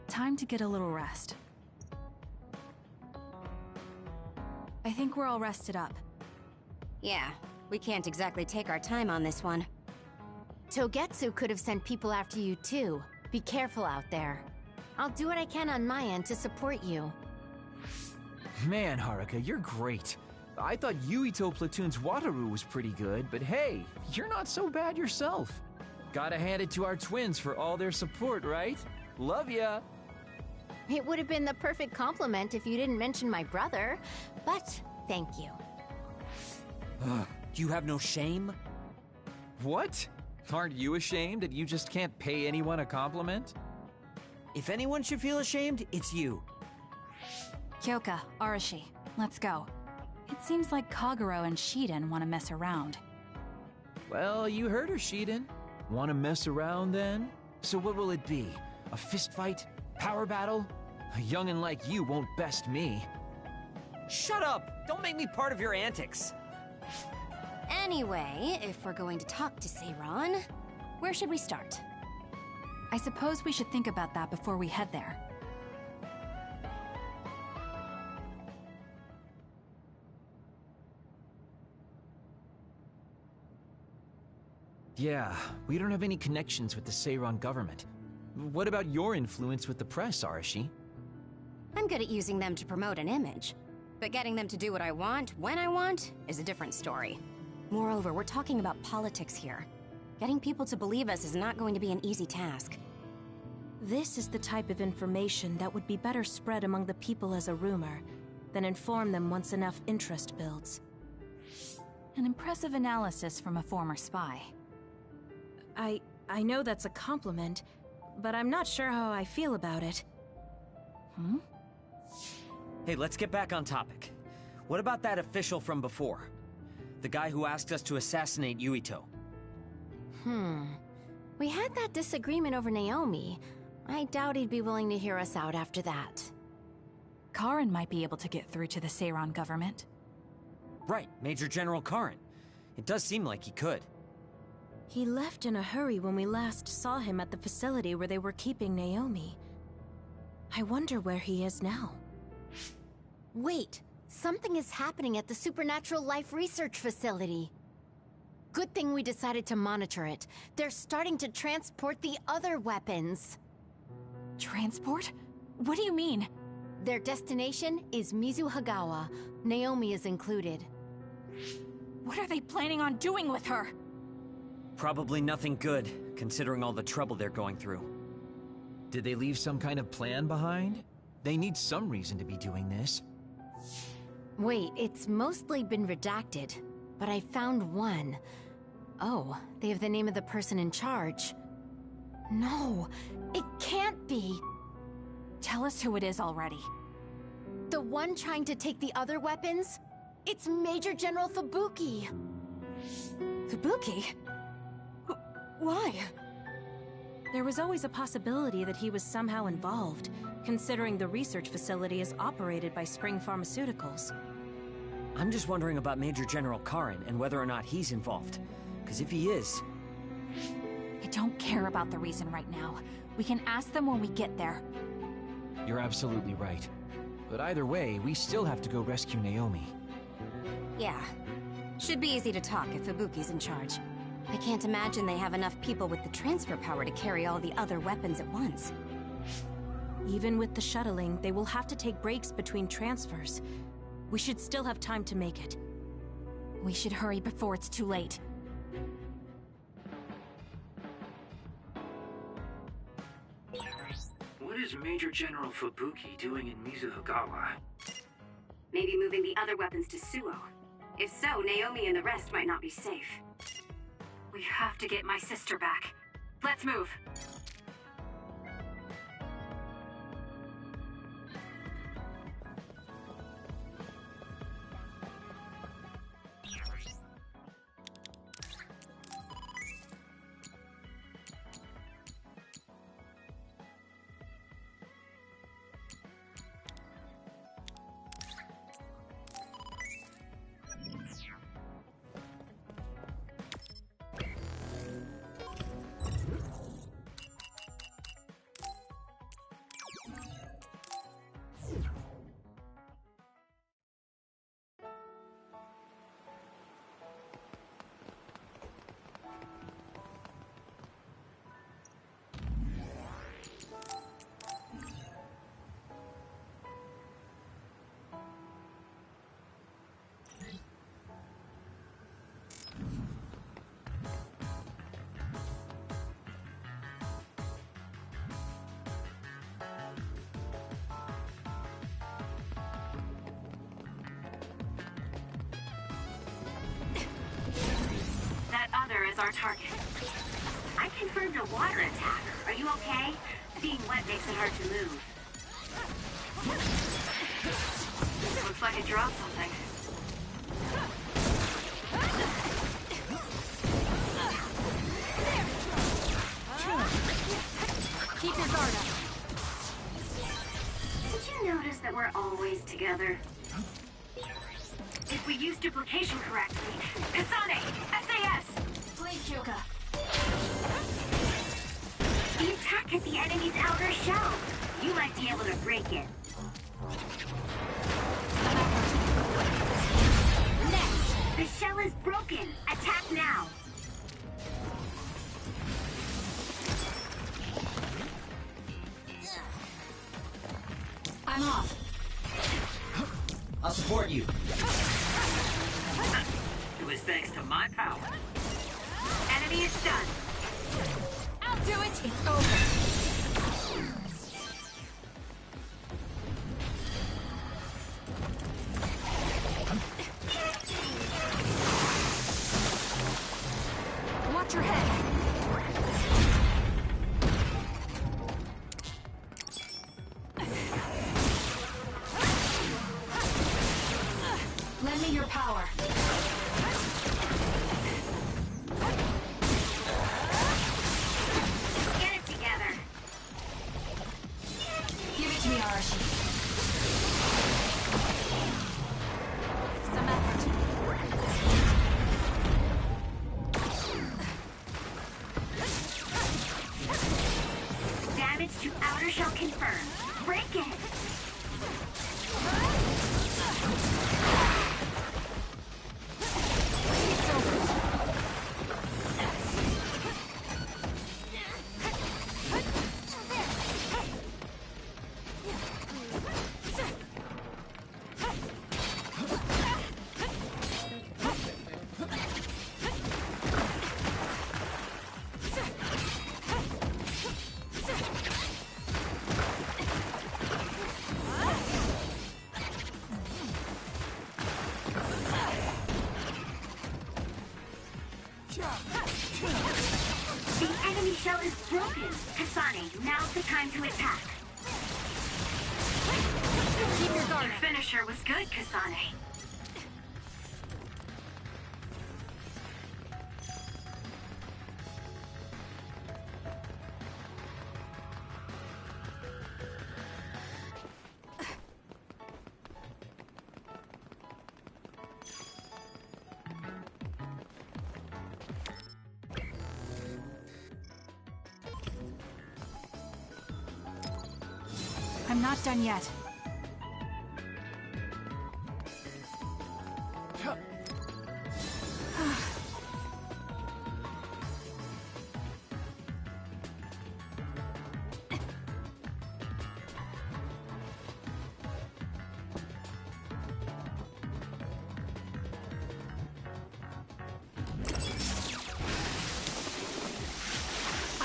Time to get a little rest. I think we're all rested up. Yeah, we can't exactly take our time on this one. Togetsu could have sent people after you too. Be careful out there. I'll do what I can on my end to support you. Man, Haruka, you're great. I thought Yuito Platoon's Wataru was pretty good, but hey, you're not so bad yourself. Gotta hand it to our twins for all their support, right? Love ya! It would have been the perfect compliment if you didn't mention my brother, but thank you. You have no shame? What? Aren't you ashamed that you just can't pay anyone a compliment? If anyone should feel ashamed, it's you. Kyoka, Arashi, let's go. It seems like Kagero and Shiden want to mess around. Well, you heard her, Shiden. Want to mess around, then? So what will it be? A fist fight? Power battle? A youngin' like you won't best me. Shut up! Don't make me part of your antics! Anyway, if we're going to talk to Seiran, where should we start? I suppose we should think about that before we head there. Yeah, we don't have any connections with the Seiran government. What about your influence with the press, Arashi? I'm good at using them to promote an image. But getting them to do what I want, when I want, is a different story. Moreover, we're talking about politics here. Getting people to believe us is not going to be an easy task. This is the type of information that would be better spread among the people as a rumor, than inform them once enough interest builds. An impressive analysis from a former spy. I know that's a compliment, but I'm not sure how I feel about it. Hey, let's get back on topic. What about that official from before? The guy who asked us to assassinate Yuito? We had that disagreement over Naomi. I doubt he'd be willing to hear us out after that. Karin might be able to get through to the Seiran government. Right, Major General Karin. It does seem like he could. He left in a hurry when we last saw him at the facility where they were keeping Naomi. I wonder where he is now. Wait, something is happening at the Supernatural Life Research Facility. Good thing we decided to monitor it. They're starting to transport the other weapons. Transport? What do you mean? Their destination is Mizuhagawa. Naomi is included. What are they planning on doing with her? Probably nothing good, considering all the trouble they're going through. Did they leave some kind of plan behind? They need some reason to be doing this. Wait, it's mostly been redacted, but I found one. Oh, they have the name of the person in charge. No, it can't be. Tell us who it is already. The one trying to take the other weapons? It's Major General Fubuki. Fubuki? Why? There was always a possibility that he was somehow involved, considering the research facility is operated by Spring Pharmaceuticals. I'm just wondering about Major General Karin and whether or not he's involved. Because if he is... I don't care about the reason right now. We can ask them when we get there. You're absolutely right. But either way, we still have to go rescue Naomi. Yeah. Should be easy to talk if Fubuki's in charge. I can't imagine they have enough people with the transfer power to carry all the other weapons at once. Even with the shuttling, they will have to take breaks between transfers. We should still have time to make it. We should hurry before it's too late. What is Major General Fubuki doing in Mizuhagawa? Maybe moving the other weapons to Suo. If so, Naomi and the rest might not be safe. We have to get my sister back. Let's move. as our target. I confirmed a water attack. Are you okay? Being wet makes it hard to move. Looks like it dropped something. Keep your guard up. Did you notice that we're always together? If we use duplication correctly... Kasane! SAS! Please, Kyoka. The attack hit the enemy's outer shell. You might be able to break it. Next! The shell is broken! Attack now! I'm off. I'll support you. It was thanks to my power. Enemy is stunned. I'll do it. It's over. Watch your head. Lend me your power. Get it together. Give it to me, Arashi. Some effort. Damage to outer shell confirmed. Break it. The enemy shell is broken. Kasane, now's the time to attack. Keep your guard. Your finisher was good, Kasane. I'm not done yet.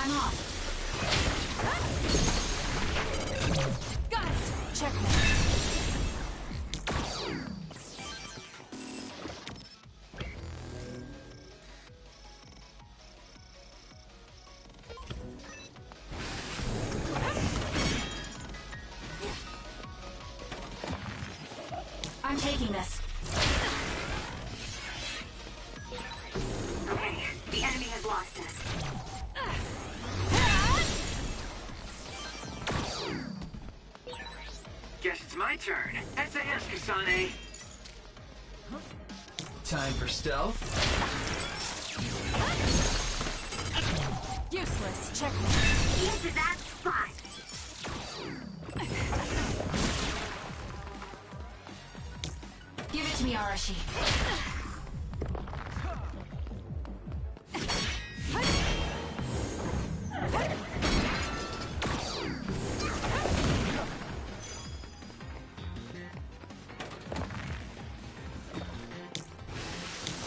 I'm off. Got it. Checkmate. I'm taking this. Okay, the enemy has lost us. Guess it's my turn. SAS, Kasane. Time for stealth. Useless. Checkmate. Into that spot. Give it to me, Arashi.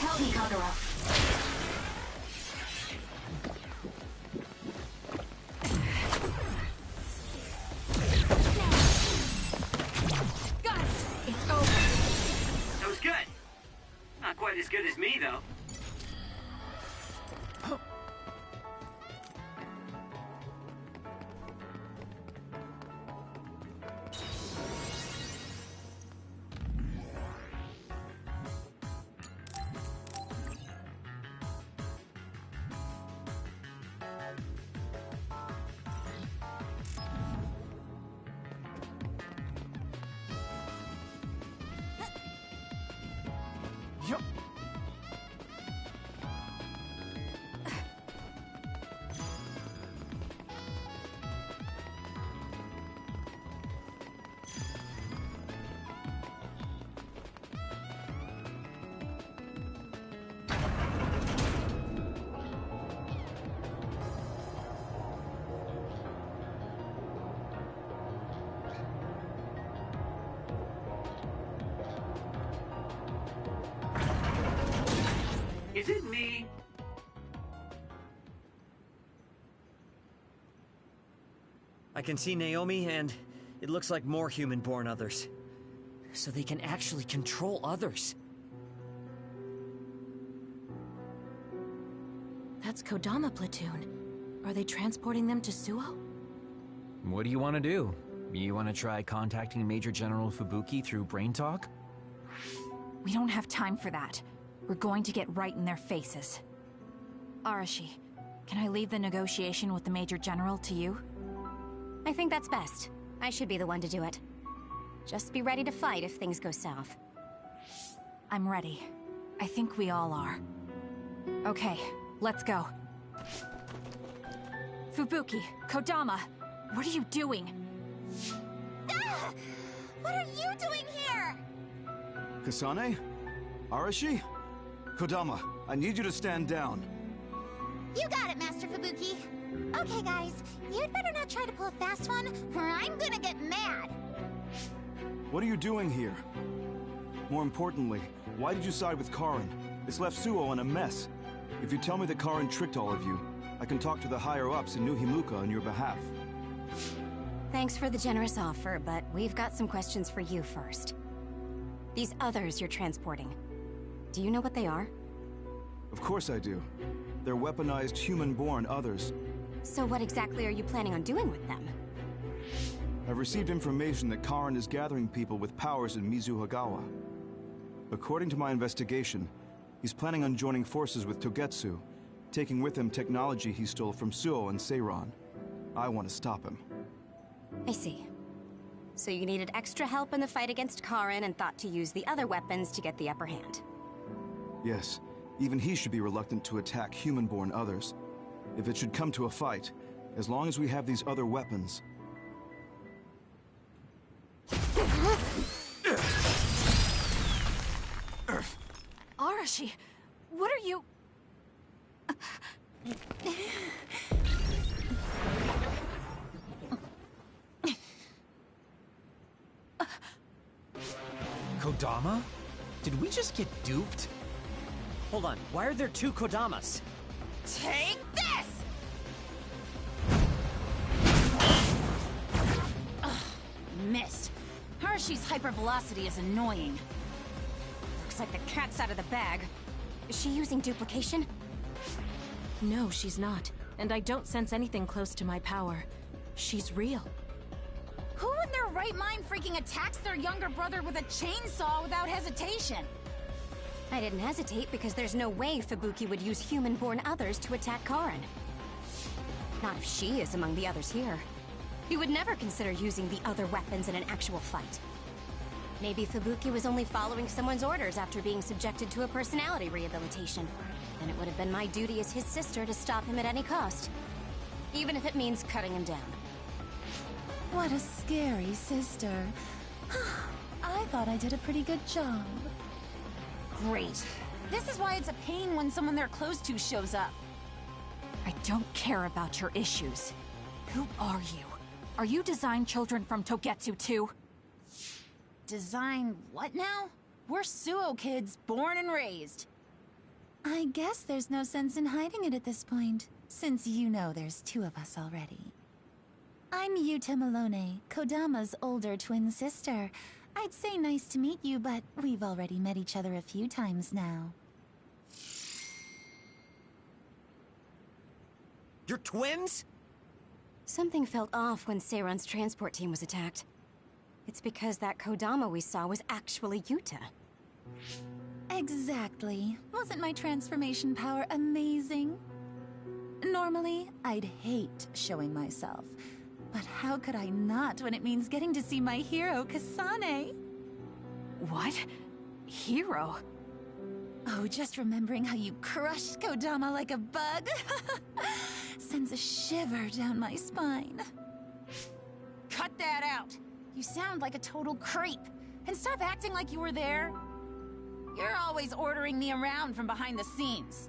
Help me, Kagura. Got it. It's over. That was good. Is it me? I can see Naomi, and it looks like more human-born others. So they can actually control others. That's Kodama platoon. Are they transporting them to Suo? What do you want to do? You want to try contacting Major General Fubuki through Brain Talk? We don't have time for that. We're going to get right in their faces. Arashi, can I leave the negotiation with the Major General to you? I think that's best. I should be the one to do it. Just be ready to fight if things go south. I'm ready. I think we all are. Okay, let's go. Fubuki, Kodama, what are you doing? Ah! What are you doing here? Kasane? Arashi? Kodama, I need you to stand down. You got it, Master Fubuki. Okay, guys, you'd better not try to pull a fast one, or I'm gonna get mad. What are you doing here? More importantly, why did you side with Karin? This left Suo in a mess. If you tell me that Karin tricked all of you, I can talk to the higher-ups in New Himuka on your behalf. Thanks for the generous offer, but we've got some questions for you first. These others you're transporting, do you know what they are? Of course I do. They're weaponized human-born others. So what exactly are you planning on doing with them? I've received information that Karin is gathering people with powers in Mizuhagawa. According to my investigation, he's planning on joining forces with Togetsu, taking with him technology he stole from Suo and Seiran. I want to stop him. I see. So you needed extra help in the fight against Karin and thought to use the other weapons to get the upper hand. Yes, even he should be reluctant to attack human-born others. If it should come to a fight, as long as we have these other weapons... Arashi, what are you... Kodama? Did we just get duped? Hold on, why are there two Kodamas? Take this! Ugh, missed. Hershey's hypervelocity is annoying. Looks like the cat's out of the bag. Is she using duplication? No, she's not. And I don't sense anything close to my power. She's real. Who in their right mind freaking attacks their younger brother with a chainsaw without hesitation? I didn't hesitate because there's no way Fubuki would use human-born others to attack Karin. Not if she is among the others here. He would never consider using the other weapons in an actual fight. Maybe Fubuki was only following someone's orders after being subjected to a personality rehabilitation. Then it would have been my duty as his sister to stop him at any cost. Even if it means cutting him down. What a scary sister. I thought I did a pretty good job. Great. This is why it's a pain when someone they're close to shows up. I don't care about your issues. Who are you? Are you design children from Togetsu too? Design what now? We're Suo kids, born and raised. I guess there's no sense in hiding it at this point, since you know there's two of us already. I'm Yuta Malone, Kodama's older twin sister. I'd say nice to meet you, but we've already met each other a few times now. You're twins? Something felt off when Seiran's transport team was attacked. It's because that Kodama we saw was actually Yuta. Exactly. Wasn't my transformation power amazing? Normally, I'd hate showing myself. But how could I not when it means getting to see my hero, Kasane? What? Hero? Oh, just remembering how you crushed Kodama like a bug sends a shiver down my spine. Cut that out! You sound like a total creep. And stop acting like you were there. You're always ordering me around from behind the scenes.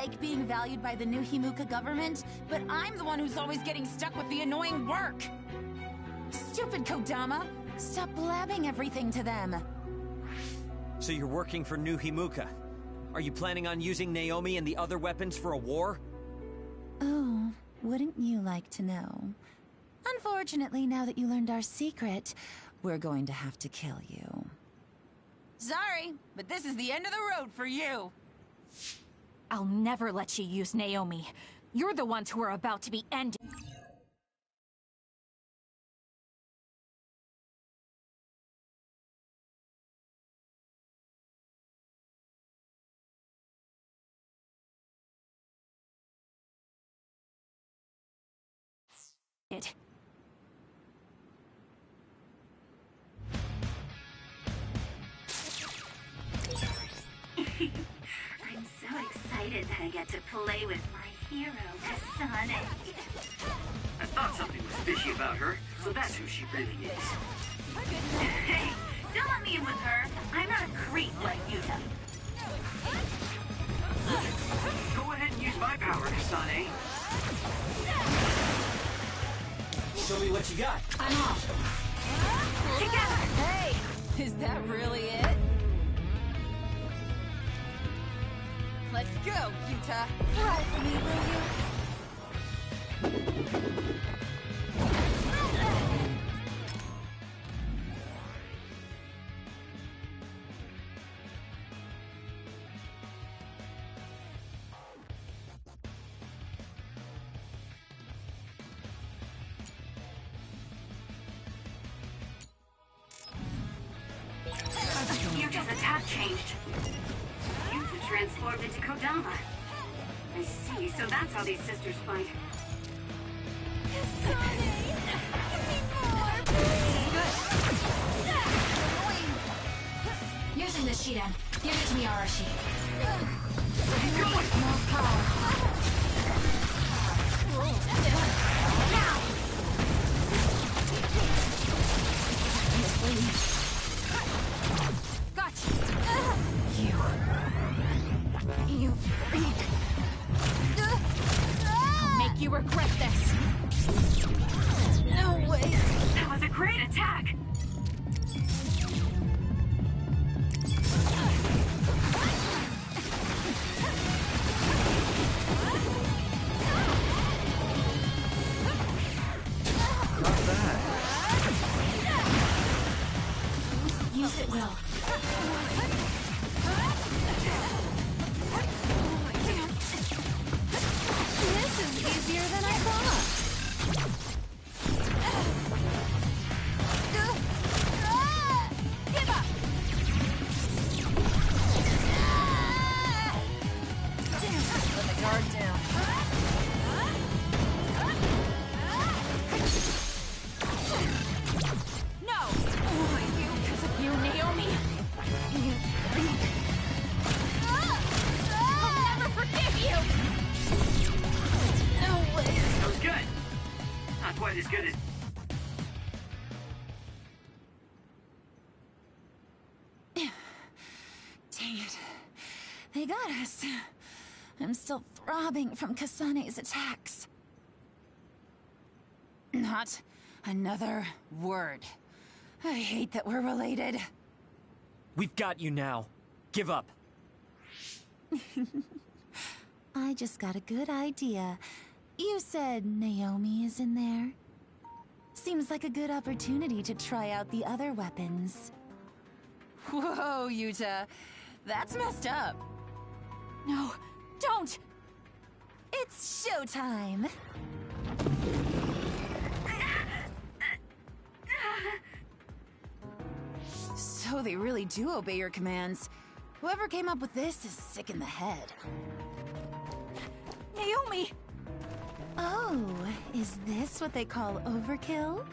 like being valued by the new Himuka government, but I'm the one who's always getting stuck with the annoying work. Stupid Kodama! Stop blabbing everything to them. So you're working for New Himuka. Are you planning on using Naomi and the other weapons for a war? Oh, wouldn't you like to know? Unfortunately, now that you learned our secret, we're going to have to kill you. Sorry, but this is the end of the road for you. I'll never let you use Naomi. You're the ones who are about to be ended. I'm so excited that I get to play with my hero, Kasane. I thought something was fishy about her, so that's who she really is. Hey, don't let me in with her. I'm not a creep like Yuta. Go ahead and use my power, Kasane. Show me what you got. I'm off. Together! Hey! Is that really it? Let's go, Yuta! Fly for me, will you? Yuta's attack changed. Yuta transformed into Kodama. I see, so that's how these sisters fight. Using the Shiden. Give it to me, Arashi. More power. Now! Gotcha. You freak. I'll make you regret this. No way. That was a great attack. Not bad. Use it well. This is easier than I thought. Give up! Let the guard down. No! Because of you, Naomi. You freak. I'll never forgive you! No way. That was good. Not quite as good as... Dang it. They got us. I'm still throbbing from Kasane's attacks. Not another word. I hate that we're related. We've got you now. Give up. I just got a good idea. You said Naomi is in there? Seems like a good opportunity to try out the other weapons. Whoa, Yuta. That's messed up. No, don't! It's showtime! So they really do obey your commands. Whoever came up with this is sick in the head. Naomi! Oh, is this what they call overkill?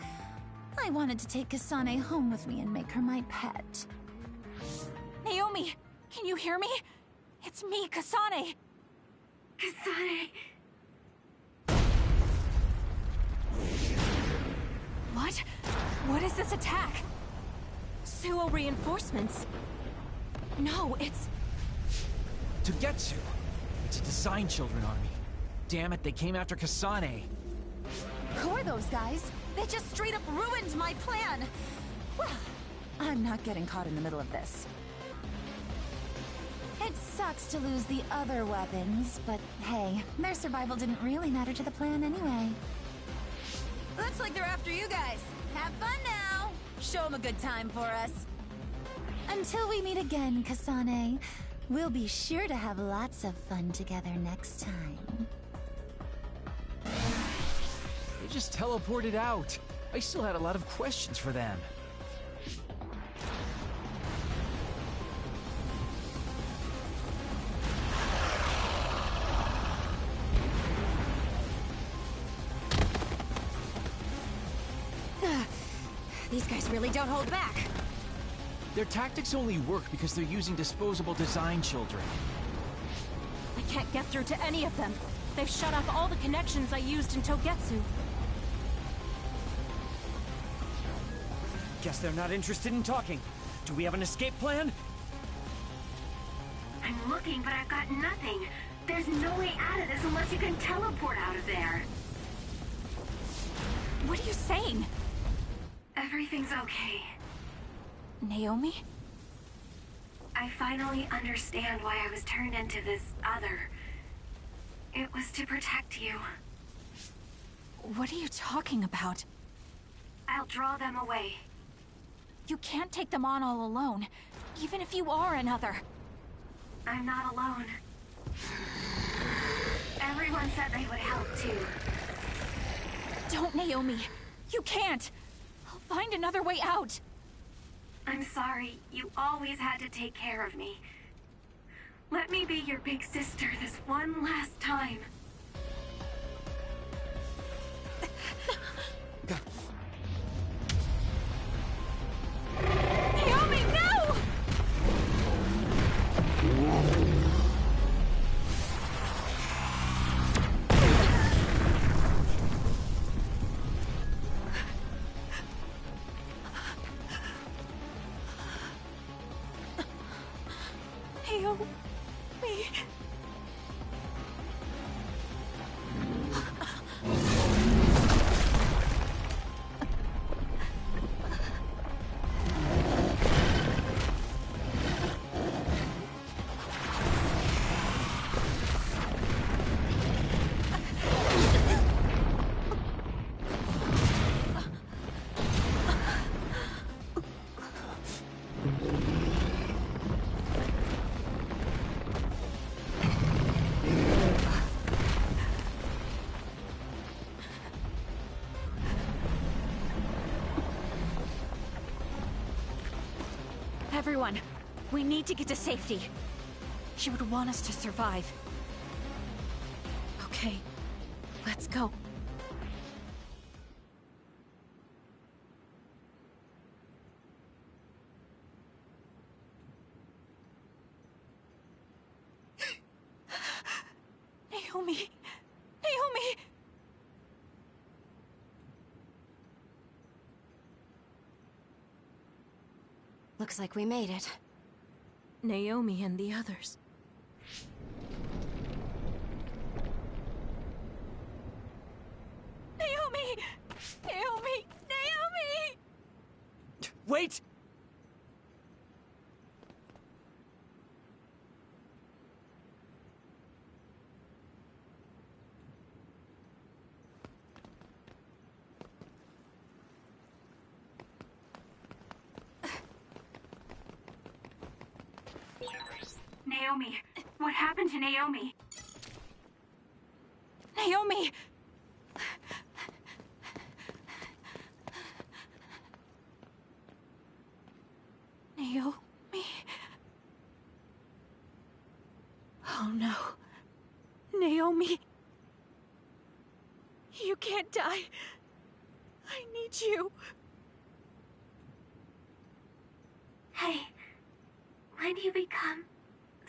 I wanted to take Kasane home with me and make her my pet. Naomi! Can you hear me? It's me, Kasane! Kasane! What? What is this attack? Suo reinforcements. No, it's... Togetsu! It's a Design Children army. Damn it, they came after Kasane. Who are those guys? They just straight up ruined my plan! Well, I'm not getting caught in the middle of this. It sucks to lose the other weapons, but hey, their survival didn't really matter to the plan anyway. Looks like they're after you guys. Have fun now! Show them a good time for us. Until we meet again, Kasane, we'll be sure to have lots of fun together next time. They just teleported out. I still had a lot of questions for them. These guys really don't hold back. Their tactics only work because they're using disposable Design Children. I can't get through to any of them. They've shut off all the connections I used in Togetsu. Guess they're not interested in talking. Do we have an escape plan? I'm looking, but I've got nothing. There's no way out of this unless you can teleport out of there. What are you saying? Everything's okay. Naomi? I finally understand why I was turned into this other. It was to protect you. What are you talking about? I'll draw them away. You can't take them on all alone, even if you are another. I'm not alone. Everyone said they would help too. Don't, Naomi. You can't. I'll find another way out. I'm sorry. You always had to take care of me. Let me be your big sister this one last time. Naomi, no! Naomi. Everyone, we need to get to safety. She would want us to survive. Okay, let's go. Naomi! Naomi! Looks like we made it. Naomi and the others. Naomi! Naomi! Naomi! Wait! Naomi, what happened to Naomi? Naomi! Naomi? Oh no. Naomi. You can't die. I need you. Hey, when do you become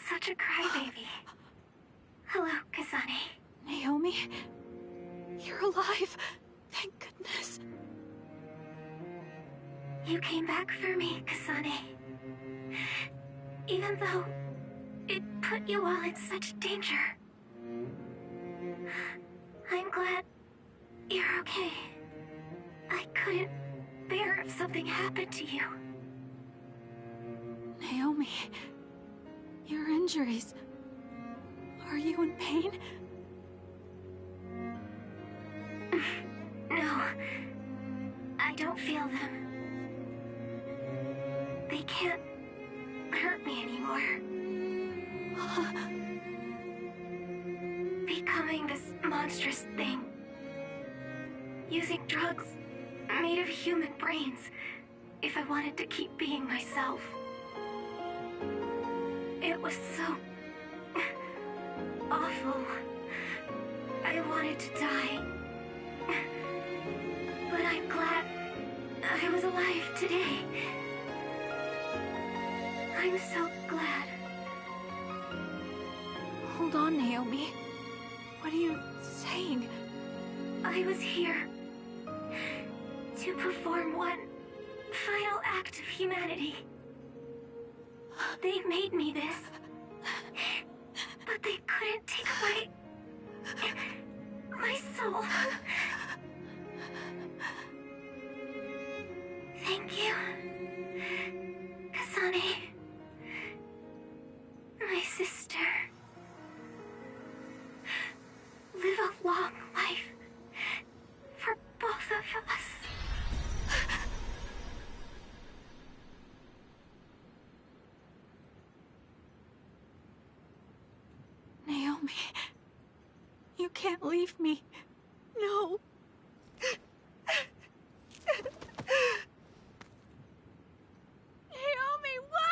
such a crybaby? Hello, Kasane. Naomi? You're alive. Thank goodness. You came back for me, Kasane. Even though it put you all in such danger. I'm glad you're okay. I couldn't bear if something happened to you. Naomi, your injuries. Are you in pain? No, I don't feel them. They can't hurt me anymore. Becoming this monstrous thing. Using drugs made of human brains if I wanted to keep being myself. It was so awful. I wanted to die. But I'm glad I was alive today. I'm so glad. Hold on, Naomi. What are you saying? I was here to perform one final act of humanity. They made me this, but they couldn't take away my soul. Thank you, Kasane, my sister. Live a long life for both of us. Naomi, you can't leave me. No. Naomi, why?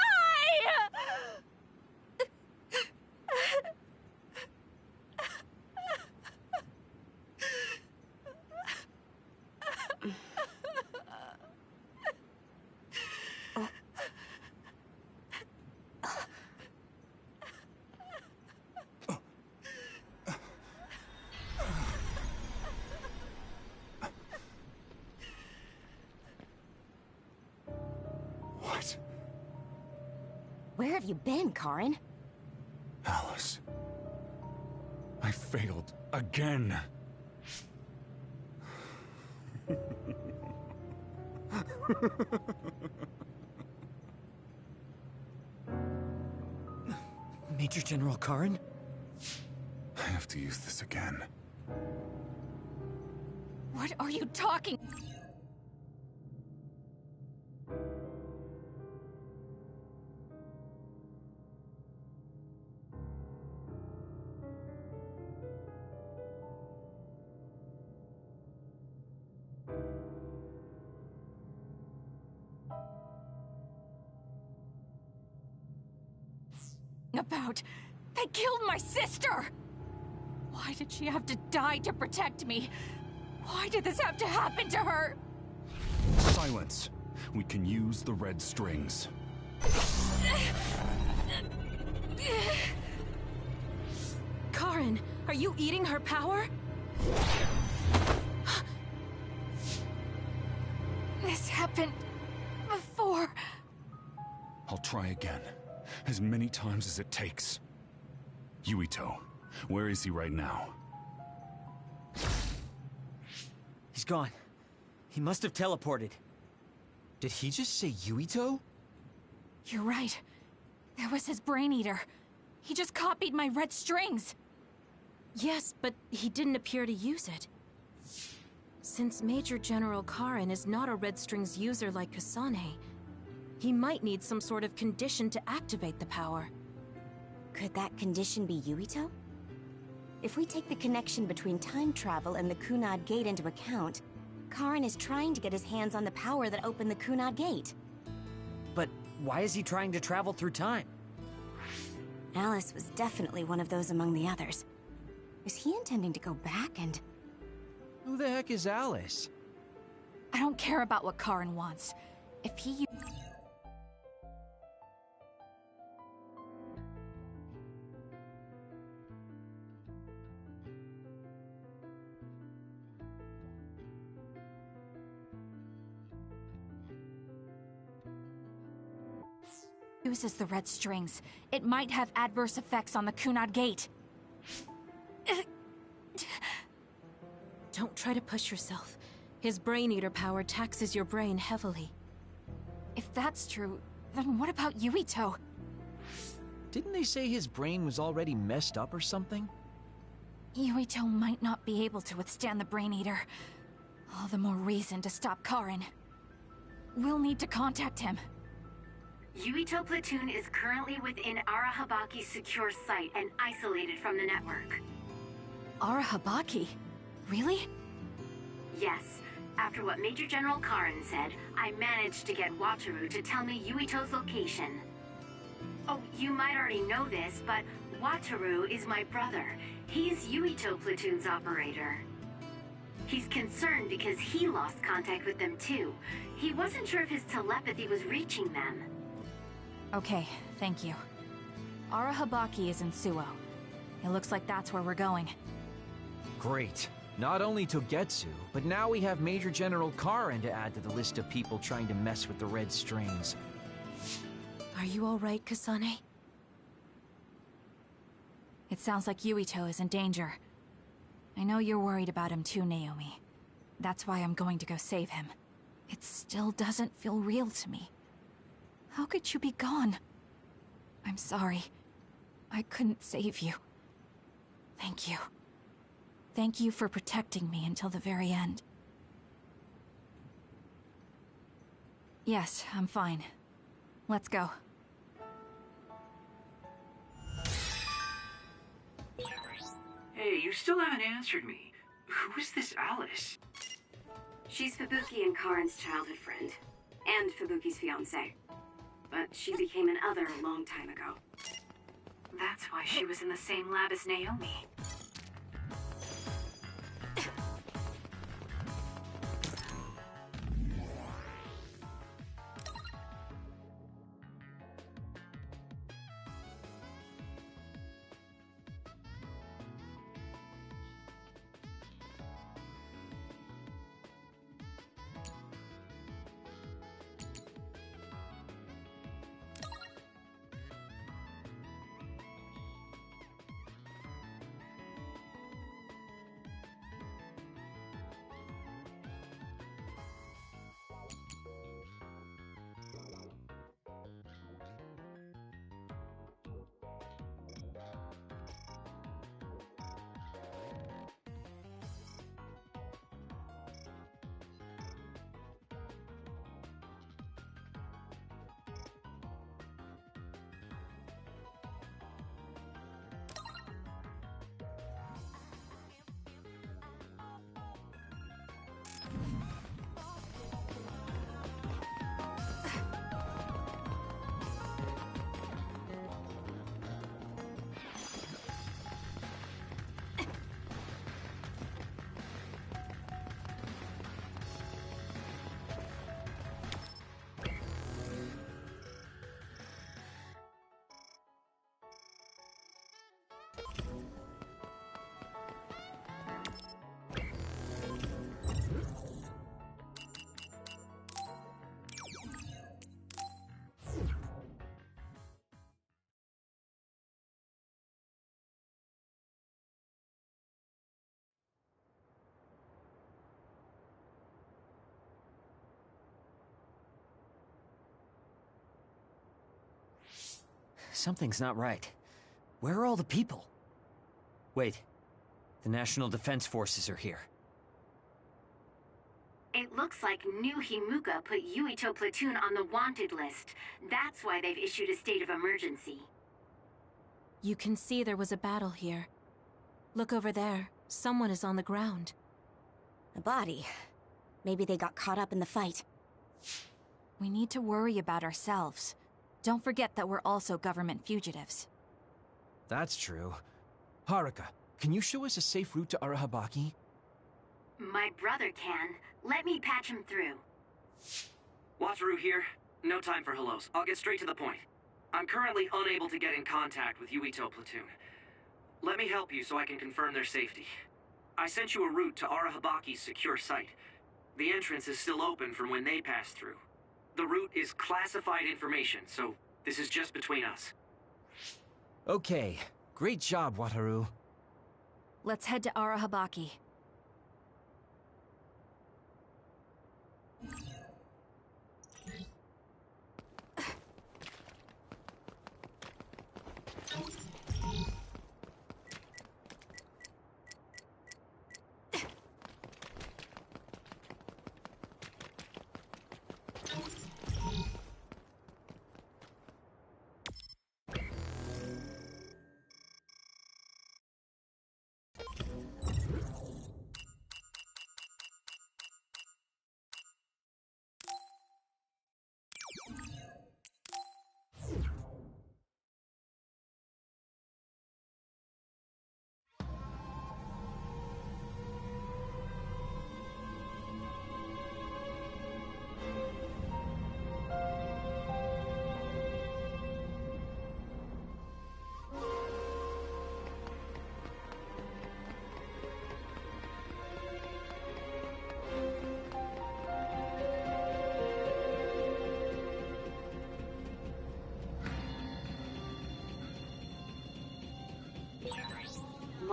What? Where have you been, Karin? Alice. I failed again. Major General Karin? I have to use this again. What are you talking? About? They killed my sister! Why did she have to die to protect me? Why did this have to happen to her? Silence. We can use the red strings. Karin, are you eating her power? This happened before. I'll try again. As many times as it takes. Yuito, where is he right now? He's gone. He must have teleported. Did he just say Yuito? You're right. There was his brain eater. He just copied my red strings. Yes, but he didn't appear to use it. Since Major General Karin is not a Red Strings user like Kasane, he might need some sort of condition to activate the power. Could that condition be Yuito? If we take the connection between time travel and the Kunad Gate into account, Karin is trying to get his hands on the power that opened the Kunad Gate. But why is he trying to travel through time? Alice was definitely one of those among the others. Is he intending to go back and... Who the heck is Alice? I don't care about what Karin wants. If he... uses the red strings, it might have adverse effects on the Kunad Gate. Don't try to push yourself. His Brain Eater power taxes your brain heavily. If that's true, then what about Yuito? Didn't they say his brain was already messed up or something? Yuito might not be able to withstand the Brain Eater. All the more reason to stop Karin. We'll need to contact him. Yuito Platoon is currently within Arahabaki's secure site and isolated from the network. Arahabaki? Really? Yes. After what Major General Karin said, I managed to get Wataru to tell me Yuito's location. Oh, you might already know this, but Wataru is my brother. He's Yuito Platoon's operator. He's concerned because he lost contact with them too. He wasn't sure if his telepathy was reaching them. Okay, thank you. Arahabaki is in Suo. It looks like that's where we're going. Great. Not only Togetsu, but now we have Major General Karin to add to the list of people trying to mess with the red strings. Are you alright, Kasane? It sounds like Yuito is in danger. I know you're worried about him too, Naomi. That's why I'm going to go save him. It still doesn't feel real to me. How could you be gone? I'm sorry. I couldn't save you. Thank you. Thank you for protecting me until the very end. Yes, I'm fine. Let's go. Hey, you still haven't answered me. Who is this Alice? She's Fubuki and Karin's childhood friend, and Fubuki's fiancé. But she became an other a long time ago. That's why she was in the same lab as Naomi. Something's not right. Where are all the people? Wait. The National Defense Forces are here. It looks like New Himuka put Yuito Platoon on the wanted list. That's why they've issued a state of emergency. You can see there was a battle here. Look over there. Someone is on the ground. A body. Maybe they got caught up in the fight. We need to worry about ourselves. Don't forget that we're also government fugitives. That's true. Haruka, can you show us a safe route to Arahabaki? My brother can. Let me patch him through. Wataru here. No time for hellos. I'll get straight to the point. I'm currently unable to get in contact with Yuito Platoon. Let me help you so I can confirm their safety. I sent you a route to Arahabaki's secure site. The entrance is still open from when they passed through. The route is classified information, so this is just between us. Okay. Great job, Wataru. Let's head to Arahabaki.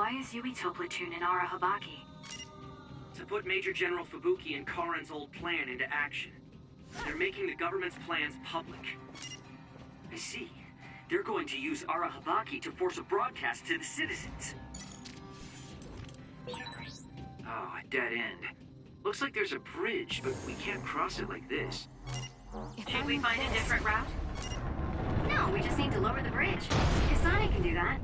Why is Yuito platoon in Arahabaki? To put Major General Fubuki and Karen's old plan into action. They're making the government's plans public. I see. They're going to use Arahabaki to force a broadcast to the citizens. Oh, a dead end. Looks like there's a bridge, but we can't cross it like this. Should we find a different route? No, we just need to lower the bridge. Kasane can do that.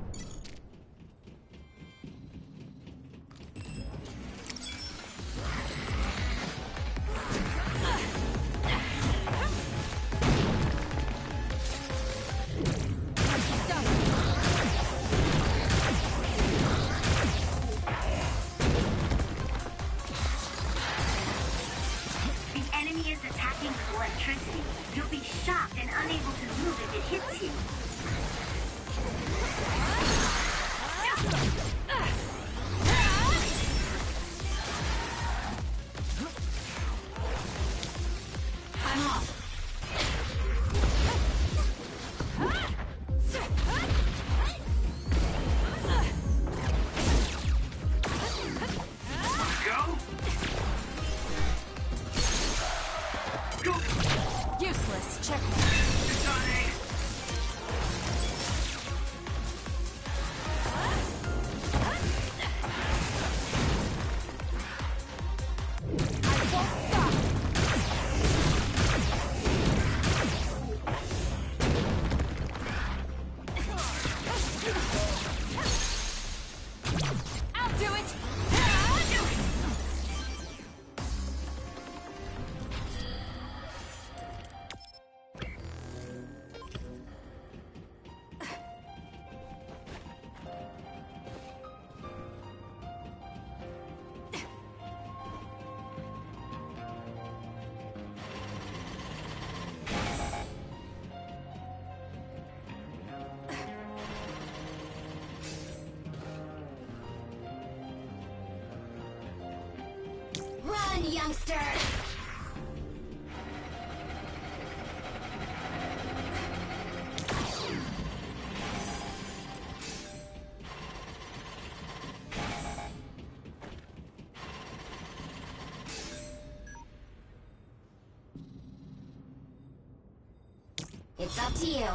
Youngster! It's up to you.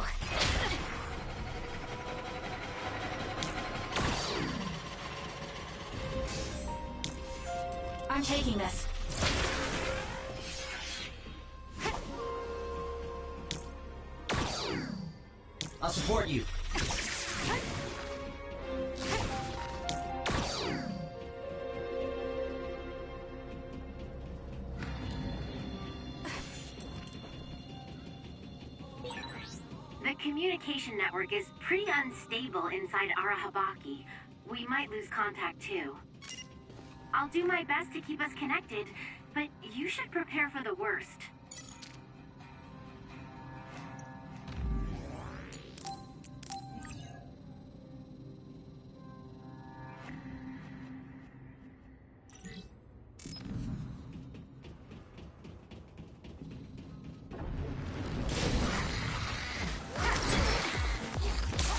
I'm taking this. I'll support you. The communication network is pretty unstable inside Arahabaki. We might lose contact too. I'll do my best to keep us connected, but you should prepare for the worst.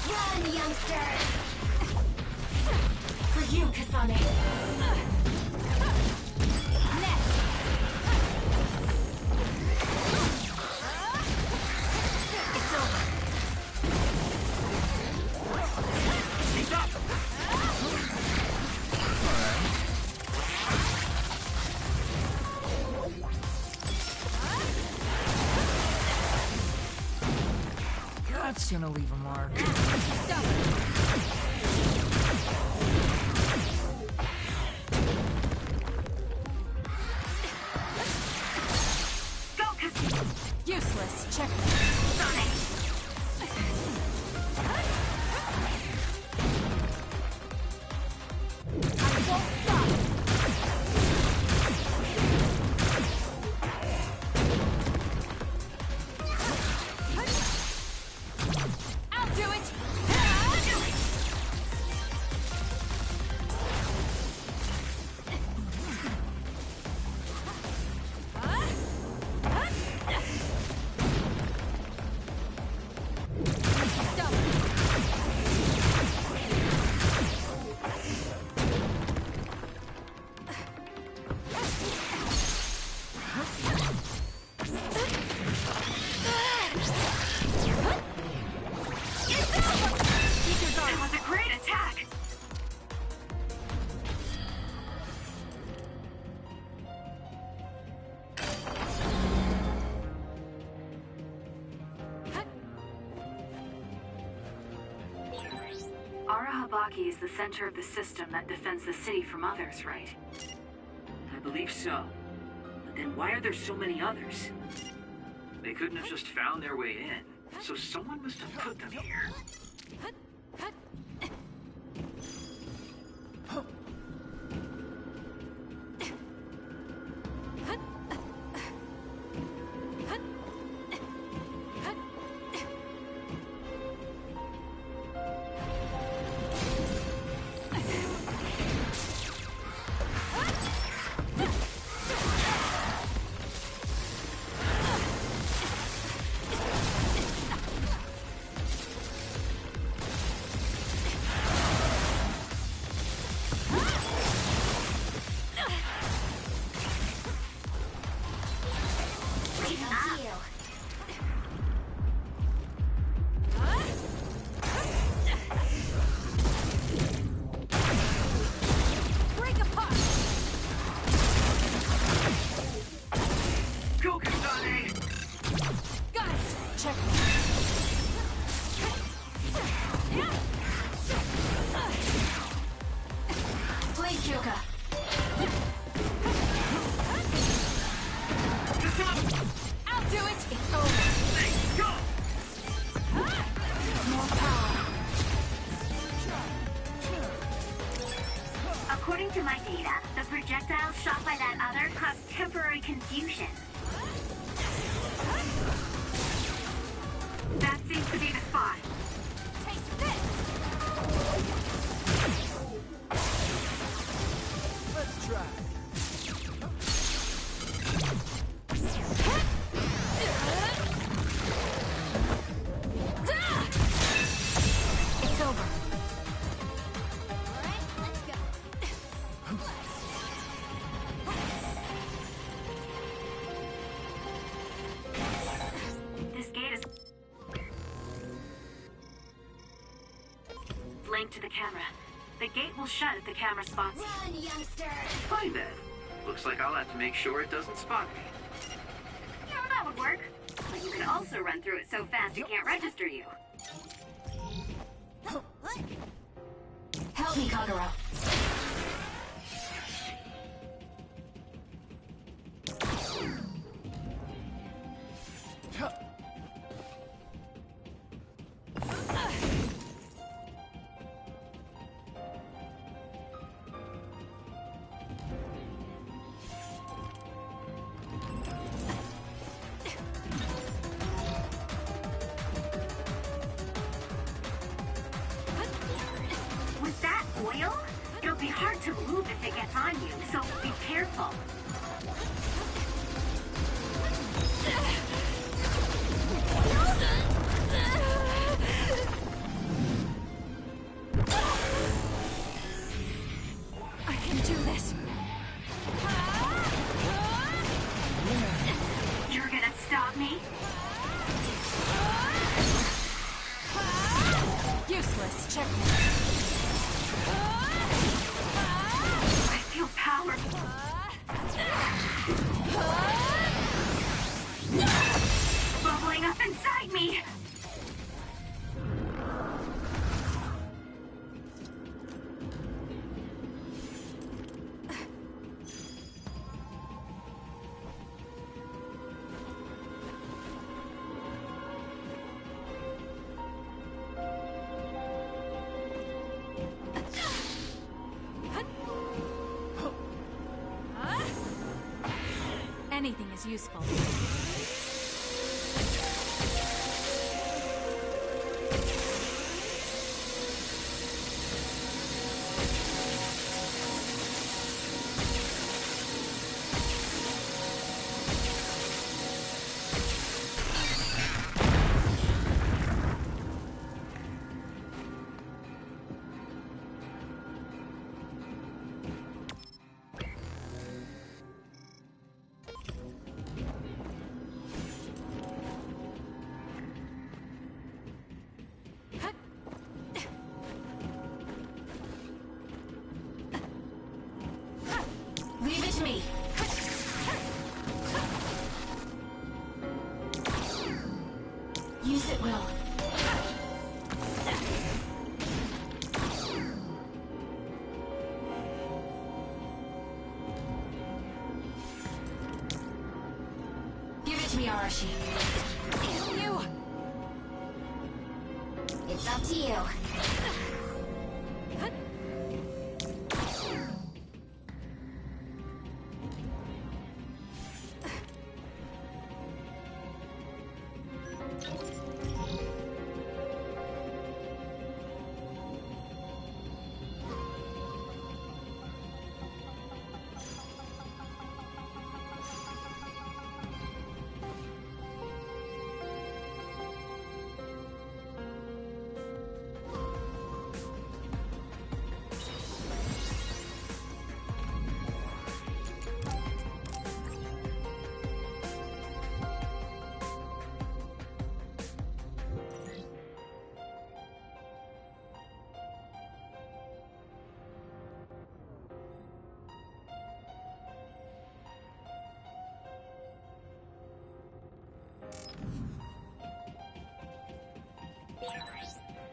Run, youngster! For you, Kasane. That's gonna leave a mark. Useless. Check. That was a great attack! Arahabaki is the center of the system that defends the city from others, right? I believe so. But then why are there so many others? They couldn't have just found their way in, so someone must have put them here. According to my data, the projectiles shot by that other caused temporary confusion. That seems to be the spot. Taste this! Let's try. It's over. This gate is linked to the camera. The gate will shut if the camera spots you. Run, youngster! Fine then. Looks like I'll have to make sure it doesn't spot me. Yeah, that would work. But you can also run through it so fast it can't register you. Help me, Kagura. With that oil, it'll be hard to move if it gets on you, so be careful. I can do this. You're gonna stop me? Useless. Check. I feel powerful. Bubbling up inside me. Anything is useful. seems it will. Give it to me, Arashi. You! It's up to you.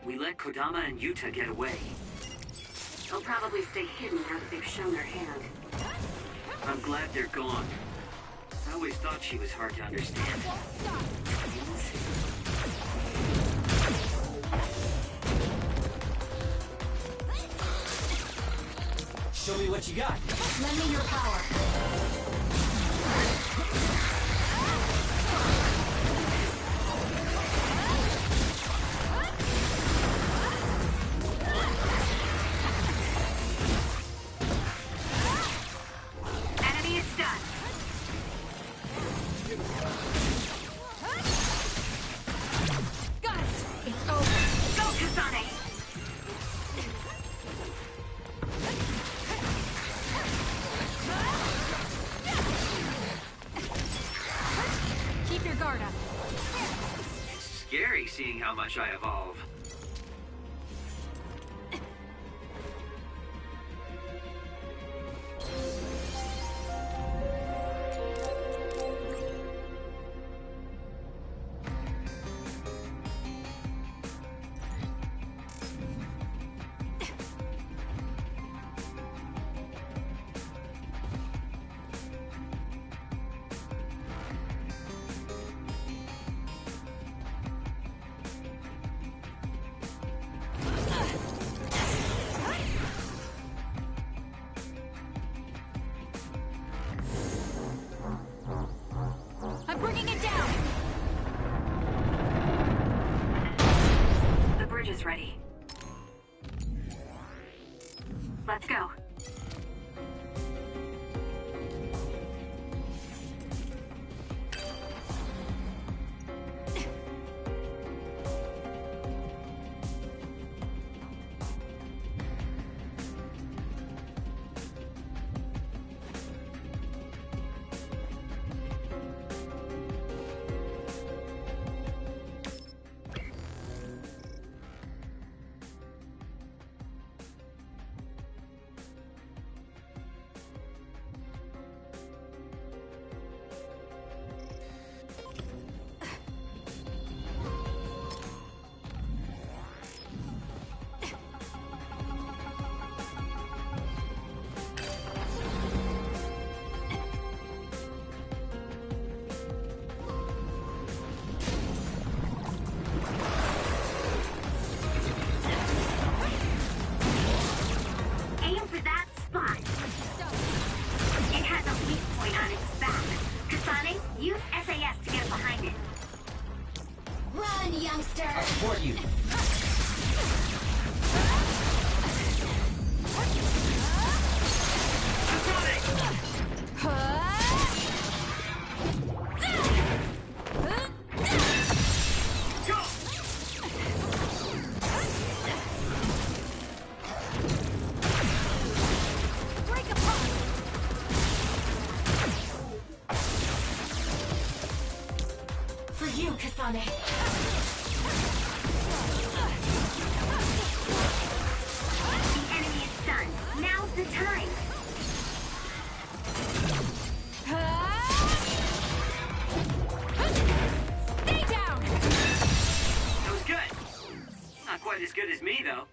We let Kodama and Yuta get away. They'll probably stay hidden now that they've shown their hand. I'm glad they're gone. I always thought she was hard to understand. Show me what you got. Lend me your power. Seeing how much I evolve. I'm bringing it down! The bridge is ready. Let's go. I support you. For you, Kasane. The enemy is stunned. Now's the time. Stay down! good as me, though.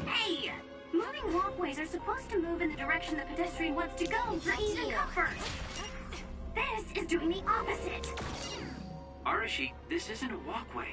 Hey! Moving walkways are supposed to move in the direction the pedestrian wants to go for ease and comfort. This is doing the opposite. Arashi, this isn't a walkway.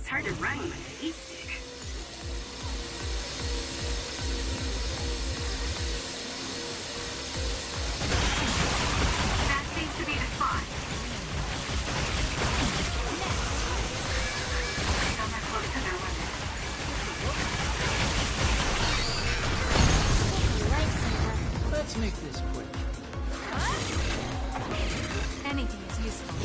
Hard to run with a heat stick. That seems to be the spot. I'm not close to their limit. Let's make this quick. Anything is useful.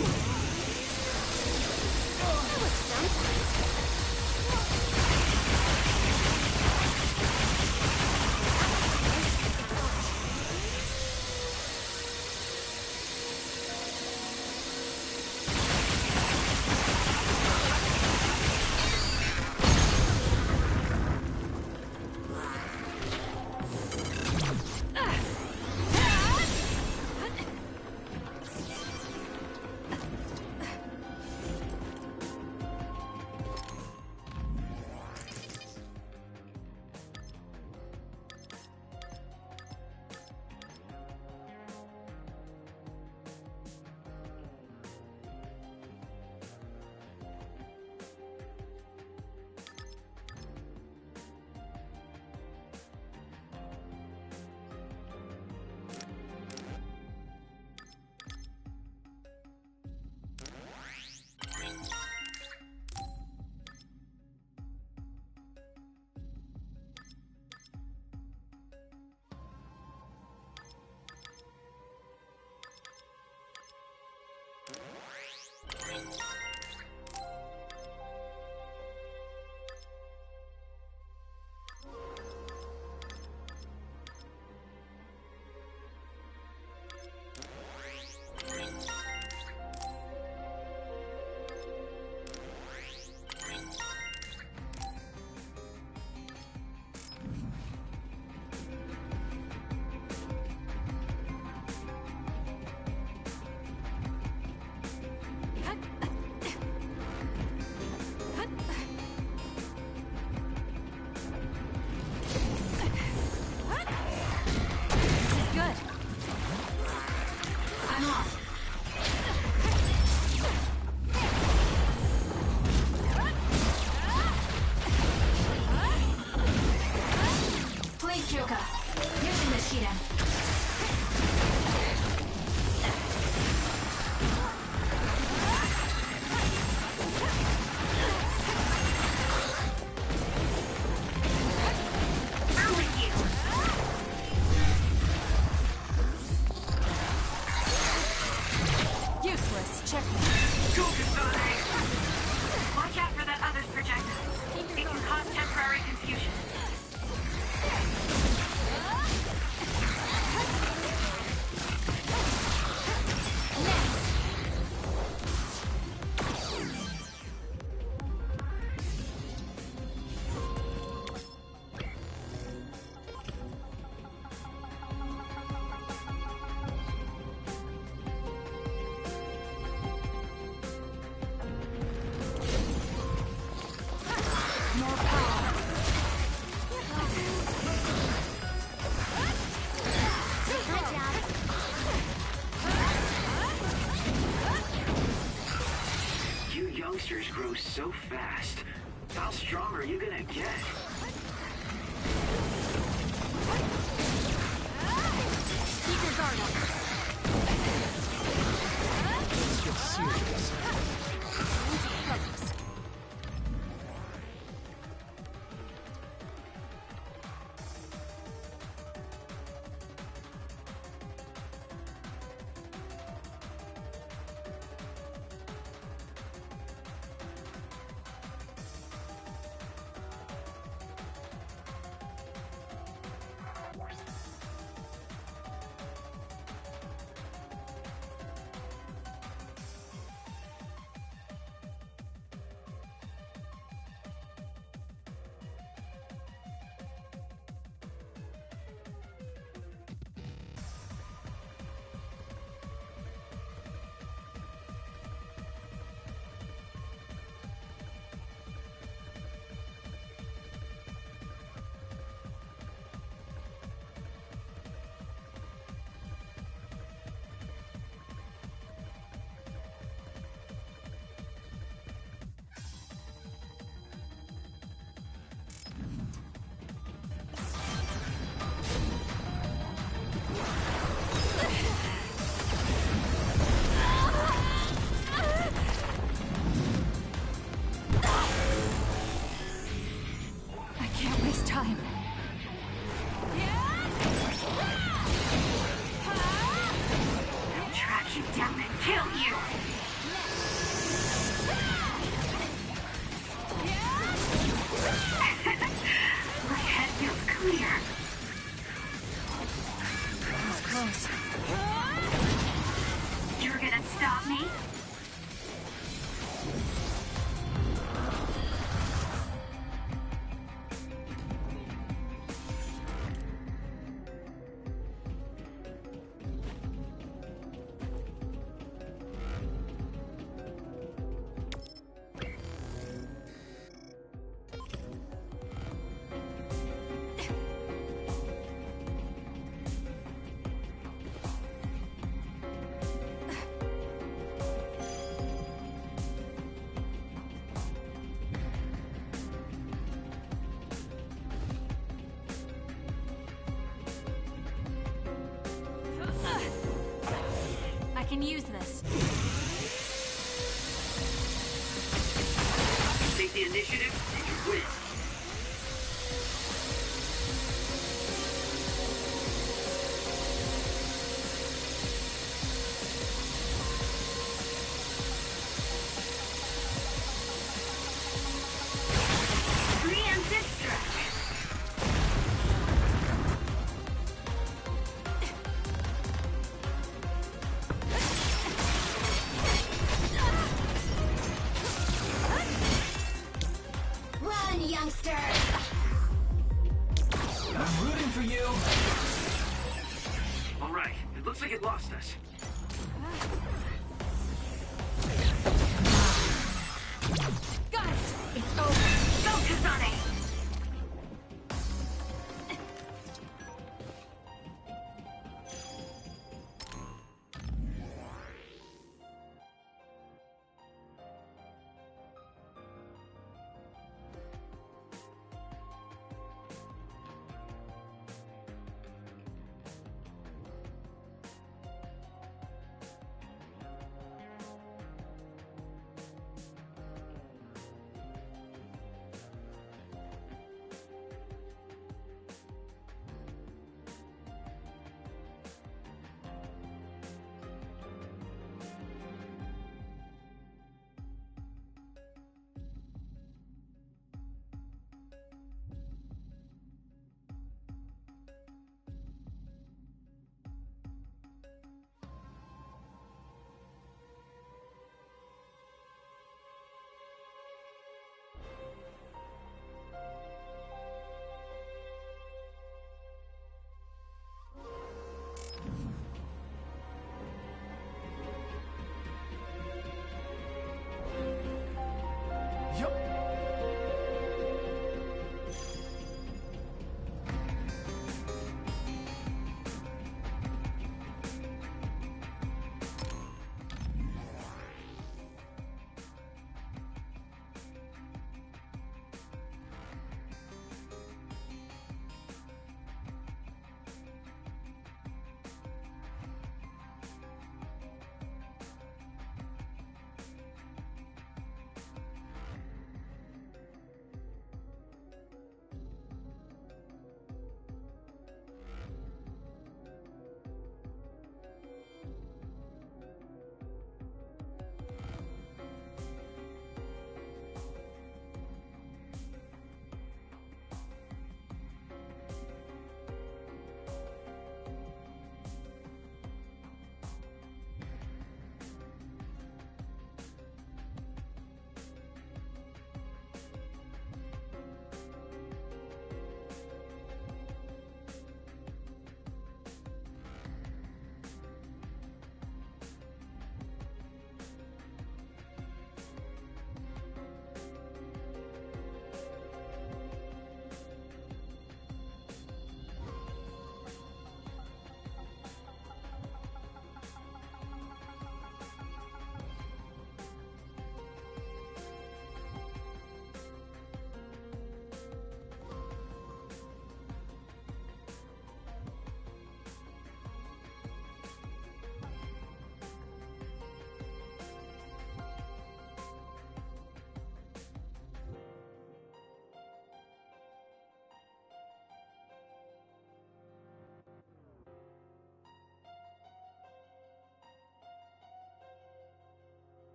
monsters grow so fast. How strong are you gonna get? Keep your guard up. Let's get serious. I can use this. Take the initiative, and you win. Run, young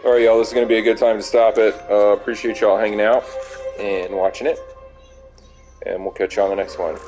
Alright, y'all, this is going to be a good time to stop it. Appreciate y'all hanging out and watching it. And we'll catch you on the next one.